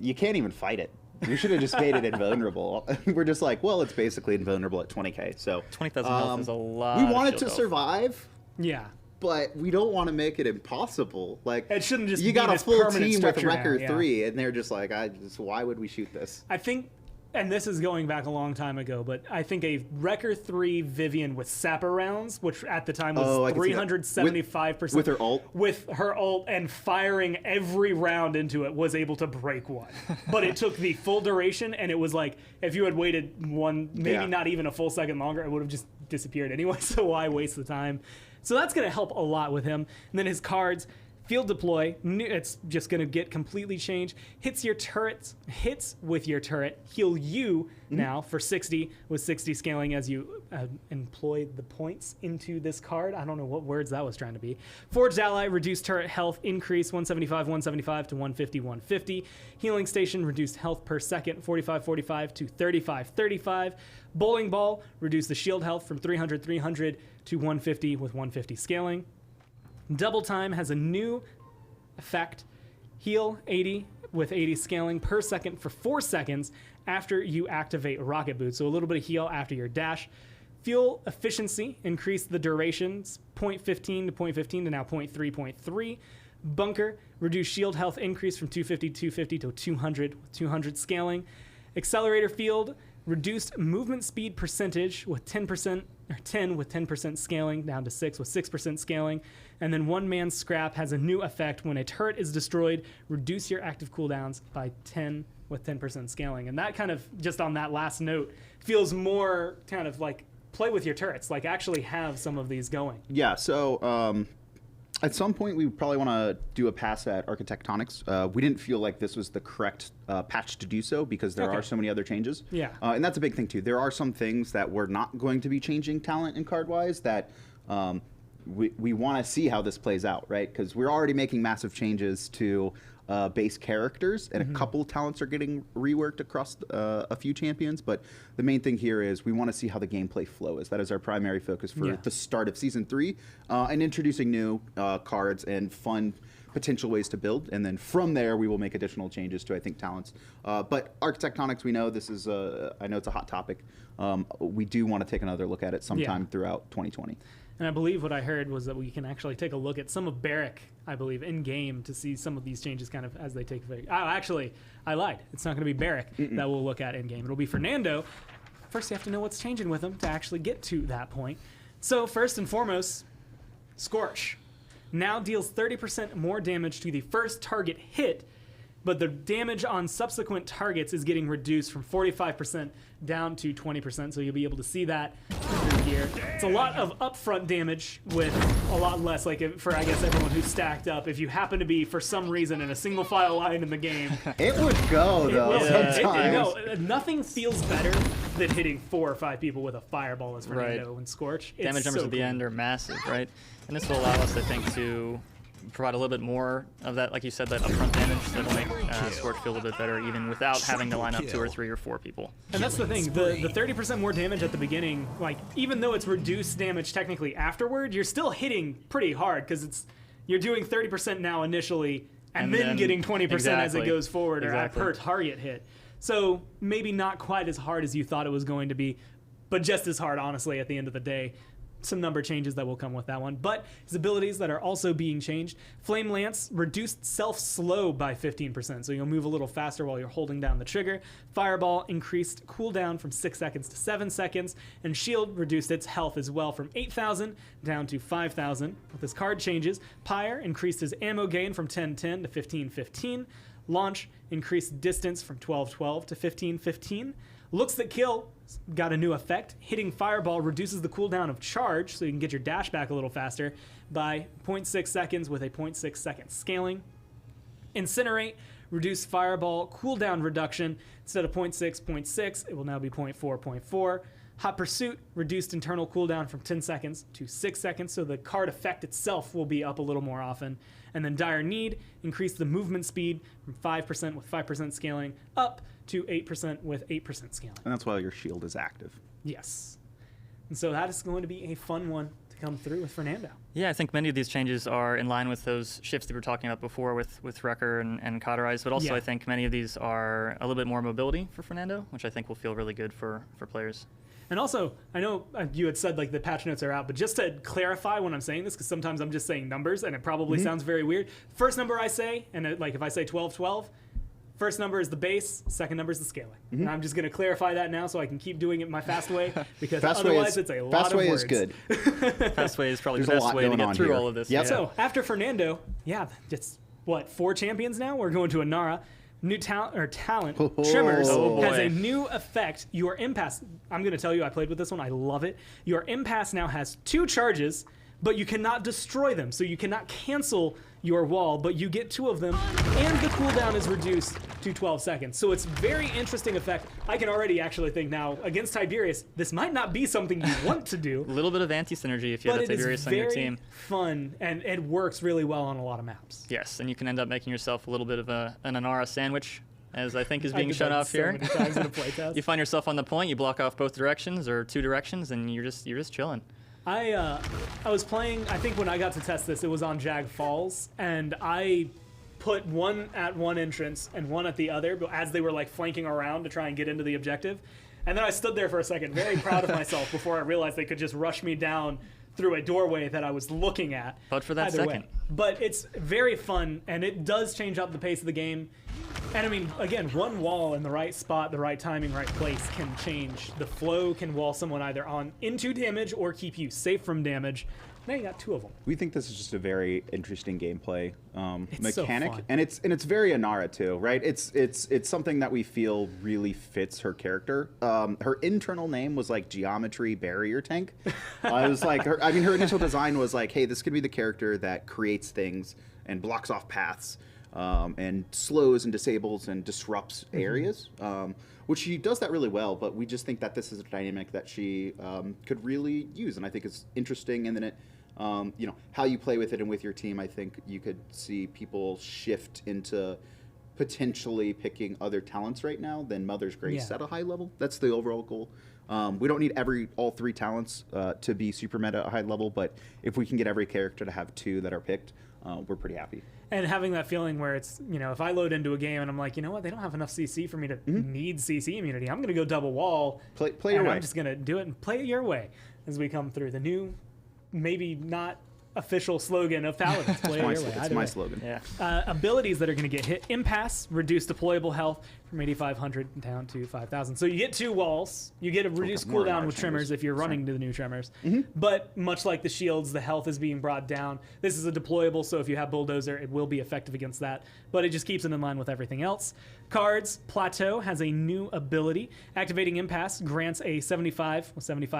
you can't even fight it. We should have just made it invulnerable. We're just like, well, it's basically invulnerable at 20k. So 20,000 health is a lot. We want it of to shield survive. Yeah. But we don't want to make it impossible. Like it shouldn't just you be got a this full permanent team with structure Wrecker now, 3, and they're just like, why would we shoot this? I think, and this is going back a long time ago, but I think a Wrecker 3 Vivian with Sapper rounds, which at the time was 375%. With her ult? With her ult and firing every round into it was able to break one. But it took the full duration, and it was like, if you had waited not even a full second longer, it would have just disappeared anyway, so why waste the time? So that's going to help a lot with him. And then his cards, Field Deploy, it's just going to get completely changed. Hits with your turret, heal you now for 60 with 60 scaling as you employ the points into this card. I don't know what words that was trying to be. Forged Ally, reduced turret health, increase 175 to 150. Healing Station, reduced health per second, 45 to 35. Bowling Ball, reduced the shield health from 300 to 150 with 150 scaling. Double Time has a new effect. Heal 80 with 80 scaling per second for 4 seconds after you activate Rocket Boots. So a little bit of heal after your dash. Fuel Efficiency, increase the durations 0.15 to 0.15 to now 0.3. Bunker, reduce shield health increase from 250 to 200 with 200 scaling. Accelerator Field, reduced movement speed percentage with 10 with 10% scaling down to 6 with 6% scaling. And then One Man Scrap has a new effect. When a turret is destroyed, reduce your active cooldowns by 10 with 10% scaling. And that kind of, just on that last note, feels more kind of like play with your turrets, like actually have some of these going. Yeah, so at some point we probably want to do a pass at Architectonics. We didn't feel like this was the correct patch to do so because there are so many other changes. Yeah. And that's a big thing too. There are some things that we're not going to be changing talent and card-wise that we want to see how this plays out, right? Because we're already making massive changes to base characters, and a couple talents are getting reworked across a few champions. But the main thing here is we want to see how the gameplay flow is. That is our primary focus for the start of Season 3, and introducing new cards and fun potential ways to build. And then from there, we will make additional changes to, I think, talents. But Architectonics, we know this is, I know it's a hot topic. We do want to take another look at it sometime throughout 2020. And I believe what I heard was that we can actually take a look at some of Barrack, I believe, in game to see some of these changes kind of as they take effect. Oh, actually, I lied. It's not going to be Barrack that we'll look at in game. It'll be Fernando. First, you have to know what's changing with him to actually get to that point. So first and foremost, Scorch now deals 30% more damage to the first target hit, but the damage on subsequent targets is getting reduced from 45% down to 20%, so you'll be able to see that here. It's a lot of upfront damage with a lot less, like for, I guess, everyone who's stacked up. If you happen to be, for some reason, in a single file line in the game. It would go, though, sometimes. Nothing feels better than hitting 4 or 5 people with a fireball as Fernando and Scorch. It's damage numbers at the end are massive, right? And this will allow us, I think, to provide a little bit more of that, like you said, that upfront damage that'll make Scorch feel a little bit better, even without having to line up 2 or 3 or 4 people. And that's the thing, the 30% more damage at the beginning, like, even though it's reduced damage technically afterward, you're still hitting pretty hard, because you're doing 30% now initially, and then getting 20% as it goes forward, or at per target hit. So maybe not quite as hard as you thought it was going to be, but just as hard, honestly, at the end of the day. Some number changes that will come with that one, but his abilities that are also being changed. Flame Lance reduced self-slow by 15%, so you'll move a little faster while you're holding down the trigger. Fireball increased cooldown from 6 seconds to 7 seconds, and Shield reduced its health as well from 8,000 down to 5,000. With his card changes, Pyre increased his ammo gain from 10-10 to 15-15. Launch increased distance from 12-12 to 15-15. Looks that kill got a new effect. Hitting Fireball reduces the cooldown of charge, so you can get your dash back a little faster, by 0.6 seconds with a 0.6 second scaling. Incinerate reduced Fireball cooldown reduction. Instead of 0.6, 0.6, it will now be 0.4, 0.4. Hot Pursuit reduced internal cooldown from 10 seconds to 6 seconds, so the card effect itself will be up a little more often. And then Dire Need increased the movement speed from 5% with 5% scaling up to 8% with 8% scaling. And that's why your shield is active. Yes. And so that is going to be a fun one to come through with Fernando. Yeah, I think many of these changes are in line with those shifts that we were talking about before with Wrecker and Cauterize, but also I think many of these are a little bit more mobility for Fernando, which I think will feel really good for players. And also, I know you had said like the patch notes are out, but just to clarify when I'm saying this, because sometimes I'm just saying numbers and it probably sounds very weird. First number I say, and like if I say 12-12, first number is the base, second number is the scaling. And I'm just going to clarify that now so I can keep doing it my fast way, because otherwise it's a lot of words. Fast way is good. Fast way is probably the best way to get through all of this. Yep. So after Fernando, it's what, 4 champions now? We're going to Inara. New talent, Tremors has a new effect. Your impasse, I'm going to tell you, I played with this one, I love it. Your impasse now has 2 charges, but you cannot destroy them. So you cannot cancel your wall, but you get 2 of them, and the cooldown is reduced to 12 seconds. So it's very interesting effect. I can already actually think now, against Tiberius, this might not be something you want to do. A little bit of anti-synergy if you have a Tiberius on your team. Fun, and it works really well on a lot of maps. Yes, and you can end up making yourself a little bit of an Inara sandwich, as I think is being shown off here. Many times in a playtest. You find yourself on the point, you block off both directions or 2 directions, and you're just chilling. I was playing, I think when I got to test this, it was on Jag Falls, and I put one at one entrance and one at the other, but as they were like flanking around to try and get into the objective. And then I stood there for a second, very proud of myself, before I realized they could just rush me down through a doorway that I was looking at. But for that second. But it's very fun, and it does change up the pace of the game. And I mean, again, one wall in the right spot, the right timing, right place can change. The flow can wall someone either on into damage or keep you safe from damage. Now you got 2 of them. We think this is just a very interesting gameplay mechanic, so fun. and it's very Inara too, right? It's something that we feel really fits her character. Her internal name was like Geometry Barrier Tank. I was like, her initial design was like, hey, this could be the character that creates things and blocks off paths. And slows and disables and disrupts areas, which she does that really well, but we just think that this is a dynamic that she could really use, and I think it's interesting, and then it how you play with it and with your team, I think you could see people shift into potentially picking other talents right now than Mother's Grace at a high level. That's the overall goal. We don't need all 3 talents to be super meta at a high level, but if we can get every character to have 2 that are picked, we're pretty happy. And having that feeling where it's, if I load into a game and I'm like, you know what, they don't have enough CC for me to need CC immunity. I'm going to go double wall. Play your way. I'm just going to do it and play it your way as we come through. The new, maybe not official slogan of Paladins. Play it your way. It's my slogan. Yeah. Abilities that are going to get hit. Impasse, reduce deployable health from 8,500 down to 5,000. So you get 2 walls. You get a reduced cooldown with Tremors if you're running to the new Tremors. But much like the shields, the health is being brought down. This is a deployable, so if you have Bulldozer, it will be effective against that. But it just keeps it in line with everything else. Cards, Plateau has a new ability. Activating Impasse grants a 75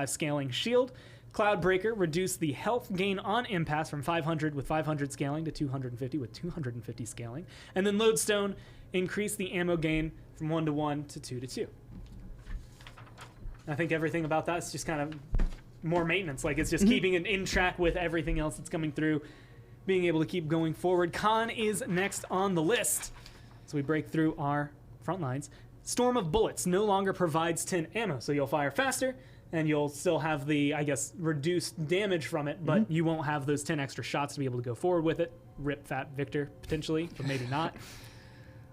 scaling shield. Cloudbreaker, reduce the health gain on Impasse from 500 with 500 scaling to 250 with 250 scaling. And then Lodestone, increase the ammo gain from 1 to 1 to 2 to 2. I think everything about that is just kind of more maintenance. Like, it's just keeping it in track with everything else that's coming through, being able to keep going forward. Khan is next on the list. So we break through our front lines. Storm of Bullets no longer provides 10 ammo, so you'll fire faster, and you'll still have the, reduced damage from it, but you won't have those 10 extra shots to be able to go forward with it. Rip Fat Victor, potentially, but maybe not.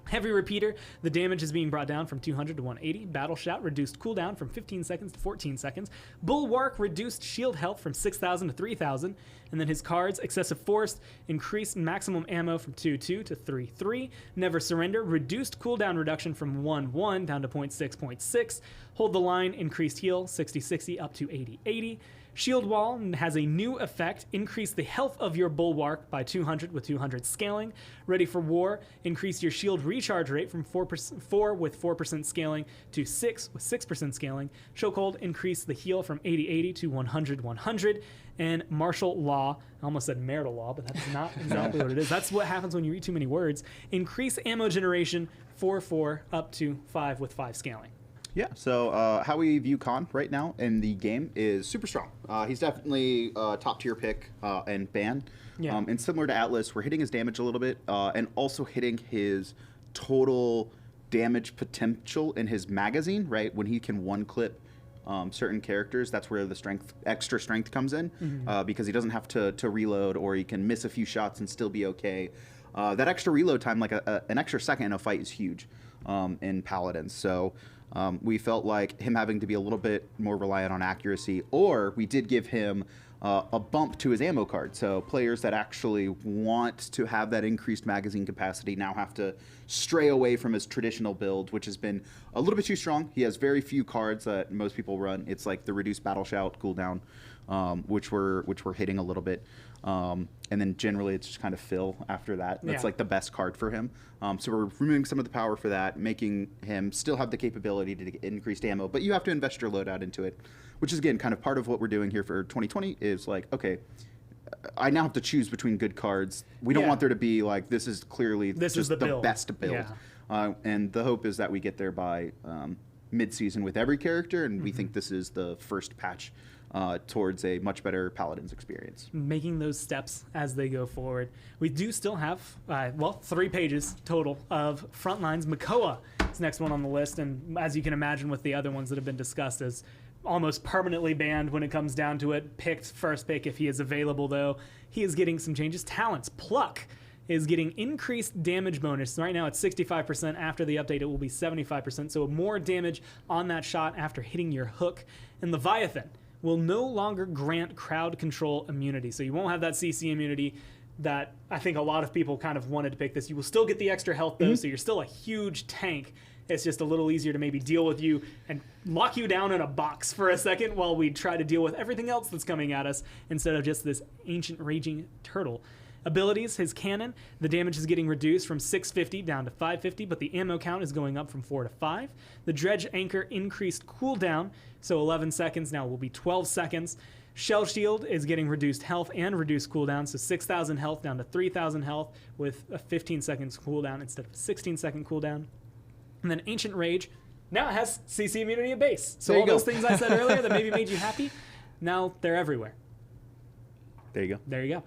Heavy Repeater, the damage is being brought down from 200 to 180. Battle Shout, reduced cooldown from 15 seconds to 14 seconds. Bulwark, reduced shield health from 6,000 to 3,000. And then his cards, Excessive Force, increased maximum ammo from 2.2 to 3.3. Never Surrender, reduced cooldown reduction from 1.1 down to 0.6.6. Hold the Line, increased heal, 60-60 up to 80-80. Shield Wall has a new effect, increase the health of your Bulwark by 200 with 200 scaling. Ready for War, increase your shield recharge rate from 4 with 4% scaling to 6 with 6% scaling. Chokehold, increase the heal from 80-80 to 100-100. And Martial Law, I almost said marital law, but that's not exactly what it is. That's what happens when you read too many words. Increase ammo generation 4 up to 5 with 5 scaling. Yeah, so how we view Khan right now in the game is super strong. He's definitely a top-tier pick and ban. Yeah. And similar to Atlas, we're hitting his damage a little bit and also hitting his total damage potential in his magazine, right? When he can one-clip certain characters, that's where the extra strength comes in because he doesn't have to reload, or he can miss a few shots and still be okay. That extra reload time, like an extra second in a fight, is huge in Paladins. So we felt like him having to be a little bit more reliant on accuracy, or we did give him a bump to his ammo card. So players that actually want to have that increased magazine capacity now have to stray away from his traditional build, which has been a little bit too strong. He has very few cards that most people run. It's like the reduced Battle Shout cooldown, which we're hitting a little bit. And then generally it's just kind of fill after that. That's like the best card for him. So we're removing some of the power for that, making him still have the capability to get increased ammo, but you have to invest your loadout into it, which is, again, kind of part of what we're doing here for 2020 is like, okay, I now have to choose between good cards. We don't want there to be like, this is clearly just the best build. Yeah. And the hope is that we get there by mid-season with every character, and we think this is the first patch towards a much better Paladins experience. Making those steps as they go forward. We do still have, 3 pages total of Frontlines. Makoa is next one on the list, and as you can imagine with the other ones that have been discussed, as almost permanently banned when it comes down to it. Picked first pick if he is available, though. He is getting some changes. Talents. Pluck is getting increased damage bonus. Right now it's 65%. After the update, it will be 75%. So more damage on that shot after hitting your hook. And Leviathan will no longer grant crowd control immunity. So you won't have that CC immunity that I think a lot of people kind of wanted to pick this. You will still get the extra health, though, so you're still a huge tank. It's just a little easier to maybe deal with you and lock you down in a box for a second while we try to deal with everything else that's coming at us instead of just this ancient raging turtle. Abilities, his cannon, the damage is getting reduced from 650 down to 550, but the ammo count is going up from 4 to 5. The Dredge Anchor increased cooldown, so 11 seconds now will be 12 seconds. Shell Shield is getting reduced health and reduced cooldown, so 6,000 health down to 3,000 health with a 15 seconds cooldown instead of a 16 second cooldown. And then Ancient Rage, now it has CC immunity at base. So all those things I said earlier that maybe made you happy, now they're everywhere. There you go. There you go.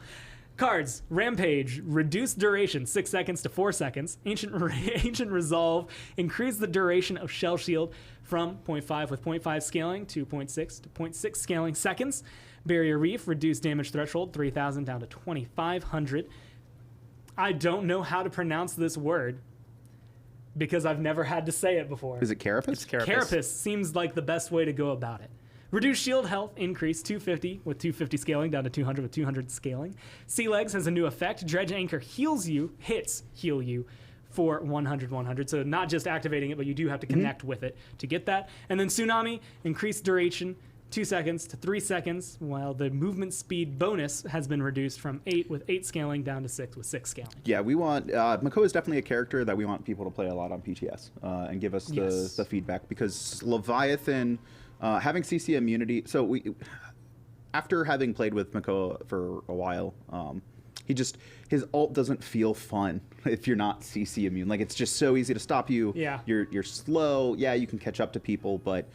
Cards, Rampage, reduce duration 6 seconds to 4 seconds. Ancient Resolve, increase the duration of Shell Shield from 0.5 with 0.5 scaling to 0.6 to 0.6 scaling seconds. Barrier Reef, reduce damage threshold 3,000 down to 2,500. I don't know how to pronounce this word because I've never had to say it before. Is it Carapace? It's Carapace. Carapace seems like the best way to go about it. Reduce shield health, increase 250 with 250 scaling down to 200 with 200 scaling. Sea Legs has a new effect. Dredge Anchor heals you, heal you for 100. So not just activating it, but you do have to connect with it to get that. And then Tsunami, increased duration 2 seconds to 3 seconds, while the movement speed bonus has been reduced from 8 with 8 scaling down to 6 with 6 scaling. Yeah, we want Mako is definitely a character that we want people to play a lot on PTS and give us the feedback, because Leviathan having CC immunity. So we, after having played with Mako for a while, his ult doesn't feel fun if you're not CC immune. Like, it's just so easy to stop you. Yeah. You're slow. Yeah, you can catch up to people, but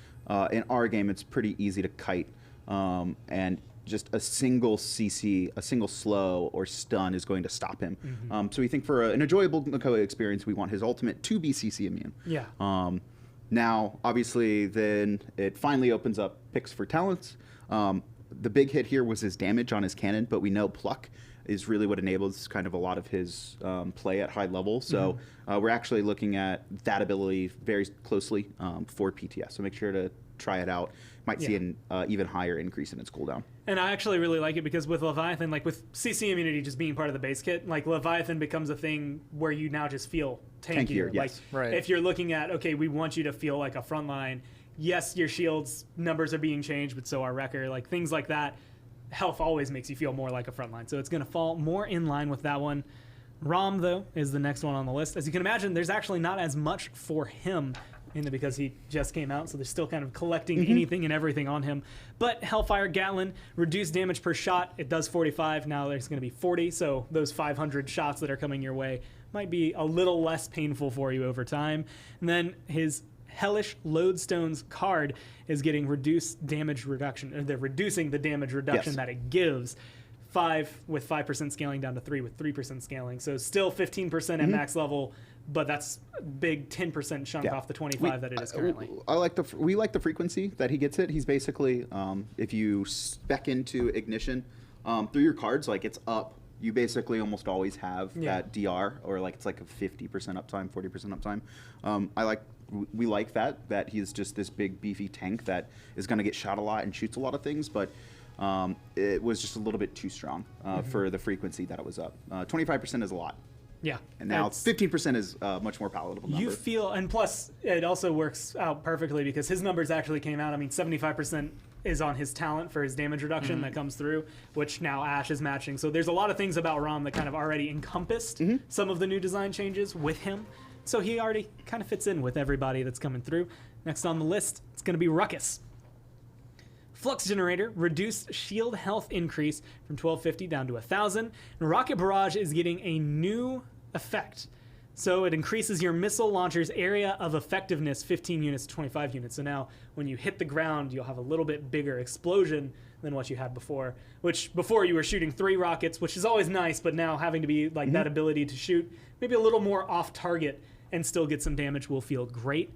in our game, it's pretty easy to kite. And just a single CC, a single slow or stun is going to stop him. So we think for an enjoyable Mako experience, we want his ultimate to be CC immune. Yeah. Now, obviously, then it finally opens up picks for talents. The big hit here was his damage on his cannon, but we know Pluck is really what enables kind of a lot of his play at high level. So we're actually looking at that ability very closely for PTS. So make sure to try it out. Might see an even higher increase in its cooldown. And I actually really like it because with Leviathan, like with CC immunity just being part of the base kit, like Leviathan becomes a thing where you now just feel tankier. Yes. Like if you're looking at, okay, we want you to feel like a frontline. Yes, your shield's numbers are being changed, but so are Wrecker. Like things like that. Health always makes you feel more like a frontline. So it's going to fall more in line with that one. Rom, though, is the next one on the list. As you can imagine, there's actually not as much for him because he just came out, so they're still kind of collecting anything and everything on him. But Hellfire Gatlin, reduced damage per shot. It does 45. Now there's going to be 40, so those 500 shots that are coming your way might be a little less painful for you over time. And then his Hellish Lodestone's card is getting reduced damage reduction. Or they're reducing the damage reduction that it gives. 5 with 5% scaling down to 3 with 3% scaling. So still 15% at max level, but that's a big 10% chunk off the 25 that it is currently. We like the frequency that he gets it. He's basically, if you spec into Ignition through your cards, like it's up. You basically almost always have that DR, or like it's like a 50% uptime, 40% uptime. We like that he's just this big beefy tank that is going to get shot a lot and shoots a lot of things, but it was just a little bit too strong for the frequency that it was up. 25% is a lot. Yeah. And now 15% is a much more palatable number. You feel, and plus it also works out perfectly because his numbers actually came out. I mean, 75% is on his talent for his damage reduction that comes through, which now Ash is matching. So there's a lot of things about Rom that kind of already encompassed some of the new design changes with him. So he already kind of fits in with everybody that's coming through. Next on the list, it's going to be Ruckus. Flux Generator, reduced shield health increase from 1250 down to 1,000. And Rocket Barrage is getting a new effect. So it increases your missile launcher's area of effectiveness 15 units to 25 units. So now when you hit the ground, you'll have a little bit bigger explosion than what you had before. Which before you were shooting 3 rockets, which is always nice, but now having to be like that ability to shoot maybe a little more off target and still get some damage will feel great.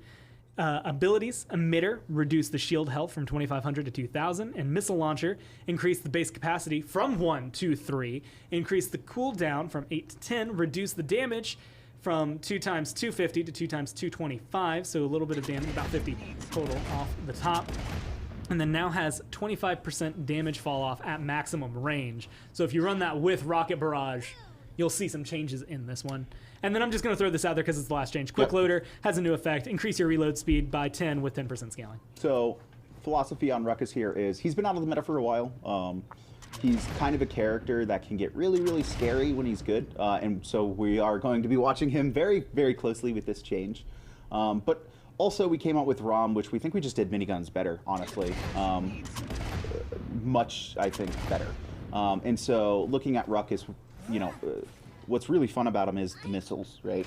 Abilities, Emitter, reduce the shield health from 2,500 to 2,000, and Missile Launcher, increase the base capacity from 1 to 3, increase the cooldown from 8 to 10, reduce the damage from 2 times 250 to 2 times 225, so a little bit of damage, about 50 total off the top. And then now has 25% damage fall off at maximum range. So if you run that with Rocket Barrage, you'll see some changes in this one. And then I'm just going to throw this out there because it's the last change. Quick Loader has a new effect. Increase your reload speed by 10 with 10% scaling. So philosophy on Ruckus here is he's been out of the meta for a while. He's kind of a character that can get really, really scary when he's good. And so we are going to be watching him very, very closely with this change. But also we came out with ROM, which we think we just did miniguns better, honestly. Much, I think, better. And so looking at Ruckus, what's really fun about him is the missiles, right?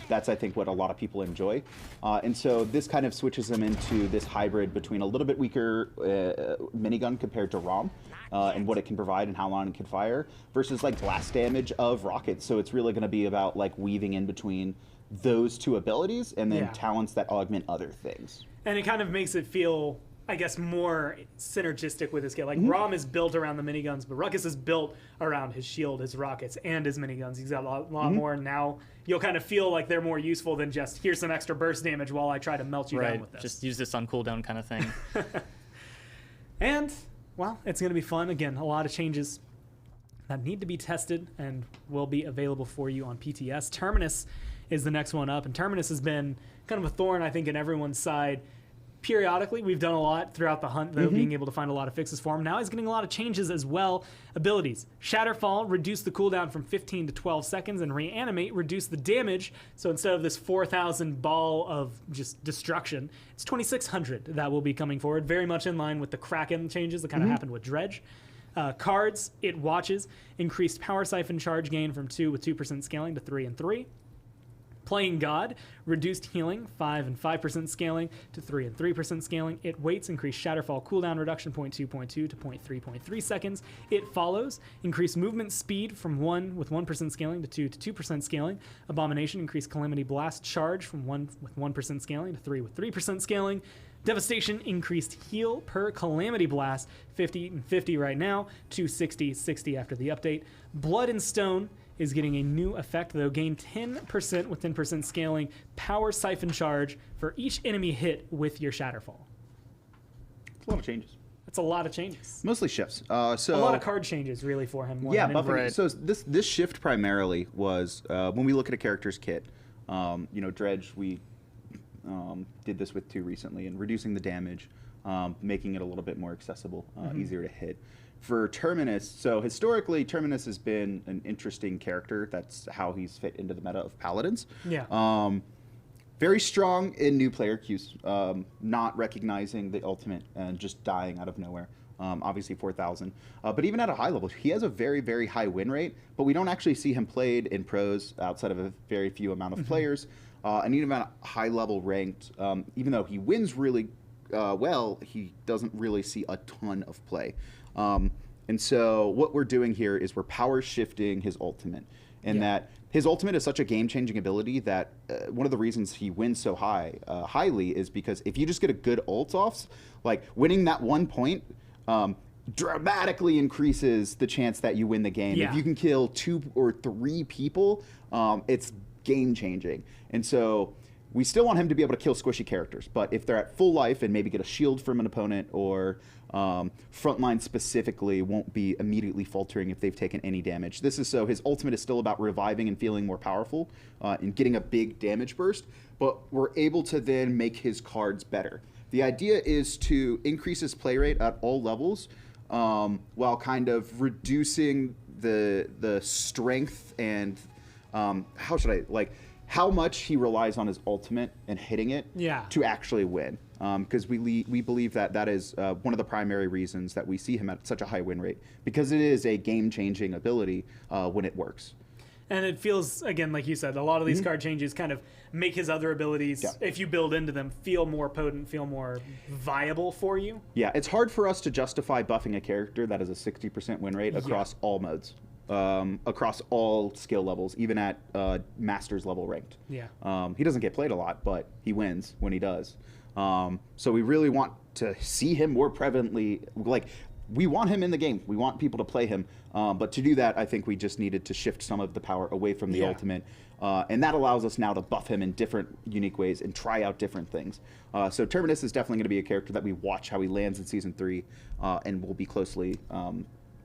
That's, I think, what a lot of people enjoy. And so this kind of switches him into this hybrid between a little bit weaker minigun compared to ROM, and what it can provide and how long it can fire, versus like blast damage of rockets. So it's really going to be about like weaving in between those two abilities and then talents that augment other things. And it kind of makes it feel, I guess, more synergistic with his skill. Like, Rom is built around the miniguns, but Ruckus is built around his shield, his rockets, and his miniguns. He's got a lot more. Now you'll kind of feel like they're more useful than just, here's some extra burst damage while I try to melt you down with this. Just use this on cooldown kind of thing. And, well, it's going to be fun. Again, a lot of changes that need to be tested and will be available for you on PTS. Terminus is the next one up, and Terminus has been kind of a thorn, I think, in everyone's side. Periodically, we've done a lot throughout the hunt, though, being able to find a lot of fixes for him. Now he's getting a lot of changes as well. Abilities. Shatterfall, reduce the cooldown from 15 to 12 seconds, and Reanimate, reduce the damage. So instead of this 4,000 ball of just destruction, it's 2,600 that will be coming forward, very much in line with the Kraken changes that kind of happened with Dredge. Cards, it watches, increased Power Siphon charge gain from 2 with 2% scaling to 3 and 3. Playing God, reduced healing, 5 and 5% scaling to 3 and 3% scaling. It waits, increased Shatterfall cooldown reduction 0.2.2 to 0.3.3 seconds. It follows, increased movement speed from 1 with 1% scaling to 2 to 2% scaling. Abomination, increased Calamity Blast charge from 1 with 1% scaling to 3 with 3% scaling. Devastation, increased heal per Calamity Blast, 50 and 50 right now, to 60, 60 after the update. Blood and Stone is getting a new effect, though. Gain 10% with 10% scaling, Power Siphon charge for each enemy hit with your Shatterfall. It's a lot of changes. That's a lot of changes. Mostly shifts. So a lot of card changes, really, for him. Yeah, buffing. So this shift primarily was when we look at a character's kit. Dredge, we did this with 2 recently, and reducing the damage, making it a little bit more accessible, easier to hit. For Terminus, so historically, Terminus has been an interesting character. That's how he's fit into the meta of Paladins. Yeah. Very strong in new player queues, not recognizing the ultimate and just dying out of nowhere. Obviously 4,000. But even at a high level, he has a very, very high win rate, but we don't actually see him played in pros outside of a very few amount of players. And even at high level ranked, even though he wins really well, he doesn't really see a ton of play. And so what we're doing here is we're power shifting his ultimate. And that his ultimate is such a game-changing ability that one of the reasons he wins so highly is because if you just get a good ult off, like winning that 1 point dramatically increases the chance that you win the game. Yeah. If you can kill 2 or 3 people, it's game-changing. And so we still want him to be able to kill squishy characters, but if they're at full life and maybe get a shield from an opponent, or frontline specifically won't be immediately faltering if they've taken any damage. This is so his ultimate is still about reviving and feeling more powerful and getting a big damage burst, but we're able to then make his cards better. The idea is to increase his play rate at all levels while kind of reducing the strength and how much he relies on his ultimate and hitting it to actually win. Because we believe that is one of the primary reasons that we see him at such a high win rate, because it is a game-changing ability when it works. And it feels, again, like you said, a lot of these card changes kind of make his other abilities, if you build into them, feel more potent, feel more viable for you. Yeah, it's hard for us to justify buffing a character that has a 60% win rate across all modes. Across all skill levels, even at Masters level ranked. Yeah. He doesn't get played a lot, but he wins when he does. So we really want to see him more prevalently. Like, we want him in the game. We want people to play him. But to do that, I think we just needed to shift some of the power away from the ultimate. And that allows us now to buff him in different, unique ways and try out different things. So Terminus is definitely going to be a character that we watch how he lands in Season 3 and we'll be closely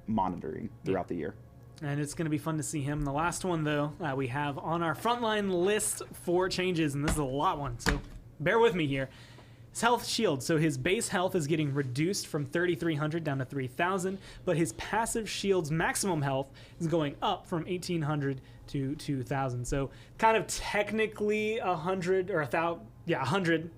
monitoring throughout the year. And it's going to be fun to see him. The last one, though, we have on our frontline list for changes, and this is a lot one, so bear with me here. His health shield. So his base health is getting reduced from 3,300 down to 3,000, but his passive shield's maximum health is going up from 1,800 to 2,000. So kind of technically 100 or 1,000, 100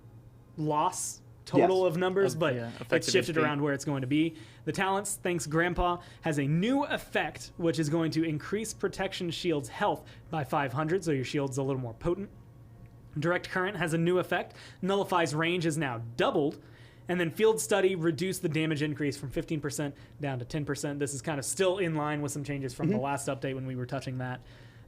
loss total of numbers, but it's effective shifted HP. around where it's going to be. The talents, thanks Grandpa, has a new effect, which is going to increase protection shield's health by 500, so your shield's a little more potent. Direct Current has a new effect. Nullifies range is now doubled. And then Field Study reduced the damage increase from 15% down to 10%. This is kind of still in line with some changes from the last update when we were touching that.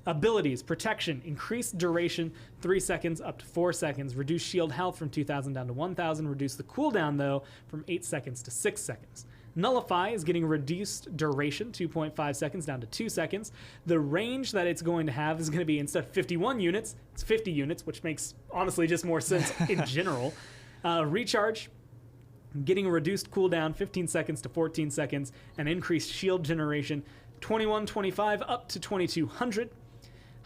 Abilities, Protection, increased duration 3 seconds up to 4 seconds. Reduce shield health from 2,000 down to 1,000. Reduce the cooldown, though, from 8 seconds to 6 seconds. Nullify is getting reduced duration, 2.5 seconds down to 2 seconds. The range that it's going to have is going to be, instead of 51 units, it's 50 units, which makes, honestly, just more sense in general. Recharge, getting a reduced cooldown, 15 seconds to 14 seconds, and increased shield generation, 2125 up to 2200.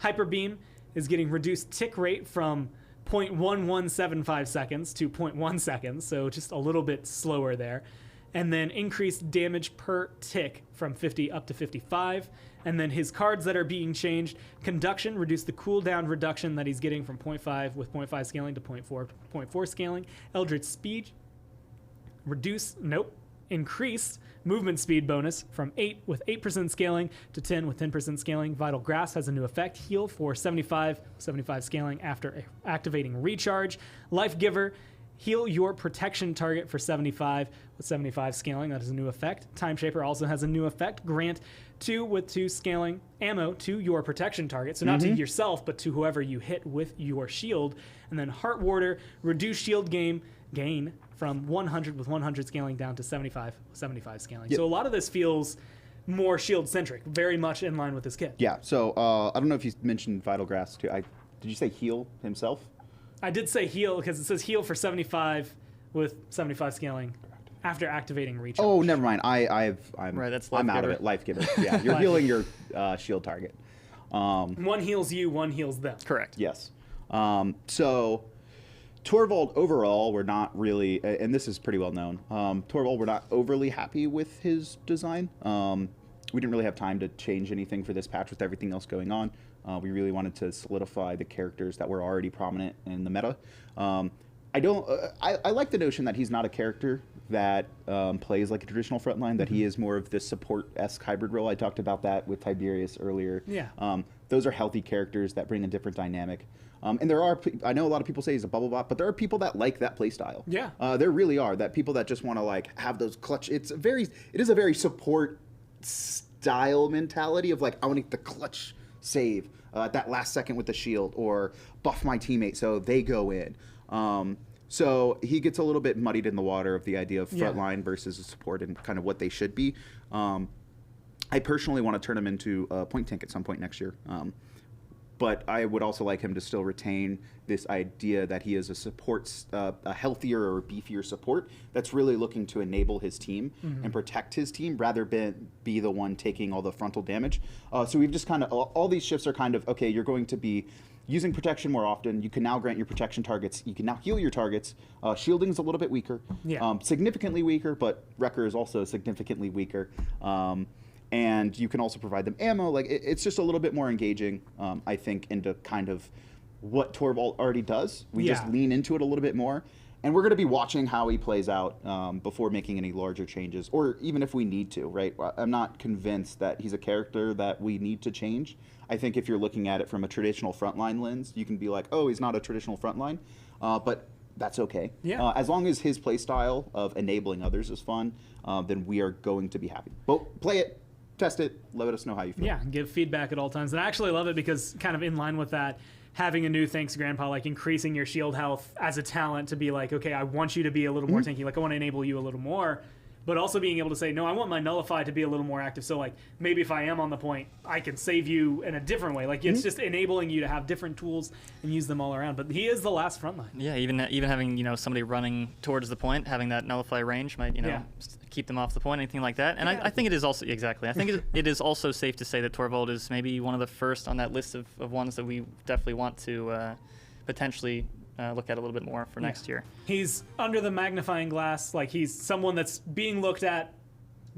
Hyper Beam is getting reduced tick rate from 0.1175 seconds to 0.1 seconds, so just a little bit slower there. And then increased damage per tick from 50 up to 55. And then his cards that are being changed, Conduction, reduce the cooldown reduction that he's getting from 0.5 with 0.5 scaling to 0.4 scaling. Eldritch Speed, increased movement speed bonus from 8 with 8% scaling to 10 with 10% scaling. Vital Grasp has a new effect, heal for 75 scaling after activating Recharge. Life Giver, heal your protection target for 75 with 75 scaling. That is a new effect. Time Shaper also has a new effect. Grant 2 with 2 scaling ammo to your protection target. So not to yourself, but to whoever you hit with your shield. And then Heart Warder, reduce shield gain from 100 with 100 scaling down to 75 with 75 scaling. So a lot of this feels more shield-centric, very much in line with this kit. Yeah, so I don't know if you mentioned Vital Grasp too. Did you say heal himself? I did say heal because it says heal for 75 with 75 scaling after activating Recharge. Oh, never mind. I'm that's I'm out of Life Giver. it. Life Giver. Yeah, you're healing your shield target. One heals you, one heals them. Correct. Yes. So Torvald overall, we're not really, and this is pretty well known. Torvald, we're not overly happy with his design. We didn't really have time to change anything for this patch with everything else going on. We really wanted to solidify the characters that were already prominent in the meta. I like the notion that he's not a character that plays like a traditional frontline, that he is more of this support-esque hybrid role. I talked about that with Tiberius earlier. Yeah. Those are healthy characters that bring a different dynamic. And there are, I know a lot of people say he's a bubble bot, but there are people that like that play style. Yeah. There really are, that people that just want to like have those clutch. It is a very support style mentality of like, I want to get the clutch save at that last second with the shield, or buff my teammate so they go in. So he gets a little bit muddied in the water of the idea of frontline versus a support and kind of what they should be. I personally want to turn him into a point tank at some point next year. But I would also like him to still retain this idea that he is a support, a healthier or beefier support that's really looking to enable his team and protect his team rather than be the one taking all the frontal damage. So we've just kind of, all these shifts are kind of, okay, you're going to be using protection more often. You can now grant your protection targets. You can now heal your targets. Shielding's a little bit weaker, significantly weaker, but Wrecker is also significantly weaker. And you can also provide them ammo. Like it's just a little bit more engaging, I think, into kind of what Torvald already does. We just lean into it a little bit more. And we're going to be watching how he plays out before making any larger changes, or even if we need to, right? I'm not convinced that he's a character that we need to change. I think if you're looking at it from a traditional frontline lens, you can be like, oh, he's not a traditional frontline. But that's okay. Yeah. As long as his play style of enabling others is fun, then we are going to be happy. But play it. Test it, let us know how you feel. Yeah, give feedback at all times. And I actually love it because kind of in line with that, having a new thanks Grandpa, like increasing your shield health as a talent to be like, okay, I want you to be a little more tanky, like I want to enable you a little more, but also being able to say, no, I want my Nullify to be a little more active. So like maybe if I am on the point, I can save you in a different way. Like it's just enabling you to have different tools and use them all around. But he is the last frontline. Yeah, even having somebody running towards the point, having that Nullify range might keep them off the point, anything like that. And I think it is also I think it is also safe to say that Torvald is maybe one of the first on that list of ones that we definitely want to potentially look at a little bit more for next year. He's under the magnifying glass, like he's someone that's being looked at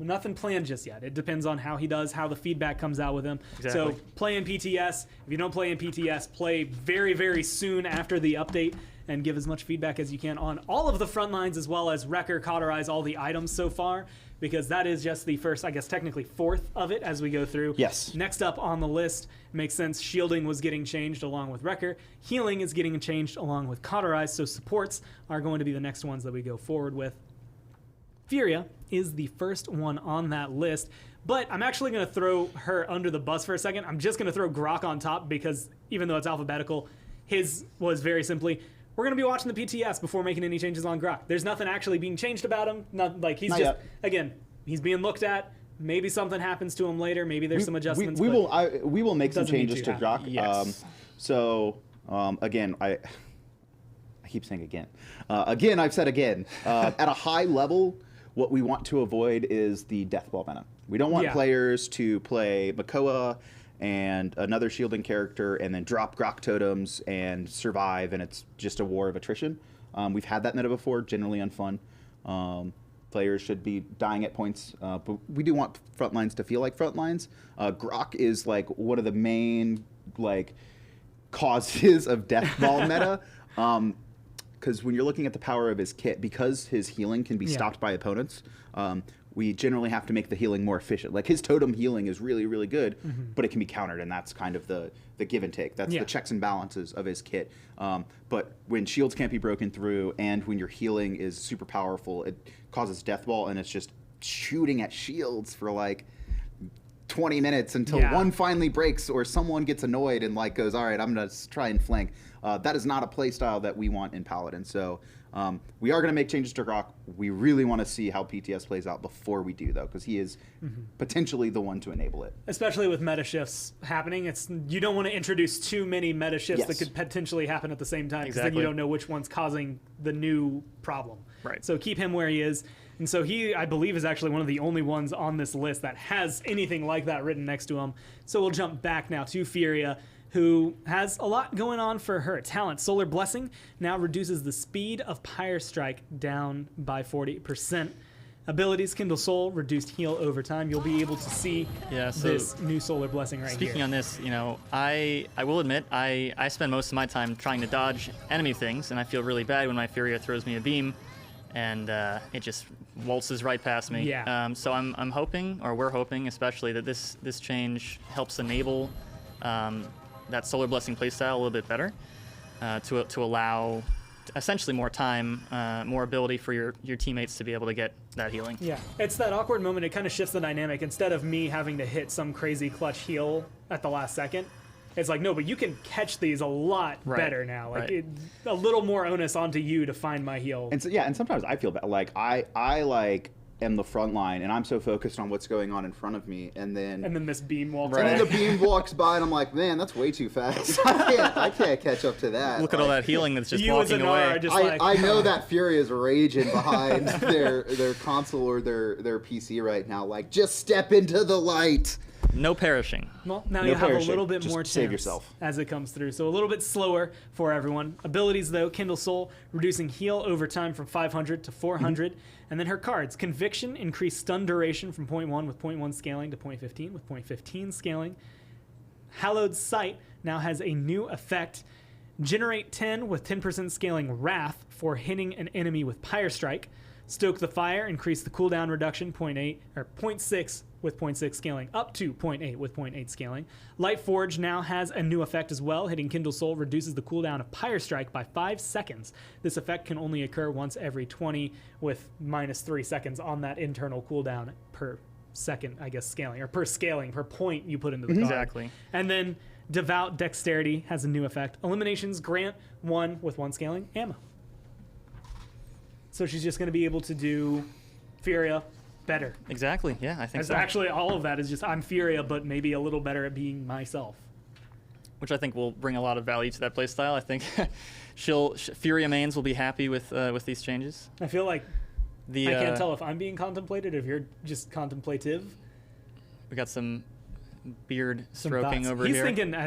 nothing planned just yet. It depends on how he does, how the feedback comes out with him. Exactly. So play in PTS. If you don't play in PTS, play very, very soon after the update and give as much feedback as you can on all of the front lines, as well as Wrecker, cauterize all the items so far, because that is just the first, I guess technically fourth of it as we go through. Yes. Next up on the list, makes sense, shielding was getting changed along with Wrecker. Healing is getting changed along with cauterize, so supports are going to be the next ones that we go forward with. Furia is the first one on that list, but I'm actually going to throw her under the bus for a second. I'm just going to throw Grok on top because even though it's alphabetical, his was very simply, we're going to be watching the PTS before making any changes on Grok. There's nothing actually being changed about him. He's just, again, he's being looked at. Maybe something happens to him later. Maybe there's some adjustments. We will make some changes to Grok. Yes. Again, I keep saying again. I've said again. At a high level, what we want to avoid is the death ball meta. We don't want players to play Makoa and another shielding character and then drop Grok totems and survive, and it's just a war of attrition. We've had that meta before, generally unfun. Players should be dying at points, but we do want front lines to feel like front lines. Grok is like one of the main causes of death ball meta. Because when you're looking at the power of his kit, because his healing can be stopped by opponents, we generally have to make the healing more efficient. Like his totem healing is really, really good, but it can be countered, and that's kind of the give and take. That's the checks and balances of his kit. But when shields can't be broken through, and when your healing is super powerful, it causes death ball, and it's just shooting at shields for like 20 minutes until one finally breaks or someone gets annoyed and like goes, all right, I'm going to try and flank. That is not a play style that we want in Paladin. So we are going to make changes to Grok. We really want to see how PTS plays out before we do, though, because he is potentially the one to enable it. Especially with meta shifts happening, you don't want to introduce too many meta shifts that could potentially happen at the same time, because then you don't know which one's causing the new problem. Right. So keep him where he is. And so he, I believe, is actually one of the only ones on this list that has anything like that written next to him. So we'll jump back now to Furia, who has a lot going on for her. Talent, Solar Blessing, now reduces the speed of Pyre Strike down by 40%. Abilities, Kindle Soul, reduced heal over time. You'll be able to see this new Solar Blessing right here. Speaking on this, I will admit, I spend most of my time trying to dodge enemy things, and I feel really bad when my Furia throws me a beam, and it just waltzes right past me. Yeah. So I'm hoping, or we're hoping especially, that this change helps enable that Solar Blessing playstyle a little bit better, to allow essentially more time, more ability for your teammates to be able to get that healing. Yeah, it's that awkward moment. It kind of shifts the dynamic. Instead of me having to hit some crazy clutch heal at the last second, it's like, no, but you can catch these a lot better now. Like a little more onus onto you to find my heal. And so, and sometimes I feel bad. Like I am the front line, and I'm so focused on what's going on in front of me, and then this beam walks by. And then the beam walks by, and I'm like, man, that's way too fast. I can't catch up to that. Look at all that healing that's just walking away. I know that Fury is raging behind their console or their PC right now. Like, just step into the light. No perishing. Well, now you have a little bit more chance save yourself as it comes through. So a little bit slower for everyone. Abilities, though, Kindle Soul, reducing heal over time from 500 to 400. And then her cards, Conviction, increase stun duration from 0.1 with 0.1 scaling to 0.15 with 0.15 scaling. Hallowed Sight now has a new effect. Generate 10 with 10% scaling Wrath for hitting an enemy with Pyre Strike. Stoke the Fire, increase the cooldown reduction 0.6 with 0.6 scaling up to 0.8 with 0.8 scaling. Light Forge now has a new effect as well. Hitting Kindle Soul reduces the cooldown of Pyre Strike by 5 seconds. This effect can only occur once every 20 with -3 seconds on that internal cooldown per second, I guess, scaling, or per point you put into the card. Exactly. And then Devout Dexterity has a new effect. Eliminations grant 1 with 1 scaling ammo. So she's just going to be able to do Furia better. Exactly, yeah, I think so. Actually, all of that is just, I'm Furia, but maybe a little better at being myself. Which I think will bring a lot of value to that playstyle. I think Furia mains will be happy with these changes. I feel like I can't tell if I'm being contemplated, if you're just contemplative. We got some beard stroking over here.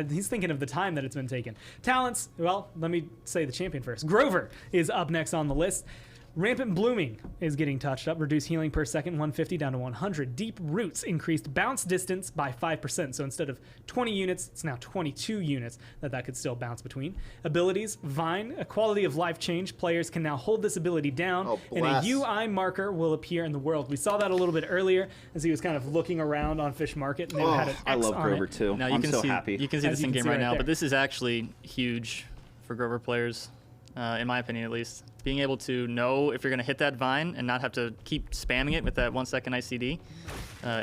He's thinking of the time that it's been taken. Talents, well, let me say the champion first. Grover is up next on the list. Rampant Blooming is getting touched up. Reduced healing per second, 150 down to 100. Deep Roots increased bounce distance by 5%. So instead of 20 units, it's now 22 units that could still bounce between. Abilities, Vine, a quality of life change. Players can now hold this ability down, and a UI marker will appear in the world. We saw that a little bit earlier as he was kind of looking around on Fish Market. And they had an X I love on Grover it. too. Now, I'm so happy. You can see As this you in can game see right right now, there. but this is actually huge for Grover players, in my opinion at least. Being able to know if you're going to hit that vine and not have to keep spamming it with that 1 second ICD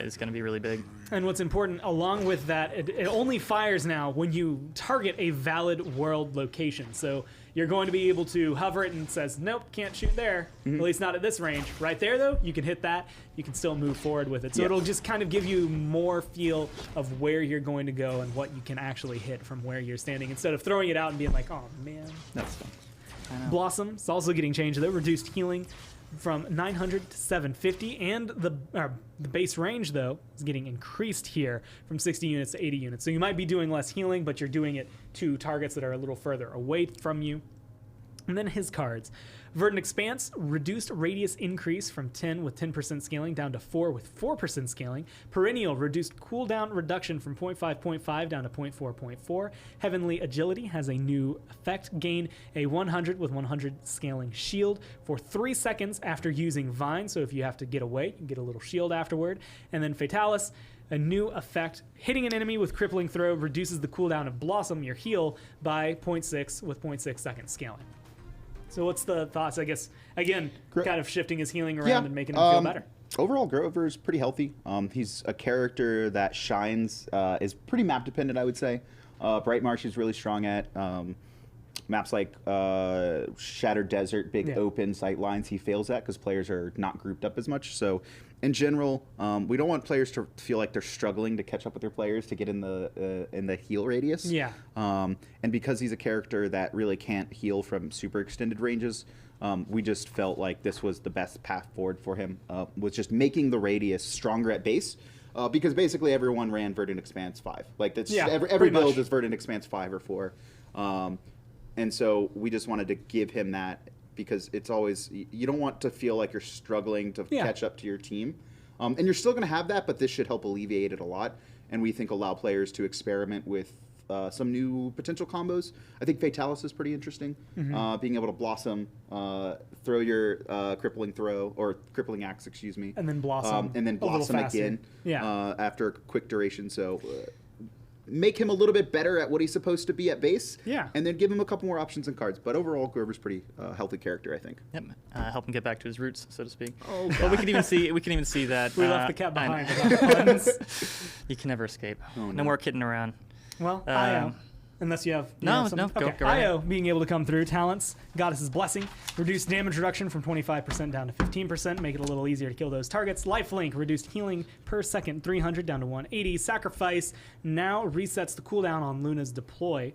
is going to be really big. And what's important, along with that, it only fires now when you target a valid world location. So you're going to be able to hover it and it says, nope, can't shoot there, at least not at this range. Right there, though, you can hit that. You can still move forward with it. So it'll just kind of give you more feel of where you're going to go and what you can actually hit from where you're standing, instead of throwing it out and being like, oh, man. That's fun. Blossom is also getting changed, though. Reduced healing from 900 to 750, and the base range, though, is getting increased here from 60 units to 80 units. So you might be doing less healing, but you're doing it to targets that are a little further away from you. And then his cards. Verdant Expanse, reduced radius increase from 10 with 10% scaling down to 4 with 4% scaling. Perennial, reduced cooldown reduction from 0.5.5 down to 0.4.4. Heavenly Agility has a new effect. Gain a 100 with 100 scaling shield for 3 seconds after using Vine. So if you have to get away, you can get a little shield afterward. And then Fatalis, a new effect. Hitting an enemy with Crippling Throw reduces the cooldown of Blossom, your heal, by 0.6 with 0.6 seconds scaling. So what's the thoughts, I guess, again, kind of shifting his healing around and making him feel better? Overall, Grover's pretty healthy. He's a character that shines, is pretty map dependent, I would say. Bright Marsh he's really strong at. Maps like Shattered Desert, big open sight lines he fails at because players are not grouped up as much. So in general, we don't want players to feel like they're struggling to catch up with their players to get in the heal radius. Yeah. And because he's a character that really can't heal from super extended ranges, we just felt like this was the best path forward for him, was just making the radius stronger at base. Because basically everyone ran Verdant Expanse 5. Like that's every build is Verdant Expanse 5 or 4. And so we just wanted to give him that, because it's always, you don't want to feel like you're struggling to catch up to your team. And you're still going to have that, but this should help alleviate it a lot. And we think allow players to experiment with some new potential combos. I think Fatalis is pretty interesting. Being able to Blossom, throw your Crippling Throw, or Crippling Axe, excuse me. And then Blossom. And then Blossom again Yeah. after a quick duration. So make him a little bit better at what he's supposed to be at base. Yeah. And then give him a couple more options and cards. But overall, Grover's pretty healthy character, I think. Yep, help him get back to his roots, so to speak. Oh, God. Well, we can even see that We left the cat behind. You can never escape. Oh, no more kidding around. Well, Io. Unless you have... No, some, go right Io being able to come through. Talents, Goddess's Blessing. Reduced damage reduction from 25% down to 15%. Make it a little easier to kill those targets. Lifelink, reduced healing per second, 300 down to 180. Sacrifice now resets the cooldown on Luna's deploy.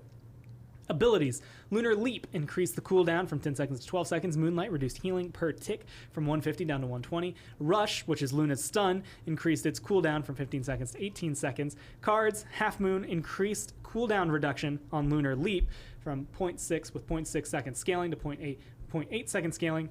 Abilities. Lunar Leap increased the cooldown from 10 seconds to 12 seconds. Moonlight reduced healing per tick from 150 down to 120. Rush, which is Luna's stun, increased its cooldown from 15 seconds to 18 seconds. Cards. Half Moon increased cooldown reduction on Lunar Leap from 0.6 with 0.6 seconds scaling to 0.8 second scaling.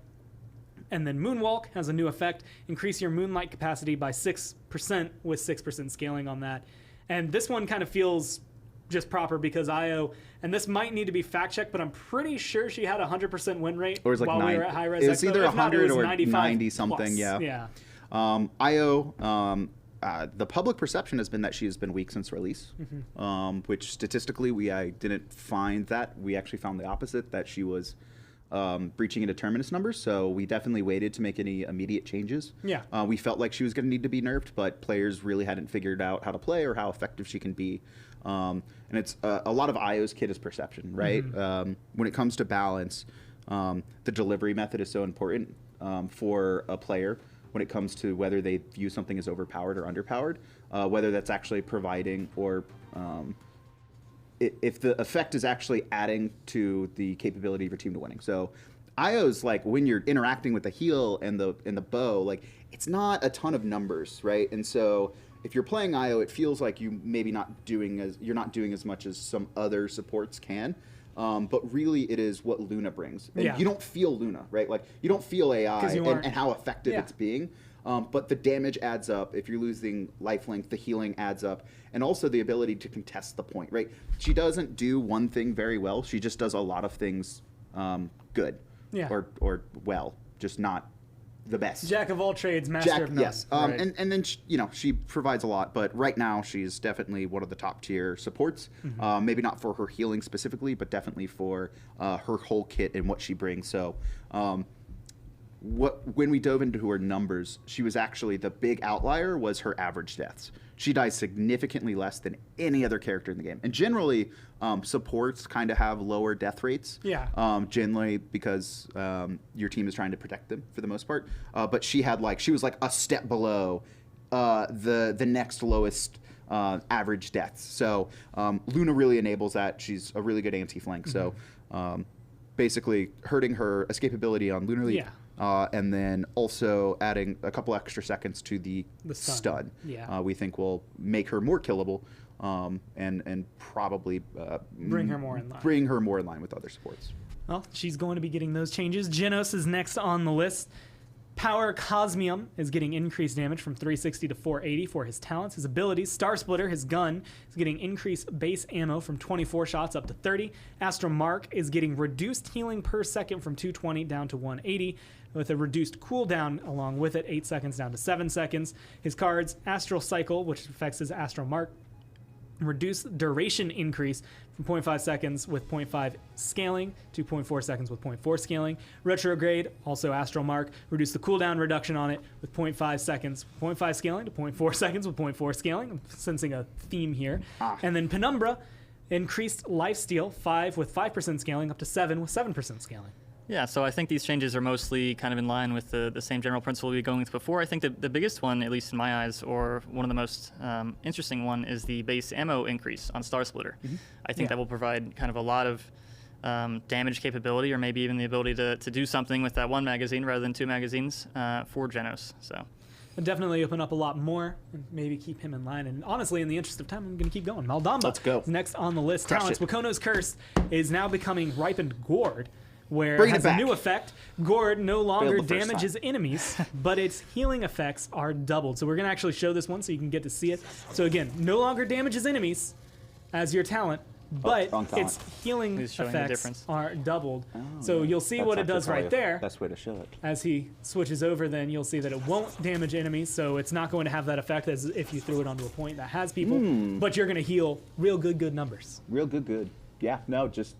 And then Moonwalk has a new effect. Increase your Moonlight capacity by 6% with 6% scaling on that. And this one kind of feels just proper because Io, and this might need to be fact checked, but I'm pretty sure she had a 100% win rate Or it's like while we were at high res. It's either 100 or 95 90 something. plus. Yeah. Io, the public perception has been that she has been weak since release, which statistically I didn't find that. We actually found the opposite, that she was breaching into terminus numbers, so we definitely waited to make any immediate changes. Yeah. We felt like she was going to need to be nerfed, but players really hadn't figured out how to play or how effective she can be. And it's a lot of Io's kit is perception, right? When it comes to balance, the delivery method is so important for a player when it comes to whether they view something as overpowered or underpowered, whether that's actually providing or if the effect is actually adding to the capability of your team to winning. So Io's like, when you're interacting with the heal and the bow, like it's not a ton of numbers, right? And so if you're playing Io, it feels like you're not doing as much as some other supports can. but really it is what Luna brings. And Yeah. you don't feel Luna, right? Like, you don't feel AI and how effective it's being. But the damage adds up. If you're losing lifelink, the healing adds up. And also the ability to contest the point, right? She doesn't do one thing very well. She just does a lot of things good. Yeah. Or well, just not the best. Jack of all trades, master of none. Yes. Right. And then, she provides a lot. But right now, she's definitely one of the top tier supports. Maybe not for her healing specifically, but definitely for her whole kit and what she brings. So when we dove into her numbers, she was actually the big outlier was her average deaths. She dies significantly less than any other character in the game. And generally, supports kind of have lower death rates. Yeah. Generally because your team is trying to protect them for the most part. But she was like a step below the next lowest average deaths. So Luna really enables that. She's a really good anti-flank. So basically hurting her escapability on Lunar Leap. Yeah. And then also adding a couple extra seconds to the stun. Yeah. We think will make her more killable and probably bring her more in line. Bring her more in line with other supports. Well, she's going to be getting those changes. Genos is next on the list. Power Cosmium is getting increased damage from 360 to 480 for his talents. His abilities, Star Splitter, his gun, is getting increased base ammo from 24 shots up to 30. Astral Mark is getting reduced healing per second from 220 down to 180, with a reduced cooldown along with it, 8 seconds down to 7 seconds. His cards, Astral Cycle, which affects his Astral Mark, reduced duration increase from 0.5 seconds with 0.5 scaling to 0.4 seconds with 0.4 scaling. Retrograde, also Astral Mark, reduced the cooldown reduction on it with 0.5 seconds, 0.5 scaling to 0.4 seconds with 0.4 scaling. I'm sensing a theme here. And then Penumbra increased lifesteal 5 with 5% scaling up to 7 with 7% scaling. Yeah, so I think these changes are mostly kind of in line with the same general principle we were going with before. I think the biggest one, at least in my eyes, or one of the most interesting one, is the base ammo increase on Star Splitter. I think that will provide kind of a lot of damage capability, or maybe even the ability to do something with that one magazine rather than 2 magazines for Genos. So. And definitely open up a lot more and maybe keep him in line. And honestly, in the interest of time, I'm going to keep going. Maldamba Let's go. is next on the list. Crush Talents, it. Wakono's Curse is now becoming Ripened Gourd, where Bring it it has a back. new effect. Gourd no longer Failed the first damages enemies, but its healing effects are doubled. So we're going to actually show this one so you can get to see it. So again, no longer damages enemies as your talent, but wrong talent. its healing He's showing the effects difference. are doubled. So you'll see what it does right there. Best way to show it. As he switches over, then you'll see that it won't damage enemies, so it's not going to have that effect as if you threw it onto a point that has people, but you're going to heal real good numbers. Real good. Yeah, no, just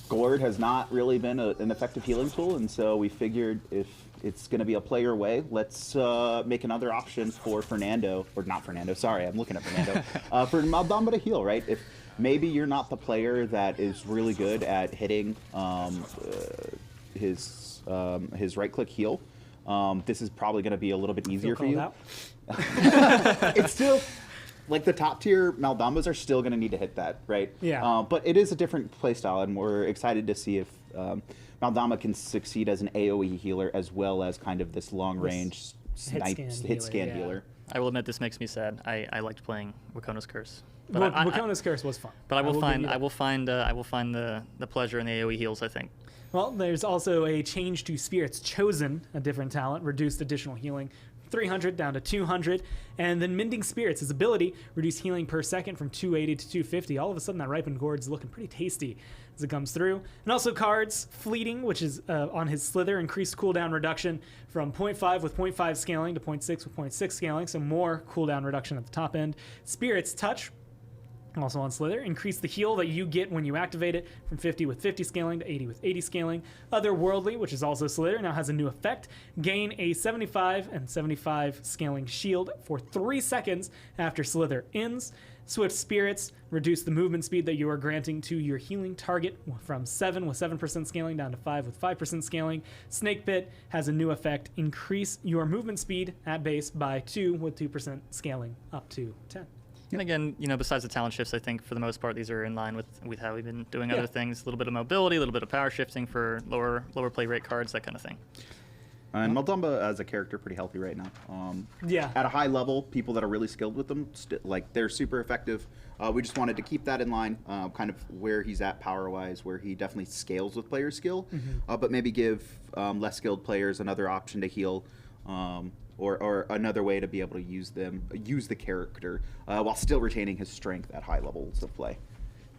Gourd has not really been an effective healing tool, and so we figured if it's going to be a player away, let's make another option for Fernando, or not Fernando, sorry, I'm looking at Fernando, for Maldamba to heal, right? If maybe you're not the player that is really good at hitting his right-click heal, this is probably going to be a little bit easier for you. It's still... Like, the top tier Maldambas are still going to need to hit that, right? Yeah. But it is a different playstyle, and we're excited to see if Maldamba can succeed as an AoE healer as well as kind of this long-range hit scan healer. I will admit this makes me sad. I liked playing Wakono's Curse. But Wakono's Curse was fun. But I will find the pleasure in the AoE heals, I think. Well, there's also a change to Spirits Chosen, a different talent, reduced additional healing 300 down to 200, and then Mending Spirits, his ability, reduced healing per second from 280 to 250. All of a sudden, that Ripened Gourd is looking pretty tasty as it comes through. And also cards, Fleeting, which is on his Slither, increased cooldown reduction from 0.5 with 0.5 scaling to 0.6 with 0.6 scaling, so more cooldown reduction at the top end. Spirits Touch, also on Slither, increase the heal that you get when you activate it from 50 with 50 scaling to 80 with 80 scaling. Otherworldly, which is also Slither, now has a new effect. Gain a 75 and 75 scaling shield for 3 seconds after Slither ends. Swift Spirits, reduce the movement speed that you are granting to your healing target from 7 with 7% scaling down to 5 with 5% scaling. Snake Pit has a new effect, increase your movement speed at base by 2 with 2% scaling up to 10. And again, besides the talent shifts, I think for the most part these are in line with how we've been doing other things. A little bit of mobility, a little bit of power shifting for lower play rate cards, that kind of thing. And Maldumba as a character pretty healthy right now. Yeah. At a high level, people that are really skilled with them, like they're super effective. We just wanted to keep that in line, kind of where he's at power-wise, where he definitely scales with player skill, but maybe give less skilled players another option to heal, or another way to be able to use the character while still retaining his strength at high levels of play.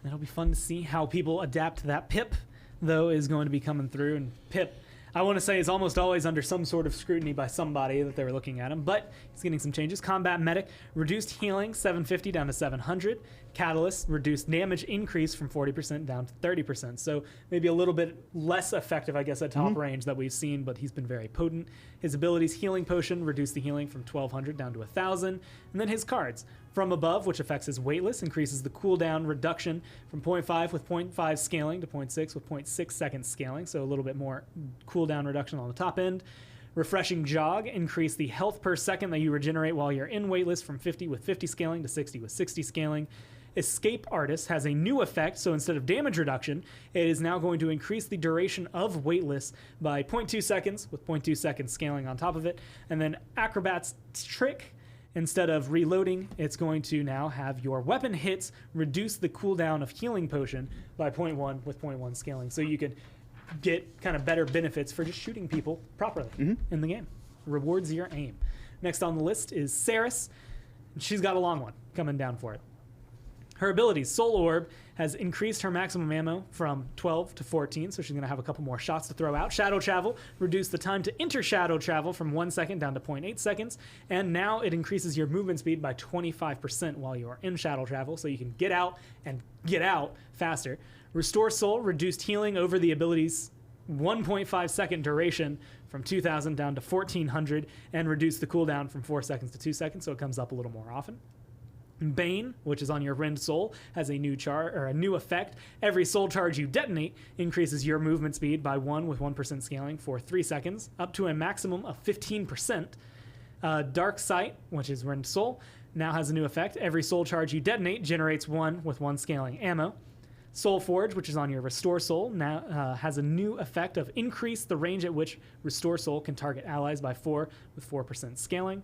It'll be fun to see how people adapt to that. Pip, though, is going to be coming through, and Pip, I want to say, is almost always under some sort of scrutiny by somebody that they were looking at him, but he's getting some changes. Combat Medic, reduced healing, 750 down to 700. Catalyst, reduced damage increase from 40% down to 30%. So maybe a little bit less effective, I guess, at top range that we've seen, but he's been very potent. His abilities, Healing Potion, reduced the healing from 1,200 down to 1,000. And then his cards. From Above, which affects his weightless, increases the cooldown reduction from 0.5 with 0.5 scaling to 0.6 with 0.6 seconds scaling, so a little bit more cooldown reduction on the top end. Refreshing Jog, increase the health per second that you regenerate while you're in weightless from 50 with 50 scaling to 60 with 60 scaling. Escape Artist has a new effect, so instead of damage reduction, it is now going to increase the duration of weightless by 0.2 seconds with 0.2 seconds scaling on top of it. And then Acrobat's Trick, instead of reloading, it's going to now have your weapon hits reduce the cooldown of Healing Potion by 0.1 with 0.1 scaling. So you can get kind of better benefits for just shooting people properly in the game. Rewards your aim. Next on the list is Saris. She's got a long one coming down for it. Her abilities, Soul Orb, has increased her maximum ammo from 12 to 14, so she's going to have a couple more shots to throw out. Shadow Travel, reduced the time to enter Shadow Travel from 1 second down to 0.8 seconds, and now it increases your movement speed by 25% while you are in Shadow Travel, so you can get out and get out faster. Restore Soul, reduced healing over the ability's 1.5 second duration from 2,000 down to 1,400, and reduce the cooldown from 4 seconds to 2 seconds, so it comes up a little more often. Bane, which is on your Rend Soul, has a new effect. Every soul charge you detonate increases your movement speed by 1 with 1% scaling for 3 seconds, up to a maximum of 15%. Dark Sight, which is Rend Soul, now has a new effect. Every soul charge you detonate generates 1 with 1 scaling ammo. Soul Forge, which is on your Restore Soul, now has a new effect of increase the range at which Restore Soul can target allies by 4 with 4% scaling.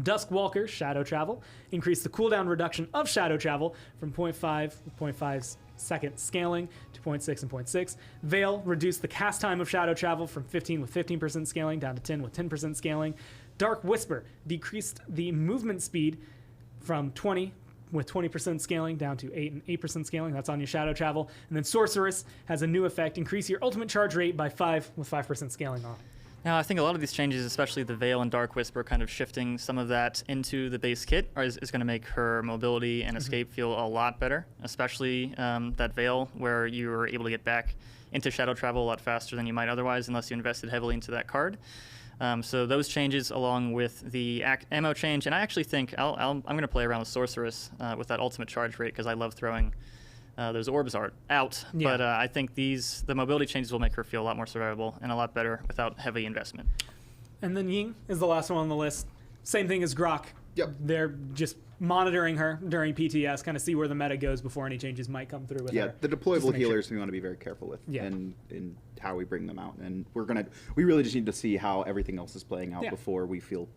Duskwalker, Shadow Travel, increase the cooldown reduction of Shadow Travel from 0.5 with 0.5 second scaling to 0.6 and 0.6. Veil, reduce the cast time of Shadow Travel from 15 with 15% scaling down to 10 with 10% scaling. Dark Whisper, decreased the movement speed from 20 with 20% scaling down to 8 and 8% scaling. That's on your Shadow Travel. And then Sorceress has a new effect, increase your ultimate charge rate by 5 with 5% scaling on it. Now, I think a lot of these changes, especially the Veil and Dark Whisper, kind of shifting some of that into the base kit is going to make her mobility and escape feel a lot better, especially that Veil, where you're able to get back into Shadow Travel a lot faster than you might otherwise unless you invested heavily into that card. So those changes along with the ammo change, and I actually think I'm going to play around with Sorceress with that ultimate charge rate because I love throwing those orbs out. Yeah. But I think the mobility changes will make her feel a lot more survivable and a lot better without heavy investment. And then Ying is the last one on the list. Same thing as Grok. Yep. They're just monitoring her during PTS, kind of see where the meta goes before any changes might come through with her. Yeah, the deployable healers we want to be very careful with in how we bring them out. And we really just need to see how everything else is playing out before we feel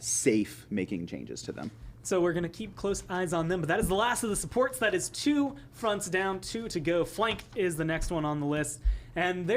safe making changes to them. So we're going to keep close eyes on them. But that is the last of the supports. That is 2 fronts down, 2 to go. Flank is the next one on the list. And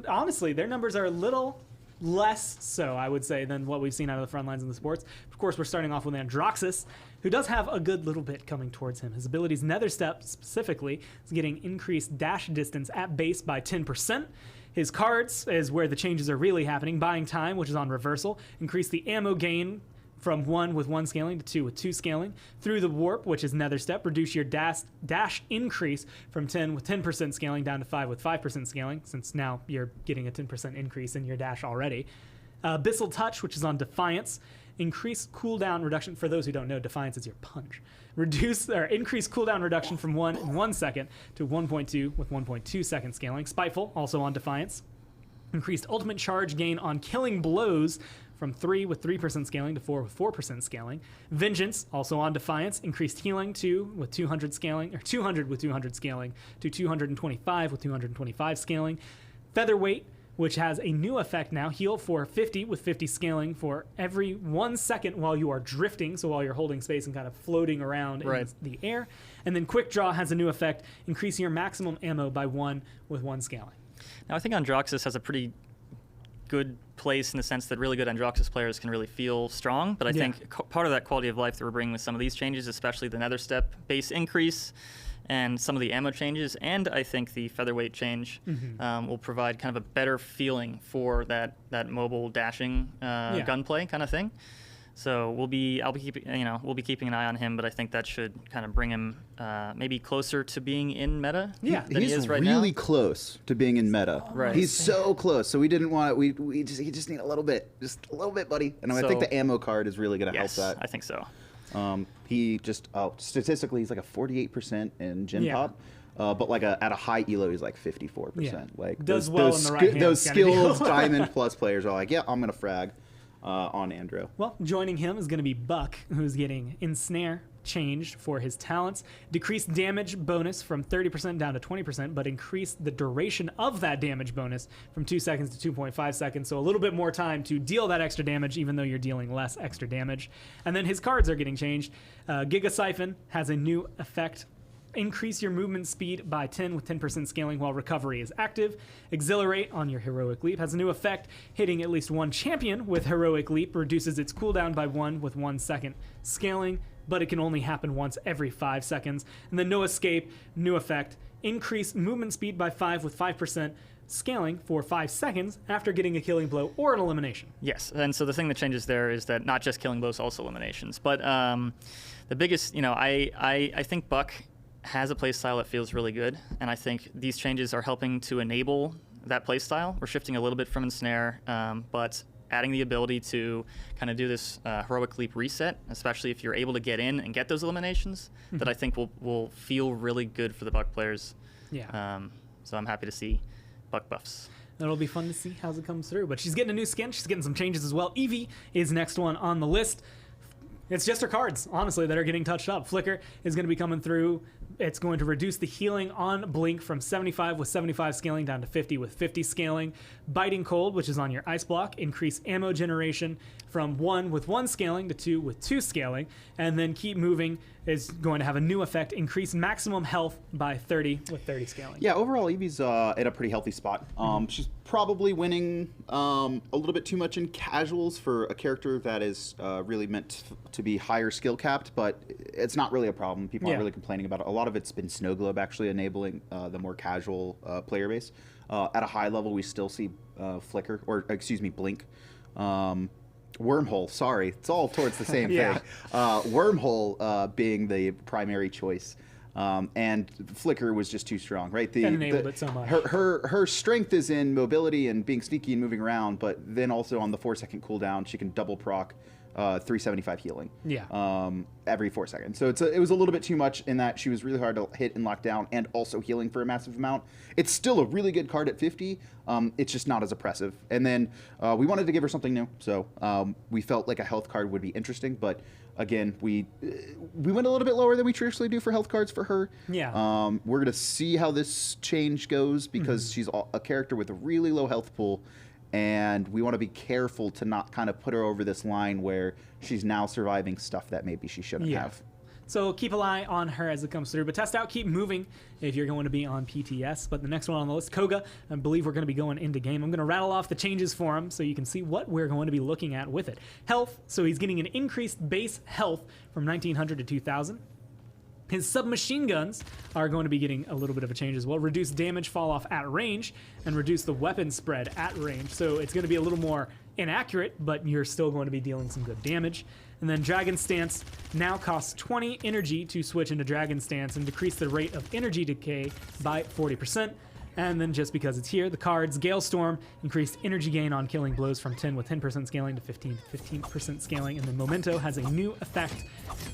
honestly, their numbers are a little less so, I would say, than what we've seen out of the front lines in the sports. Of course, we're starting off with Androxus, who does have a good little bit coming towards him. His abilities, Nether Step specifically, is getting increased dash distance at base by 10%. His cards is where the changes are really happening. Buying Time, which is on reversal, increase the ammo gain from 1 with 1 scaling to 2 with 2 scaling. Through the Warp, which is Nether Step, reduce your dash increase from 10 with 10% scaling down to 5 with 5% scaling, since now you're getting a 10% increase in your dash already. Abyssal Touch, which is on Defiance, increase cooldown reduction. For those who don't know, Defiance is your punch. Increase cooldown reduction from 1 in 1 second to 1.2 with 1.2 second scaling. Spiteful, also on Defiance. Increased ultimate charge gain on killing blows from 3 with 3% scaling to 4 with 4% scaling. Vengeance, also on Defiance, increased healing 2 with 200 scaling, or 200 with 200 scaling to 225 with 225 scaling. Featherweight, which has a new effect now. Heal for 50 with 50 scaling for every 1 second while you are drifting, so while you're holding space and kind of floating around in the air. And then Quick Draw has a new effect, increasing your maximum ammo by 1 with 1 scaling. Now, I think Androxus has a pretty good place in the sense that really good Androxus players can really feel strong, but I think part of that quality of life that we're bringing with some of these changes, especially the Nether Step base increase and some of the ammo changes, and I think the featherweight change will provide kind of a better feeling for that mobile dashing gunplay kind of thing. So we'll be keeping an eye on him, but I think that should kind of bring him maybe closer to being in meta. Yeah, than he is right now. He's really close to being in meta. Right. He's so close. So we didn't want he just need a little bit, buddy. And I think the ammo card is really going to help that. I think so. He just statistically he's like a 48% in Gen Pop. But like at a high elo, he's like 54%. Like does well in the right hand. Those skilled Diamond Plus players are like, yeah, I'm gonna frag on Andro. Well, joining him is going to be Buck, who's getting Ensnare changed for his talents. Decreased damage bonus from 30% down to 20%, but increased the duration of that damage bonus from 2 seconds to 2.5 seconds, so a little bit more time to deal that extra damage, even though you're dealing less extra damage. And then his cards are getting changed. Giga Siphon has a new effect. Increase your movement speed by 10 with 10% scaling while recovery is active. Exhilarate on your Heroic Leap has a new effect. Hitting at least one champion with Heroic Leap reduces its cooldown by 1 with 1 second scaling, but it can only happen once every 5 seconds. And then No Escape, new effect. Increase movement speed by 5 with 5% scaling for 5 seconds after getting a killing blow or an elimination. Yes, and so the thing that changes there is that not just killing blows, also eliminations. But the biggest, I think Buck has a playstyle that feels really good, and I think these changes are helping to enable that playstyle. We're shifting a little bit from Ensnare, but adding the ability to kind of do this Heroic Leap reset, especially if you're able to get in and get those eliminations, that I think will feel really good for the Buck players. Yeah. So I'm happy to see Buck buffs. It'll be fun to see how it comes through. But she's getting a new skin. She's getting some changes as well. Eevee is next one on the list. It's just her cards, honestly, that are getting touched up. Flicker is going to be coming through. It's going to reduce the healing on Blink from 75 with 75 scaling down to 50 with 50 scaling. Biting Cold, which is on your Ice Block, increase ammo generation from 1 with 1 scaling to 2 with 2 scaling. And then Keep Moving is going to have a new effect, increase maximum health by 30 with 30 scaling. Yeah, overall, Eevee's in a pretty healthy spot. She's probably winning a little bit too much in casuals for a character that is really meant to be higher skill capped, but it's not really a problem. People aren't really complaining about it. A lot of it's been Snow Globe actually enabling the more casual player base. At a high level, we still see Blink. Wormhole, sorry. It's all towards the same thing. Wormhole being the primary choice. And Flicker was just too strong, right? That enabled it so much. Her strength is in mobility and being sneaky and moving around, but then also on the 4-second cooldown, she can double proc 375 healing. Every 4 seconds. So it was a little bit too much in that she was really hard to hit and lock down, and also healing for a massive amount. It's still a really good card at 50. It's just not as oppressive. And then we wanted to give her something new, so we felt like a health card would be interesting. But again, we went a little bit lower than we traditionally do for health cards for her. We're gonna see how this change goes because she's a character with a really low health pool. And we want to be careful to not kind of put her over this line where she's now surviving stuff that maybe she shouldn't have. So keep an eye on her as it comes through. But test out Keep Moving if you're going to be on PTS. But the next one on the list, Koga, I believe we're going to be going into game. I'm going to rattle off the changes for him so you can see what we're going to be looking at with it. Health, so he's getting an increased base health from 1900 to 2000. His submachine guns are going to be getting a little bit of a change as well. Reduce damage fall off at range and reduce the weapon spread at range. So it's going to be a little more inaccurate, but you're still going to be dealing some good damage. And then Dragon Stance now costs 20 energy to switch into Dragon Stance and decrease the rate of energy decay by 40%. And then just because it's here, the cards, Gale Storm, increased energy gain on killing blows from 10 with 10% scaling to 15% scaling. And then Memento has a new effect,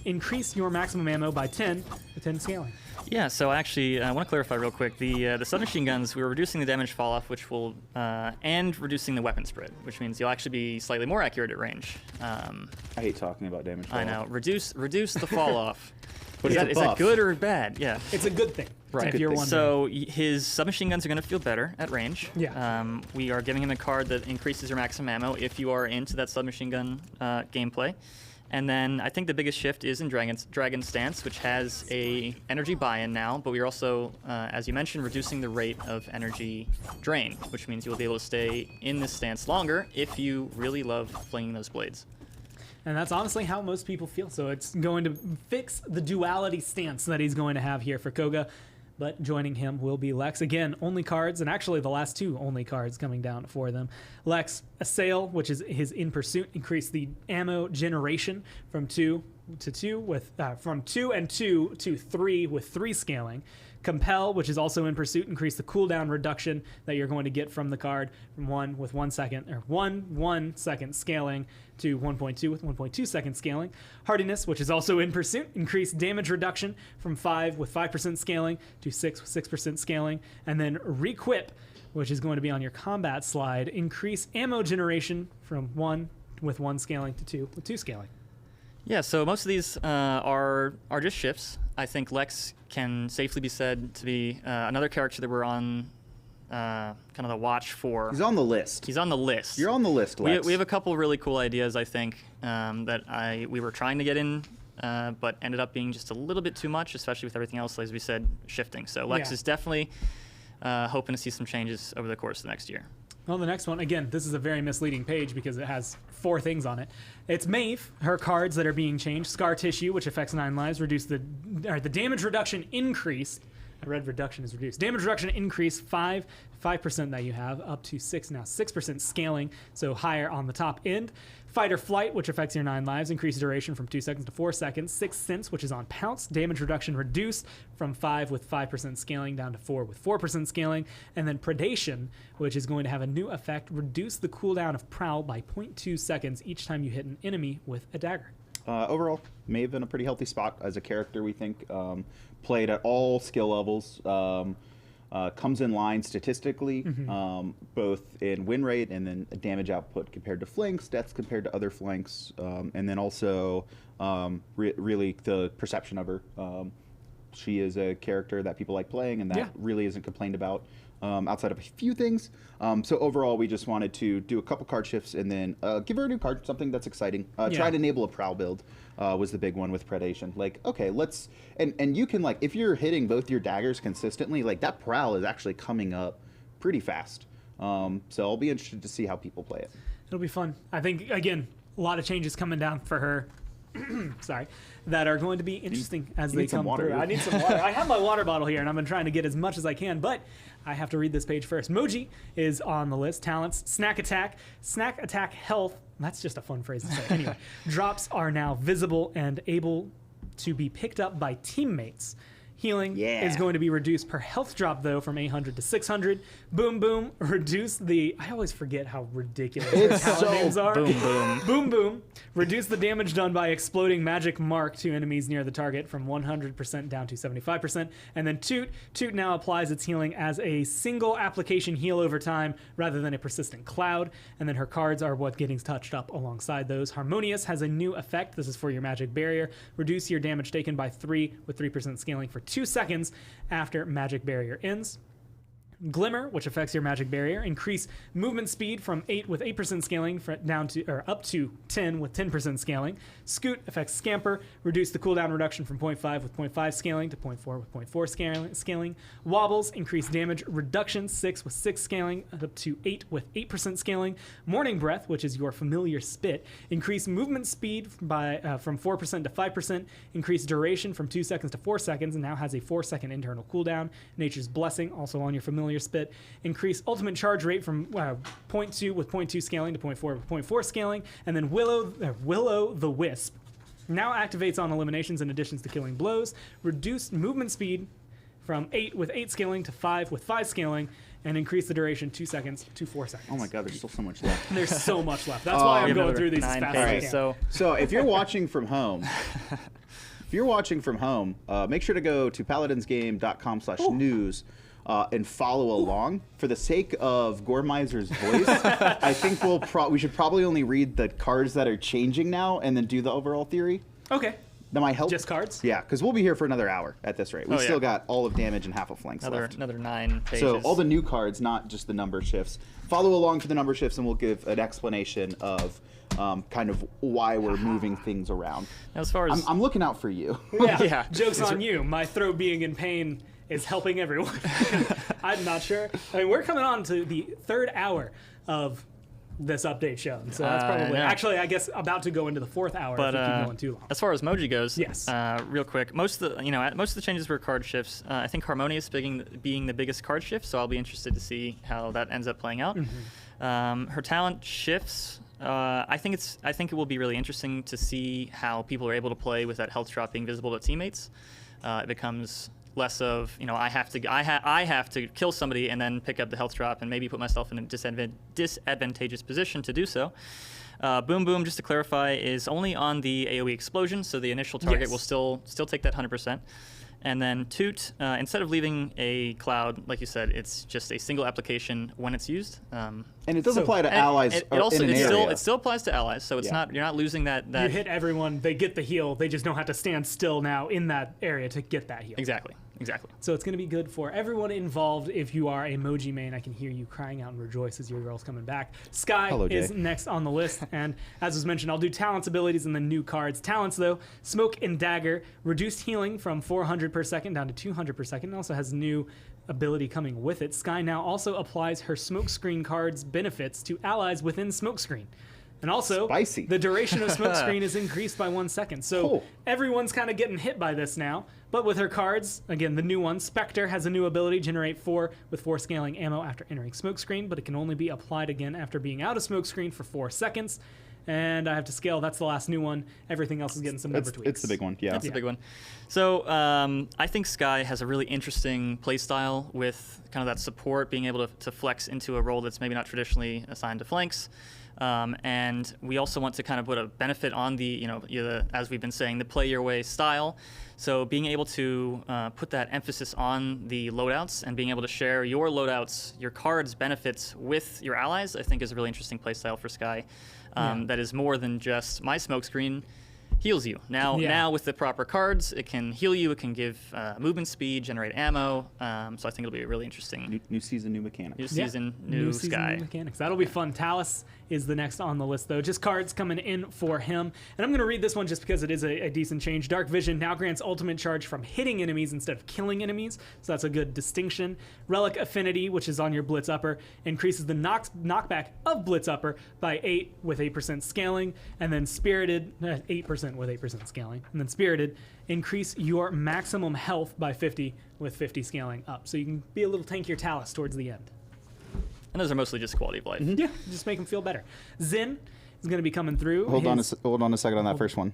increase your maximum ammo by 10 with 10 scaling. Yeah, so actually, I want to clarify real quick. The submachine guns, we were reducing the damage fall off, which will, and reducing the weapon spread, which means you'll actually be slightly more accurate at range. I hate talking about damage fall I know. off. Reduce the fall off. But Is that good or bad? Yeah. It's a good thing. Right. If you're wondering. So his submachine guns are going to feel better at range. Yeah. We are giving him a card that increases your maximum ammo if you are into that submachine gun gameplay. And then I think the biggest shift is in Dragon Stance, which has a energy buy-in now, but we are also, as you mentioned, reducing the rate of energy drain, which means you'll be able to stay in this stance longer if you really love flinging those blades. And that's honestly how most people feel. So it's going to fix the duality stance that he's going to have here for Koga. But joining him will be Lex. Again, only cards, and actually the last two only cards coming down for them. Lex, Assail, which is his In Pursuit, increase the ammo generation from 2 to 2 with from 2 and 2 to 3 with 3 scaling. Compel, which is also In Pursuit, increase the cooldown reduction that you're going to get from the card from 1 with 1 second, or 1 second scaling to 1.2 with 1.2 second scaling. Hardiness, which is also In Pursuit, increase damage reduction from 5 with 5% scaling to 6 with 6% scaling. And then Requip, which is going to be on your combat slide, increase ammo generation from 1 with 1 scaling to 2 with 2 scaling. Yeah, so most of these are just shifts. I think Lex can safely be said to be another character that we're on kind of the watch for. He's on the list. He's on the list. You're on the list, Lex. We have a couple really cool ideas, I think, that we were trying to get in, but ended up being just a little bit too much, especially with everything else, as we said, shifting. So Lex is definitely hoping to see some changes over the course of the next year. Well, the next one, again, this is a very misleading page because it has 4 things on it. It's Maeve, her cards that are being changed. Scar Tissue, which affects 9 lives, reduce the damage reduction increase. I read reduction is reduced. Damage reduction increase 5% that you have, up to 6 now. 6% scaling, so higher on the top end. Fight or Flight, which affects your 9 lives, increase duration from 2 seconds to 4 seconds. Sixth Sense, which is on Pounce, damage reduction reduced from 5 with 5% scaling down to 4 with 4% scaling. And then Predation, which is going to have a new effect, reduce the cooldown of Prowl by 0.2 seconds each time you hit an enemy with a dagger. Overall, Maeve in a pretty healthy spot as a character, we think. Played at all skill levels. Comes in line statistically, both in win rate and then damage output compared to flanks, deaths compared to other flanks, and then also really the perception of her. She is a character that people like playing, and that really isn't complained about outside of a few things. So overall, we just wanted to do a couple card shifts and then give her a new card, something that's exciting. Try to enable a Prowl build was the big one with Predation. Like, okay, let's... And you can, like, if you're hitting both your daggers consistently, like, that Prowl is actually coming up pretty fast. So I'll be interested to see how people play it. It'll be fun. I think, again, a lot of changes coming down for her. Sorry, that are going to be interesting as they come through. I need some water. I have my water bottle here, and I've been trying to get as much as I can, but I have to read this page first. Moji is on the list. Talents, Snack Attack Health. That's just a fun phrase to say. Anyway, drops are now visible and able to be picked up by teammates. Healing is going to be reduced per health drop, though, from 800 to 600. Boom Boom, reduce the... I always forget how ridiculous their talent names are. Boom Boom. Boom Boom, reduce the damage done by exploding magic mark to enemies near the target from 100% down to 75%. And then Toot now applies its healing as a single application heal over time rather than a persistent cloud. And then her cards are what getting touched up alongside those. Harmonious has a new effect. This is for your magic barrier. Reduce your damage taken by 3 with 3% scaling for 2 seconds after magic barrier ends. Glimmer, which affects your magic barrier, increase movement speed from 8 with 8% scaling down to up to 10 with 10% scaling. Scoot affects Scamper, reduce the cooldown reduction from 0.5 with 0.5 scaling to 0.4 with 0.4 scaling. Wobbles, increase damage reduction 6 with 6 scaling up to 8 with 8% scaling. Morning Breath, which is your familiar spit, increase movement speed by from 4% to 5%, increase duration from 2 seconds to 4 seconds, and now has a 4-second internal cooldown. Nature's Blessing, also on your familiar spit, increase ultimate charge rate from 0.2 with 0.2 scaling to 0.4 with 0.4 scaling, and then Willow the Wisp now activates on eliminations in addition to killing blows, reduce movement speed from 8 with 8 scaling to 5 with 5 scaling, and increase the duration 2 seconds to 4 seconds. Oh my god, there's still so much left. There's so much left. That's why I'm going through these as fast as I can. So if you're watching from home, if you're watching from home, make sure to go to paladinsgame.com/news. And follow along. For the sake of Gormiser's voice, I think we should probably only read the cards that are changing now and then do the overall theory. Okay. That might help. Just cards? Yeah, because we'll be here for another hour at this rate. We still got all of damage and half of flanks left. Another 9 pages. So all the new cards, not just the number shifts. Follow along for the number shifts, and we'll give an explanation of kind of why we're moving things around. Now, as far as I'm looking out for you. Yeah. Joke's on you. My throat being in pain is helping everyone. I'm not sure. I mean, we're coming on to the 3rd hour of this update show, so that's probably actually, I guess, about to go into the 4th hour if we keep going too long. As far as Moji goes, yes. Real quick, most of the changes were card shifts. I think Harmonious being the biggest card shift, so I'll be interested to see how that ends up playing out. Her talent shifts. I think it will be really interesting to see how people are able to play with that health drop being visible to teammates. It becomes less of, I have to kill somebody and then pick up the health drop and maybe put myself in a disadvantageous position to do so. Boom Boom, just to clarify, is only on the AoE explosion, so the initial target will still take that 100%. And then Toot, instead of leaving a cloud, like you said, it's just a single application when it's used. And it does apply to allies. It still applies to allies, so it's not, you're not losing that. You hit everyone, they get the heal. They just don't have to stand still now in that area to get that heal. Exactly. So it's going to be good for everyone involved. If you are a Moji main, I can hear you crying out and rejoice as your girl's coming back. Sky is next on the list, and as was mentioned, I'll do talents, abilities, and then new cards. Talents, though, Smoke and Dagger, reduced healing from 400 per second down to 200 per second. It also has new ability coming with it. Sky now also applies her Smokescreen cards benefits to allies within Smokescreen. And also, the duration of Smokescreen is increased by 1 second. So everyone's kind of getting hit by this now. But with her cards, again, the new one, Spectre has a new ability, generate 4 with 4 scaling ammo after entering Smokescreen, but it can only be applied again after being out of Smokescreen for 4 seconds. And I have to scale. That's the last new one. Everything else is getting some number tweaks. It's the big one, yeah. That's the big one. So I think Sky has a really interesting playstyle with kind of that support, being able to flex into a role that's maybe not traditionally assigned to flanks. And we also want to kind of put a benefit on the, as we've been saying, the play your way style. So being able to put that emphasis on the loadouts and being able to share your loadouts, your cards, benefits with your allies, I think is a really interesting play style for Sky. That is more than just my Smokescreen heals you. Now with the proper cards, it can heal you, it can give movement speed, generate ammo. So I think it'll be really interesting. New season, new mechanics. New season, new Sky. New mechanics. That'll be fun. Talus is the next on the list, though. Just cards coming in for him. And I'm going to read this one just because it is a decent change. Dark Vision now grants ultimate charge from hitting enemies instead of killing enemies. So that's a good distinction. Relic Affinity, which is on your Blitz Upper, increases the knockback of Blitz Upper by 8 with 8% scaling. And then Spirited, 8% with 8% scaling. And then Spirited, increase your maximum health by 50 with 50 scaling up. So you can be a little tankier Talus towards the end. And those are mostly just quality of life. Yeah, just make them feel better. Zen is going to be coming through. Hold on a second on that first one.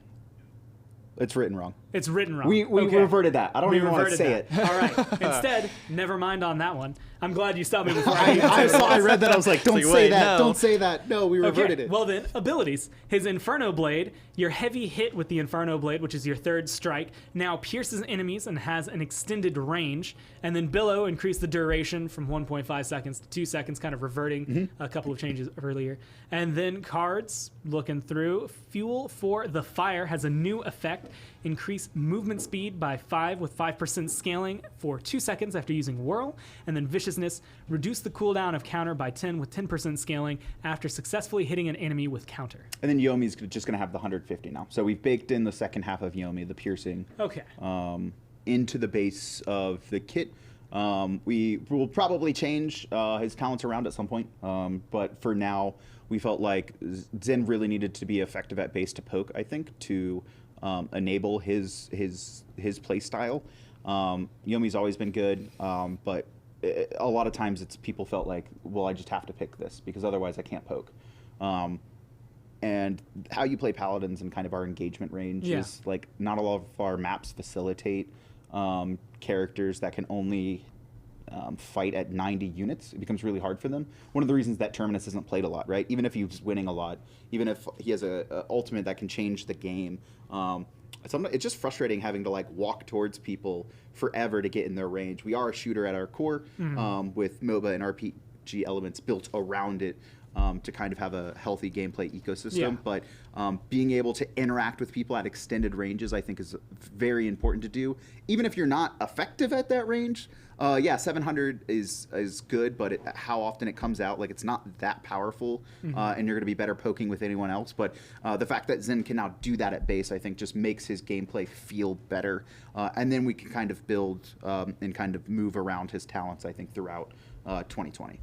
It's written wrong. It's written wrong. We reverted that. I don't even want to say it. All right. Instead, never mind on that one. I'm glad you stopped me before I read that. I was like, don't say that. Don't say that. No, we reverted it. Well then, abilities. His Inferno Blade, your heavy hit with the Inferno Blade, which is your 3rd strike, now pierces enemies and has an extended range. And then Billow increased the duration from 1.5 seconds to 2 seconds, kind of reverting a couple of changes earlier. And then cards, looking through, Fuel for the Fire has a new effect. Increase movement speed by 5 with 5% scaling for 2 seconds after using Whirl. And then Viciousness, reduce the cooldown of counter by 10 with 10% scaling after successfully hitting an enemy with counter. And then Yomi's just going to have the 150 now. So we've baked in the second half of Yomi, the piercing, into the base of the kit. We will probably change his talents around at some point, but for now, we felt like Zen really needed to be effective at base to poke, I think, to enable his play style. Yomi's always been good, but a lot of times people felt like, well, I just have to pick this because otherwise I can't poke. And how you play Paladins and kind of our engagement range is like not a lot of our maps facilitate characters that can only fight at 90 units. It becomes really hard for them. One of the reasons that Terminus isn't played a lot, right? Even if he's winning a lot, even if he has a ultimate that can change the game, it's just frustrating having to like walk towards people forever to get in their range. We are a shooter at our core, with MOBA and RPG elements built around it. To kind of have a healthy gameplay ecosystem, but being able to interact with people at extended ranges, I think, is very important to do. Even if you're not effective at that range, 700 is good, but how often it comes out, like it's not that powerful, and you're going to be better poking with anyone else. But the fact that Zen can now do that at base, I think, just makes his gameplay feel better, and then we can kind of build and kind of move around his talents, I think, throughout 2020.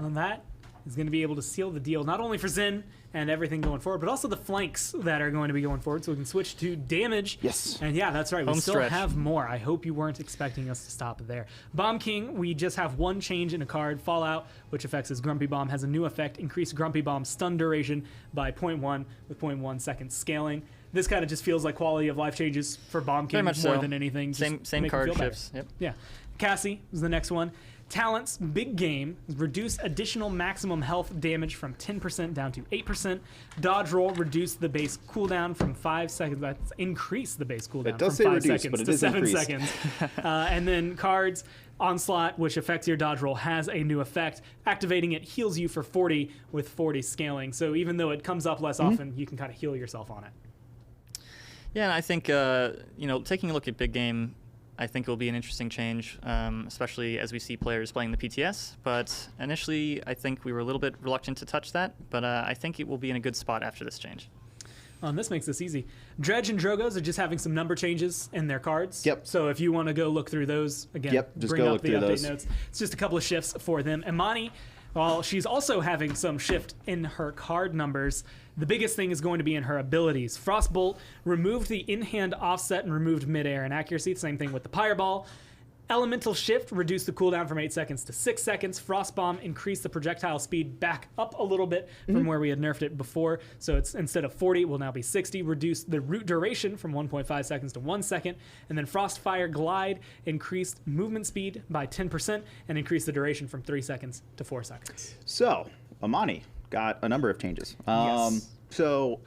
On that is going to be able to seal the deal, not only for Zen and everything going forward, but also the flanks that are going to be going forward, so we can switch to damage. Yes. And yeah, that's right. We Home still stretch. have more. I hope you weren't expecting us to stop there. Bomb King, we just have one change in a card. Fallout, which affects his Grumpy Bomb, has a new effect, increase Grumpy Bomb stun duration by 0.1 with 0.1 seconds scaling. This kind of just feels like quality of life changes for Bomb King Very much more so. than anything. Just Same make him card feel better. shifts. Yep. Yeah. Cassie is the next one. Talents, big game, reduce additional maximum health damage from 10% down to 8%. Dodge roll, reduce the base cooldown from 5 seconds. That's increase the base cooldown It does from say 5 reduce, seconds but it to is 7 increased. seconds. And then cards, Onslaught, which affects your dodge roll, has a new effect. Activating it heals you for 40 with 40 scaling. So even though it comes up less often, you can kind of heal yourself on it. Yeah, and I think taking a look at big game, I think it will be an interesting change, especially as we see players playing the PTS. But initially, I think we were a little bit reluctant to touch that. But I think it will be in a good spot after this change. This makes this easy. Dredge and Drogos are just having some number changes in their cards. Yep. So if you want to go look through those, again, Just bring go up look the through update those. notes. It's just a couple of shifts for them. Imani, well, she's also having some shift in her card numbers. The biggest thing is going to be in her abilities. Frostbolt removed the in-hand offset and removed mid-air and accuracy. Same thing with the Pyreball. Elemental Shift reduced the cooldown from 8 seconds to 6 seconds. Frostbomb increased the projectile speed back up a little bit from where we had nerfed it before. So it's instead of 40, it will now be 60. Reduced the root duration from 1.5 seconds to 1 second. And then Frostfire Glide increased movement speed by 10% and increased the duration from 3 seconds to 4 seconds. So, Amani got a number of changes. Yes. So,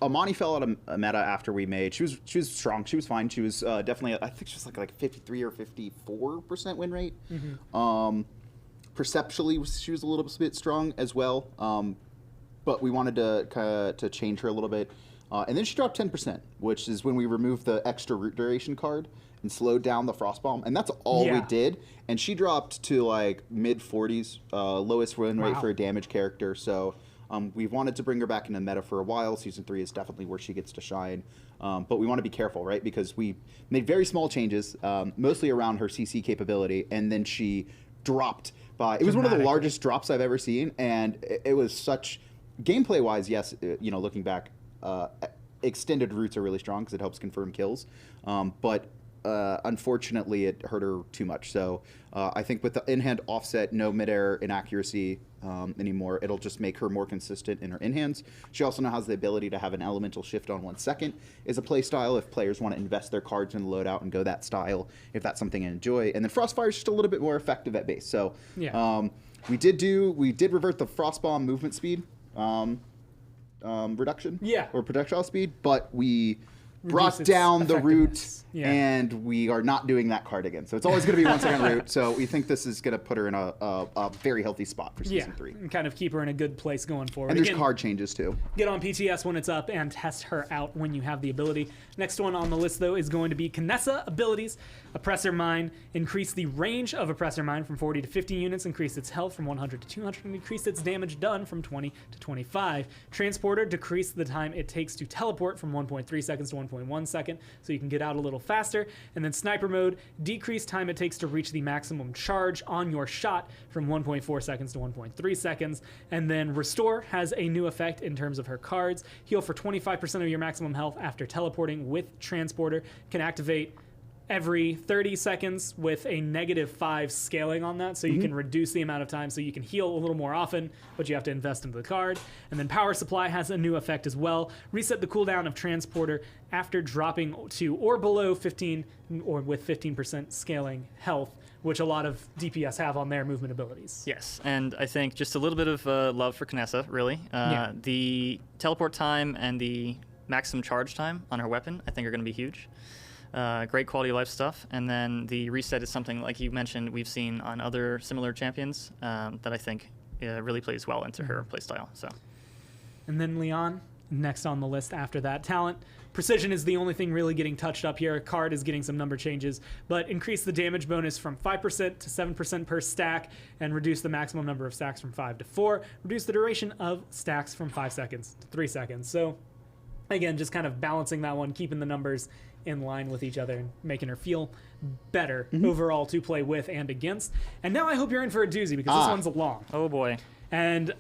Amani fell out of meta after we made. She was strong. She was fine. She was definitely, I think she was like 53 or 54% win rate. Perceptually, she was a little bit strong as well. But we wanted to change her a little bit. And then she dropped 10%, which is when we removed the extra root duration card and slowed down the Frostbomb. And that's all we did. And she dropped to like mid 40s, lowest win rate for a damage character. So we've wanted to bring her back into meta for a while. Season 3 is definitely where she gets to shine. But we want to be careful, right? Because we made very small changes, mostly around her CC capability. And then she dropped by, it was one of the largest drops I've ever seen. And it was such, gameplay-wise, yes, looking back, extended roots are really strong because it helps confirm kills. But unfortunately, it hurt her too much. So I think with the in-hand offset, no mid-air inaccuracy anymore, it'll just make her more consistent in her in-hands. She also now has the ability to have an elemental shift on 1 second is a play style if players want to invest their cards in the loadout and go that style, if that's something you enjoy. And then Frostfire is just a little bit more effective at base. So we did revert the Frostbomb movement speed reduction or projectile speed, but we brought down the root, and we are not doing that card again. So it's always going to be 1 second root. So we think this is going to put her in a very healthy spot for Season 3. And kind of keep her in a good place going forward. And there's Again, card changes too. Get on PTS when it's up and test her out when you have the ability. Next one on the list, though, is going to be Kinessa abilities. Oppressor Mine. Increase the range of Oppressor Mine from 40 to 50 units. Increase its health from 100 to 200. And increase its damage done from 20 to 25. Transporter. Decrease the time it takes to teleport from 1.3 seconds to 1.1 second. So you can get out a little faster. And then Sniper Mode. Decrease time it takes to reach the maximum charge on your shot from 1.4 seconds to 1.3 seconds. And then Restore has a new effect in terms of her cards. Heal for 25% of your maximum health after teleporting with Transporter. Can activate every 30 seconds with a -5 scaling on that, so you can reduce the amount of time, so you can heal a little more often, but you have to invest into the card. And then Power Supply has a new effect as well. Reset the cooldown of Transporter after dropping to or below 15 or with 15% scaling health, which a lot of DPS have on their movement abilities. Yes, and I think just a little bit of love for Kinessa, really. The teleport time and the maximum charge time on her weapon, I think are going to be huge. Great quality of life stuff. And then the reset is something, like you mentioned, we've seen on other similar champions that I think really plays well into her playstyle. So. And then Leon, next on the list after that. Talent. Precision is the only thing really getting touched up here. Card is getting some number changes, but increase the damage bonus from 5% to 7% per stack, and reduce the maximum number of stacks from 5 to 4. Reduce the duration of stacks from 5 seconds to 3 seconds. So, again, just kind of balancing that one, keeping the numbers in line with each other and making her feel better overall to play with and against. And now I hope you're in for a doozy, because this one's long. Oh, boy. And...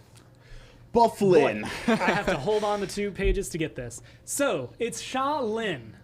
Bufflin. I have to hold on to 2 pages to get this. So, it's Sha Lin.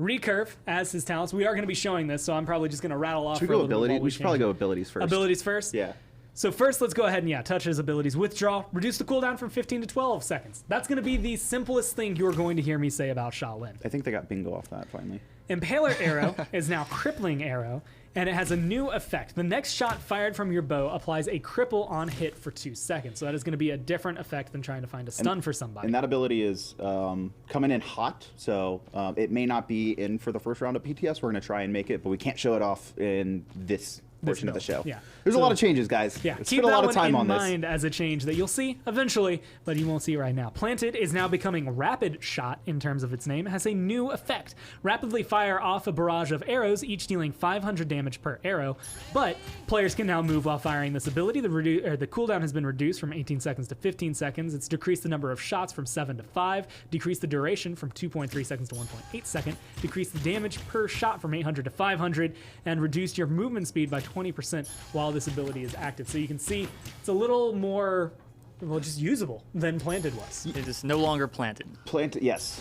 Recurve as his talents. We are going to be showing this, so I'm probably just going to rattle off. Should we go ability? We should probably go abilities first. Abilities first? Yeah. So first, let's go ahead and, touch his abilities. Withdraw, reduce the cooldown from 15 to 12 seconds. That's going to be the simplest thing you're going to hear me say about Sha Lin. I think they got bingo off that, finally. Impaler Arrow is now Crippling Arrow, and it has a new effect. The next shot fired from your bow applies a cripple on hit for 2 seconds. So that is going to be a different effect than trying to find a stun for somebody. And that ability is coming in hot, so it may not be in for the first round of PTS. We're going to try and make it, but we can't show it off in this portion of the show. Yeah. There's a lot of changes, guys. Yeah, Let's keep spend a lot that of time one on in this. mind as a change that you'll see eventually, but you won't see right now. Planted is now becoming Rapid Shot in terms of its name. It has a new effect. Rapidly fire off a barrage of arrows, each dealing 500 damage per arrow, but players can now move while firing this ability. The cooldown has been reduced from 18 seconds to 15 seconds. It's decreased the number of shots from 7 to 5, decreased the duration from 2.3 seconds to 1.8 seconds, decreased the damage per shot from 800 to 500, and reduced your movement speed by 20% while this ability is active. So you can see it's a little more, well, just usable than Planted was. It is no longer planted. Planted, yes.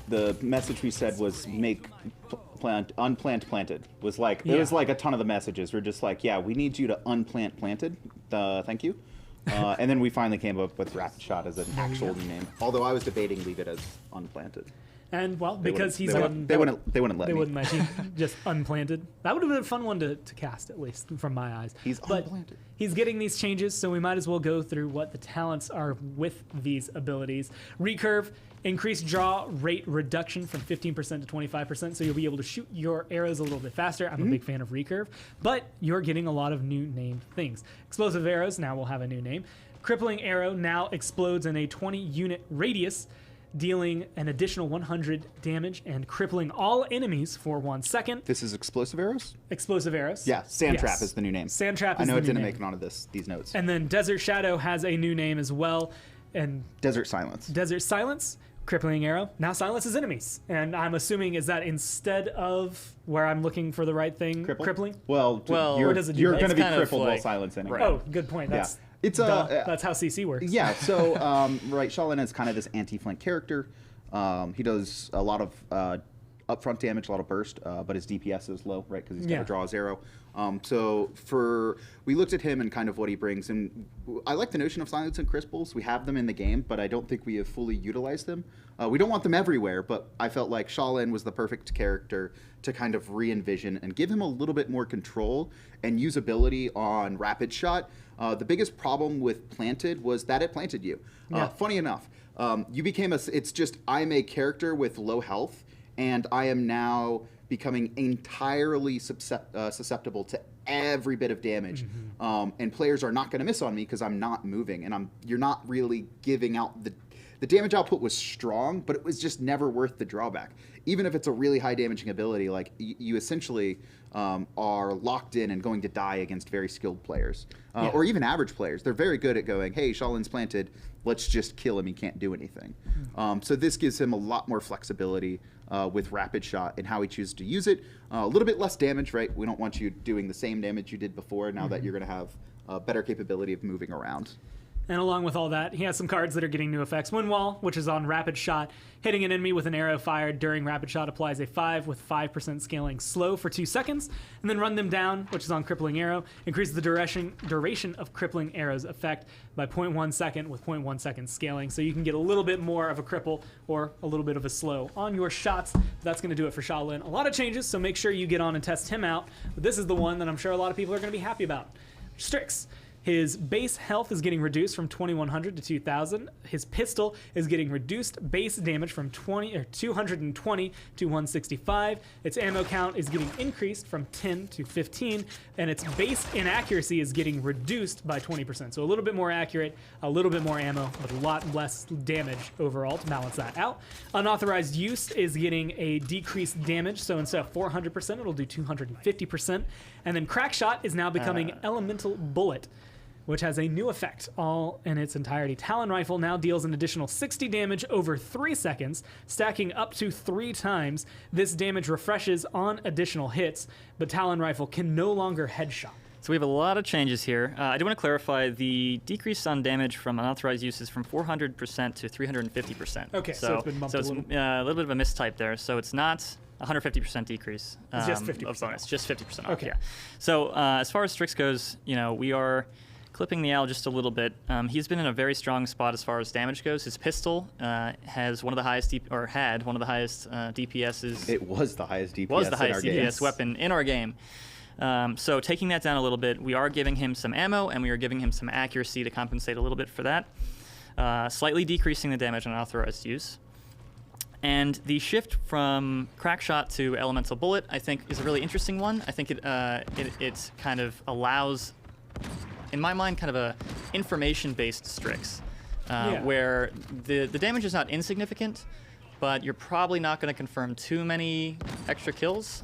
The message we said was make unplant planted. Was like it was like a ton of the messages. We're just like, yeah, we need you to unplant planted. Thank you. And then we finally came up with Rapid Shot as an actual new name. Although I was debating leave it as unplanted. And, well, because they wouldn't let me. They wouldn't let you just unplanted. That would have been a fun one to cast, at least, from my eyes. He's unplanted. He's getting these changes, so we might as well go through what the talents are with these abilities. Recurve, increased draw rate reduction from 15% to 25%, so you'll be able to shoot your arrows a little bit faster. I'm a big fan of Recurve, but you're getting a lot of new named things. Explosive arrows now will have a new name. Crippling Arrow now explodes in a 20-unit radius, dealing an additional 100 damage and crippling all enemies for 1 second. This is Explosive Arrows? Explosive Arrows. Yeah, Sandtrap is the new name. Sandtrap is I know the it didn't new make name. it onto these notes. And then Desert Shadow has a new name as well. And Desert Silence. Desert Silence, Crippling Arrow, now silences enemies. And I'm assuming, is that instead of where I'm looking for the right thing, crippling? Well, you're going to be crippled while silencing. Right. Oh, good point. That's It's that's how CC works. Yeah, so right, Sha Lin is kind of this anti-flank character. He does a lot of upfront damage, a lot of burst, but his DPS is low, right, because he's got to draw his arrow. We looked at him and kind of what he brings, and I like the notion of silence and cripples. We have them in the game, but I don't think we have fully utilized them. We don't want them everywhere, but I felt like Sha Lin was the perfect character to kind of re-envision and give him a little bit more control and usability on Rapid Shot. The biggest problem with Planted was that it planted you. Funny enough, you became I'm a character with low health, and I am now becoming entirely susceptible to every bit of damage. And players are not going to miss on me because I'm not moving, and you're not really giving out the damage output was strong, but it was just never worth the drawback. Even if it's a really high damaging ability, like you essentially are locked in and going to die against very skilled players, or even average players. They're very good at going, hey, Sha Lin's planted, let's just kill him, he can't do anything. So this gives him a lot more flexibility with Rapid Shot and how he chooses to use it. A little bit less damage, right? We don't want you doing the same damage you did before now that you're going to have a better capability of moving around. And along with all that, he has some cards that are getting new effects. Wind Wall, which is on Rapid Shot. Hitting an enemy with an arrow fired during Rapid Shot applies a 5 with 5% scaling slow for 2 seconds. And then Run Them Down, which is on Crippling Arrow. Increases the duration of Crippling Arrow's effect by 0.1 second with 0.1 second scaling. So you can get a little bit more of a cripple or a little bit of a slow on your shots. That's going to do it for Sha Lin. A lot of changes, so make sure you get on and test him out. But this is the one that I'm sure a lot of people are going to be happy about. Strix. His base health is getting reduced from 2100 to 2000. His pistol is getting reduced base damage from 220 to 165. Its ammo count is getting increased from 10 to 15, and its base inaccuracy is getting reduced by 20%. So a little bit more accurate, a little bit more ammo, but a lot less damage overall to balance that out. Unauthorized use is getting a decreased damage, so instead of 400%, it'll do 250%. And then Crack Shot is now becoming Elemental Bullet, which has a new effect all in its entirety. Talon Rifle now deals an additional 60 damage over 3 seconds, stacking up to 3 times. This damage refreshes on additional hits, but Talon Rifle can no longer headshot. So we have a lot of changes here. I do want to clarify the decrease on damage from unauthorized use is from 400% to 350%. Okay, so it's been bumped a little. A little bit of a mistype there. So it's not 150% decrease. It's just 50% of bonus. Just 50% off. Okay. Yeah. So as far as Strix goes, we are clipping the owl just a little bit. He's been in a very strong spot as far as damage goes. His pistol has one of the highest had one of the highest DPSs. It was the highest DPS. Was the highest in our DPS games. weapon in our game. So taking that down a little bit, we are giving him some ammo and we are giving him some accuracy to compensate a little bit for that. Slightly decreasing the damage on unauthorized use. And the shift from Crack Shot to Elemental Bullet, I think, is a really interesting one. I think it kind of allows, in my mind, kind of a information-based Strix, where the damage is not insignificant, but you're probably not going to confirm too many extra kills.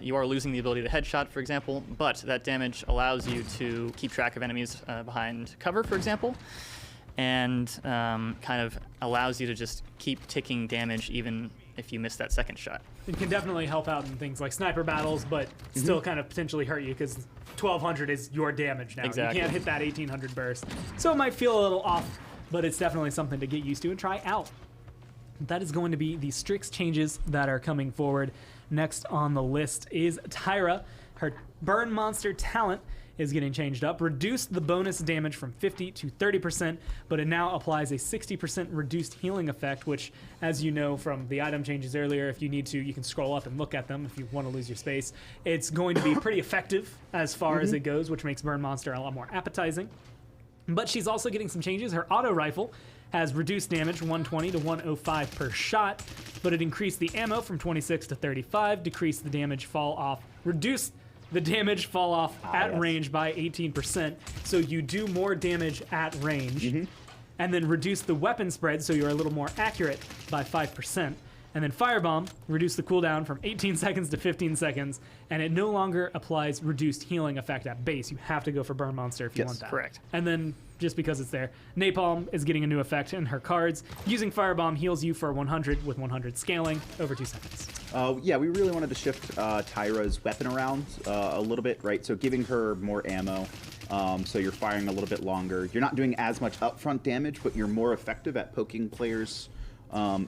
You are losing the ability to headshot, for example, but that damage allows you to keep track of enemies behind cover, for example, and kind of allows you to just keep ticking damage even if you miss that second shot. It can definitely help out in things like sniper battles, but still kind of potentially hurt you because 1200 is your damage now. Exactly. You can't hit that 1800 burst. So it might feel a little off, but it's definitely something to get used to and try out. That is going to be the Strix changes that are coming forward. Next on the list is Tyra. Her Burn Monster talent is getting changed up. Reduced the bonus damage from 50 to 30%, but it now applies a 60% reduced healing effect, which, as you know from the item changes earlier, if you need to, you can scroll up and look at them if you want to lose your space. It's going to be pretty effective as far as it goes, which makes Burn Monster a lot more appetizing. But she's also getting some changes. Her auto rifle has reduced damage 120 to 105 per shot, but it increased the ammo from 26 to 35, decreased the damage fall off, reduced the damage fall off at range by 18%, so you do more damage at range, and then reduce the weapon spread so you're a little more accurate by 5%. And then Firebomb reduced the cooldown from 18 seconds to 15 seconds, and it no longer applies reduced healing effect at base. You have to go for Burn Monster if you want that. Correct. And then, just because it's there, Napalm is getting a new effect in her cards. Using Firebomb heals you for 100 with 100 scaling over 2 seconds. Yeah, we really wanted to shift Tyra's weapon around a little bit, right? So giving her more ammo, so you're firing a little bit longer. You're not doing as much upfront damage, but you're more effective at poking players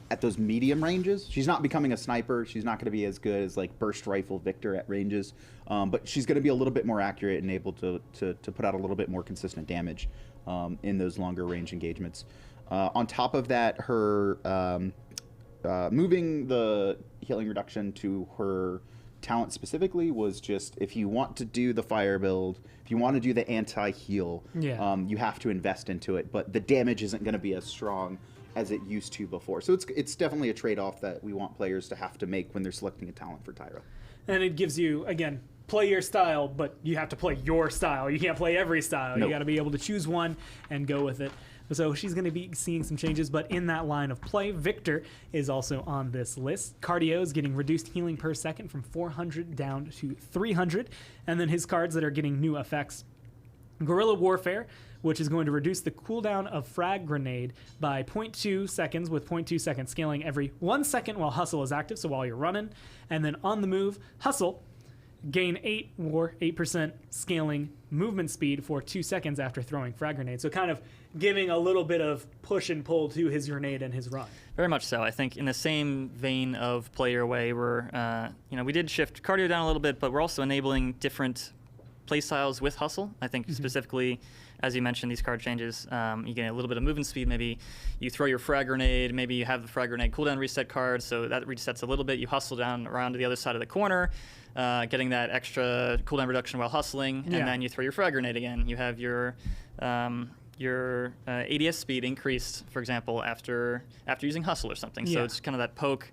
at those medium ranges. She's not becoming a sniper. She's not going to be as good as like Burst Rifle Victor at ranges, but she's going to be a little bit more accurate and able to put out a little bit more consistent damage in those longer range engagements. On top of that, her moving the healing reduction to her talent specifically was just, if you want to do the fire build, if you want to do the anti-heal, you have to invest into it, but the damage isn't going to be as strong as it used to before. So it's definitely a trade-off that we want players to have to make when they're selecting a talent for Tyra. And it gives you, again, play your style, but you have to play your style. You can't play every style. Nope. You got to be able to choose one and go with it. So she's going to be seeing some changes, but in that line of play, Victor is also on this list. Cardio is getting reduced healing per second from 400 down to 300, and then his cards that are getting new effects. Guerrilla Warfare, which is going to reduce the cooldown of Frag Grenade by 0.2 seconds with 0.2 second scaling every 1 second while Hustle is active, so while you're running. And then on the move, Hustle, gain 8% scaling movement speed for 2 seconds after throwing Frag Grenade. So kind of giving a little bit of push and pull to his grenade and his run. Very much so. I think in the same vein of play your way, we did shift cardio down a little bit, but we're also enabling different play styles with Hustle. I think specifically as you mentioned, these card changes, you get a little bit of movement speed. Maybe you throw your frag grenade. Maybe you have the frag grenade cooldown reset card, so that resets a little bit. You hustle down around to the other side of the corner, getting that extra cooldown reduction while hustling, and then you throw your frag grenade again. You have your ADS speed increased, for example, after using hustle or something. So it's kind of that poke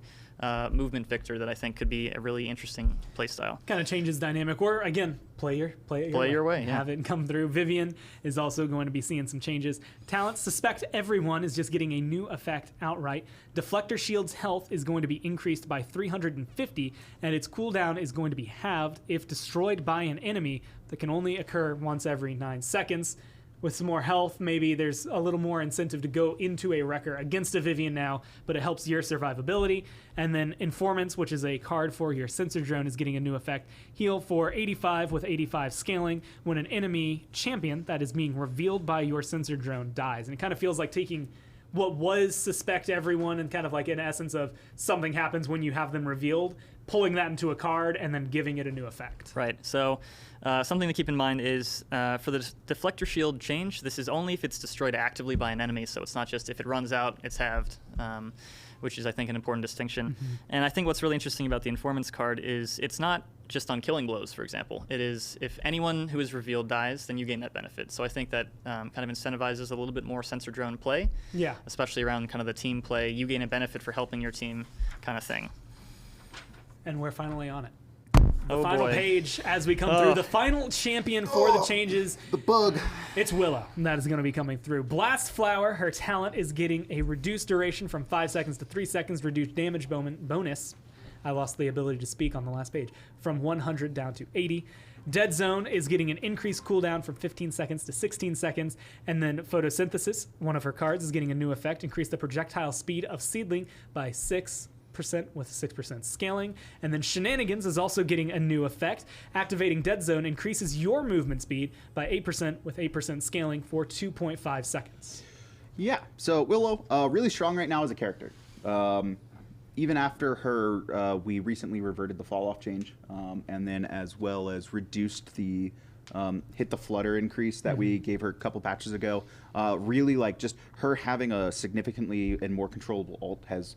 movement victor that I think could be a really interesting playstyle. Kind of changes dynamic, or again, play your way. Have it come through. Vivian is also going to be seeing some changes. Talents, Suspect Everyone is just getting a new effect outright. Deflector Shield's health is going to be increased by 350, and its cooldown is going to be halved if destroyed by an enemy that can only occur once every 9 seconds. With some more health, maybe there's a little more incentive to go into a Wrecker against a Vivian now, but it helps your survivability. And then Informants, which is a card for your sensor drone, is getting a new effect. Heal for 85 with 85 scaling when an enemy champion that is being revealed by your sensor drone dies. And it kind of feels like taking what was Suspect Everyone and kind of like in essence of something happens when you have them revealed, pulling that into a card and then giving it a new effect. Right. So something to keep in mind is for the Deflector Shield change, this is only if it's destroyed actively by an enemy, so it's not just if it runs out, it's halved, which is, I think, an important distinction. Mm-hmm. And I think what's really interesting about the Informants card is it's not just on killing blows, for example. It is if anyone who is revealed dies, then you gain that benefit. So I think that kind of incentivizes a little bit more sensor drone play, especially around kind of the team play. You gain a benefit for helping your team kind of thing. And we're finally on it. The final page as we come through. The final champion for the changes. The bug. It's Willow. That is going to be coming through. Blast Flower, her talent is getting a reduced duration from 5 seconds to 3 seconds, reduced damage bonus. I lost the ability to speak on the last page. From 100 down to 80. Dead Zone is getting an increased cooldown from 15 seconds to 16 seconds. And then Photosynthesis, one of her cards, is getting a new effect. Increase the projectile speed of Seedling by 6% with 6% scaling. And then Shenanigans is also getting a new effect. Activating Dead Zone increases your movement speed by 8% with 8% scaling for 2.5 seconds. Yeah, so Willow, really strong right now as a character. Even after her, we recently reverted the fall-off change, and then as well as reduced the hit the flutter increase that we gave her a couple patches ago. Really, like, just her having a significantly and more controllable ult has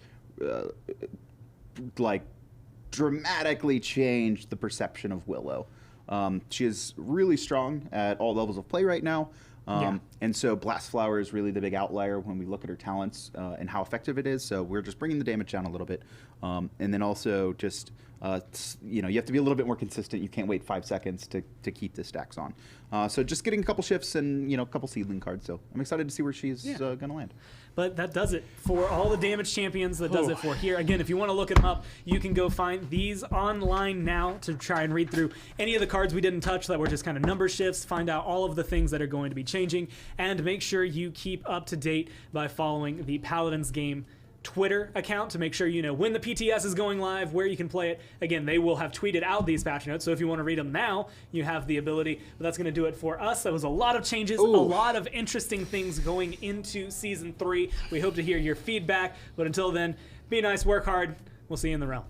like dramatically changed the perception of Willow. She is really strong at all levels of play right now. And so Blast Flower is really the big outlier when we look at her talents and how effective it is. So we're just bringing the damage down a little bit. And then also just, you have to be a little bit more consistent. You can't wait 5 seconds to keep the stacks on. So just getting a couple shifts and, a couple seedling cards. So I'm excited to see where she's going to land. But that does it for all the damage champions. That does it for here. Again, if you want to look them up, you can go find these online now to try and read through any of the cards we didn't touch that were just kind of number shifts, find out all of the things that are going to be changing, and make sure you keep up to date by following the Paladins game Twitter account to make sure you know when the PTS is going live, where you can play it. Again, they will have tweeted out these patch notes, so if you want to read them now, you have the ability. But that's going to do it for us. That was a lot of changes, a lot of interesting things going into Season 3. We hope to hear your feedback, but until then, be nice, work hard. We'll see you in the realm.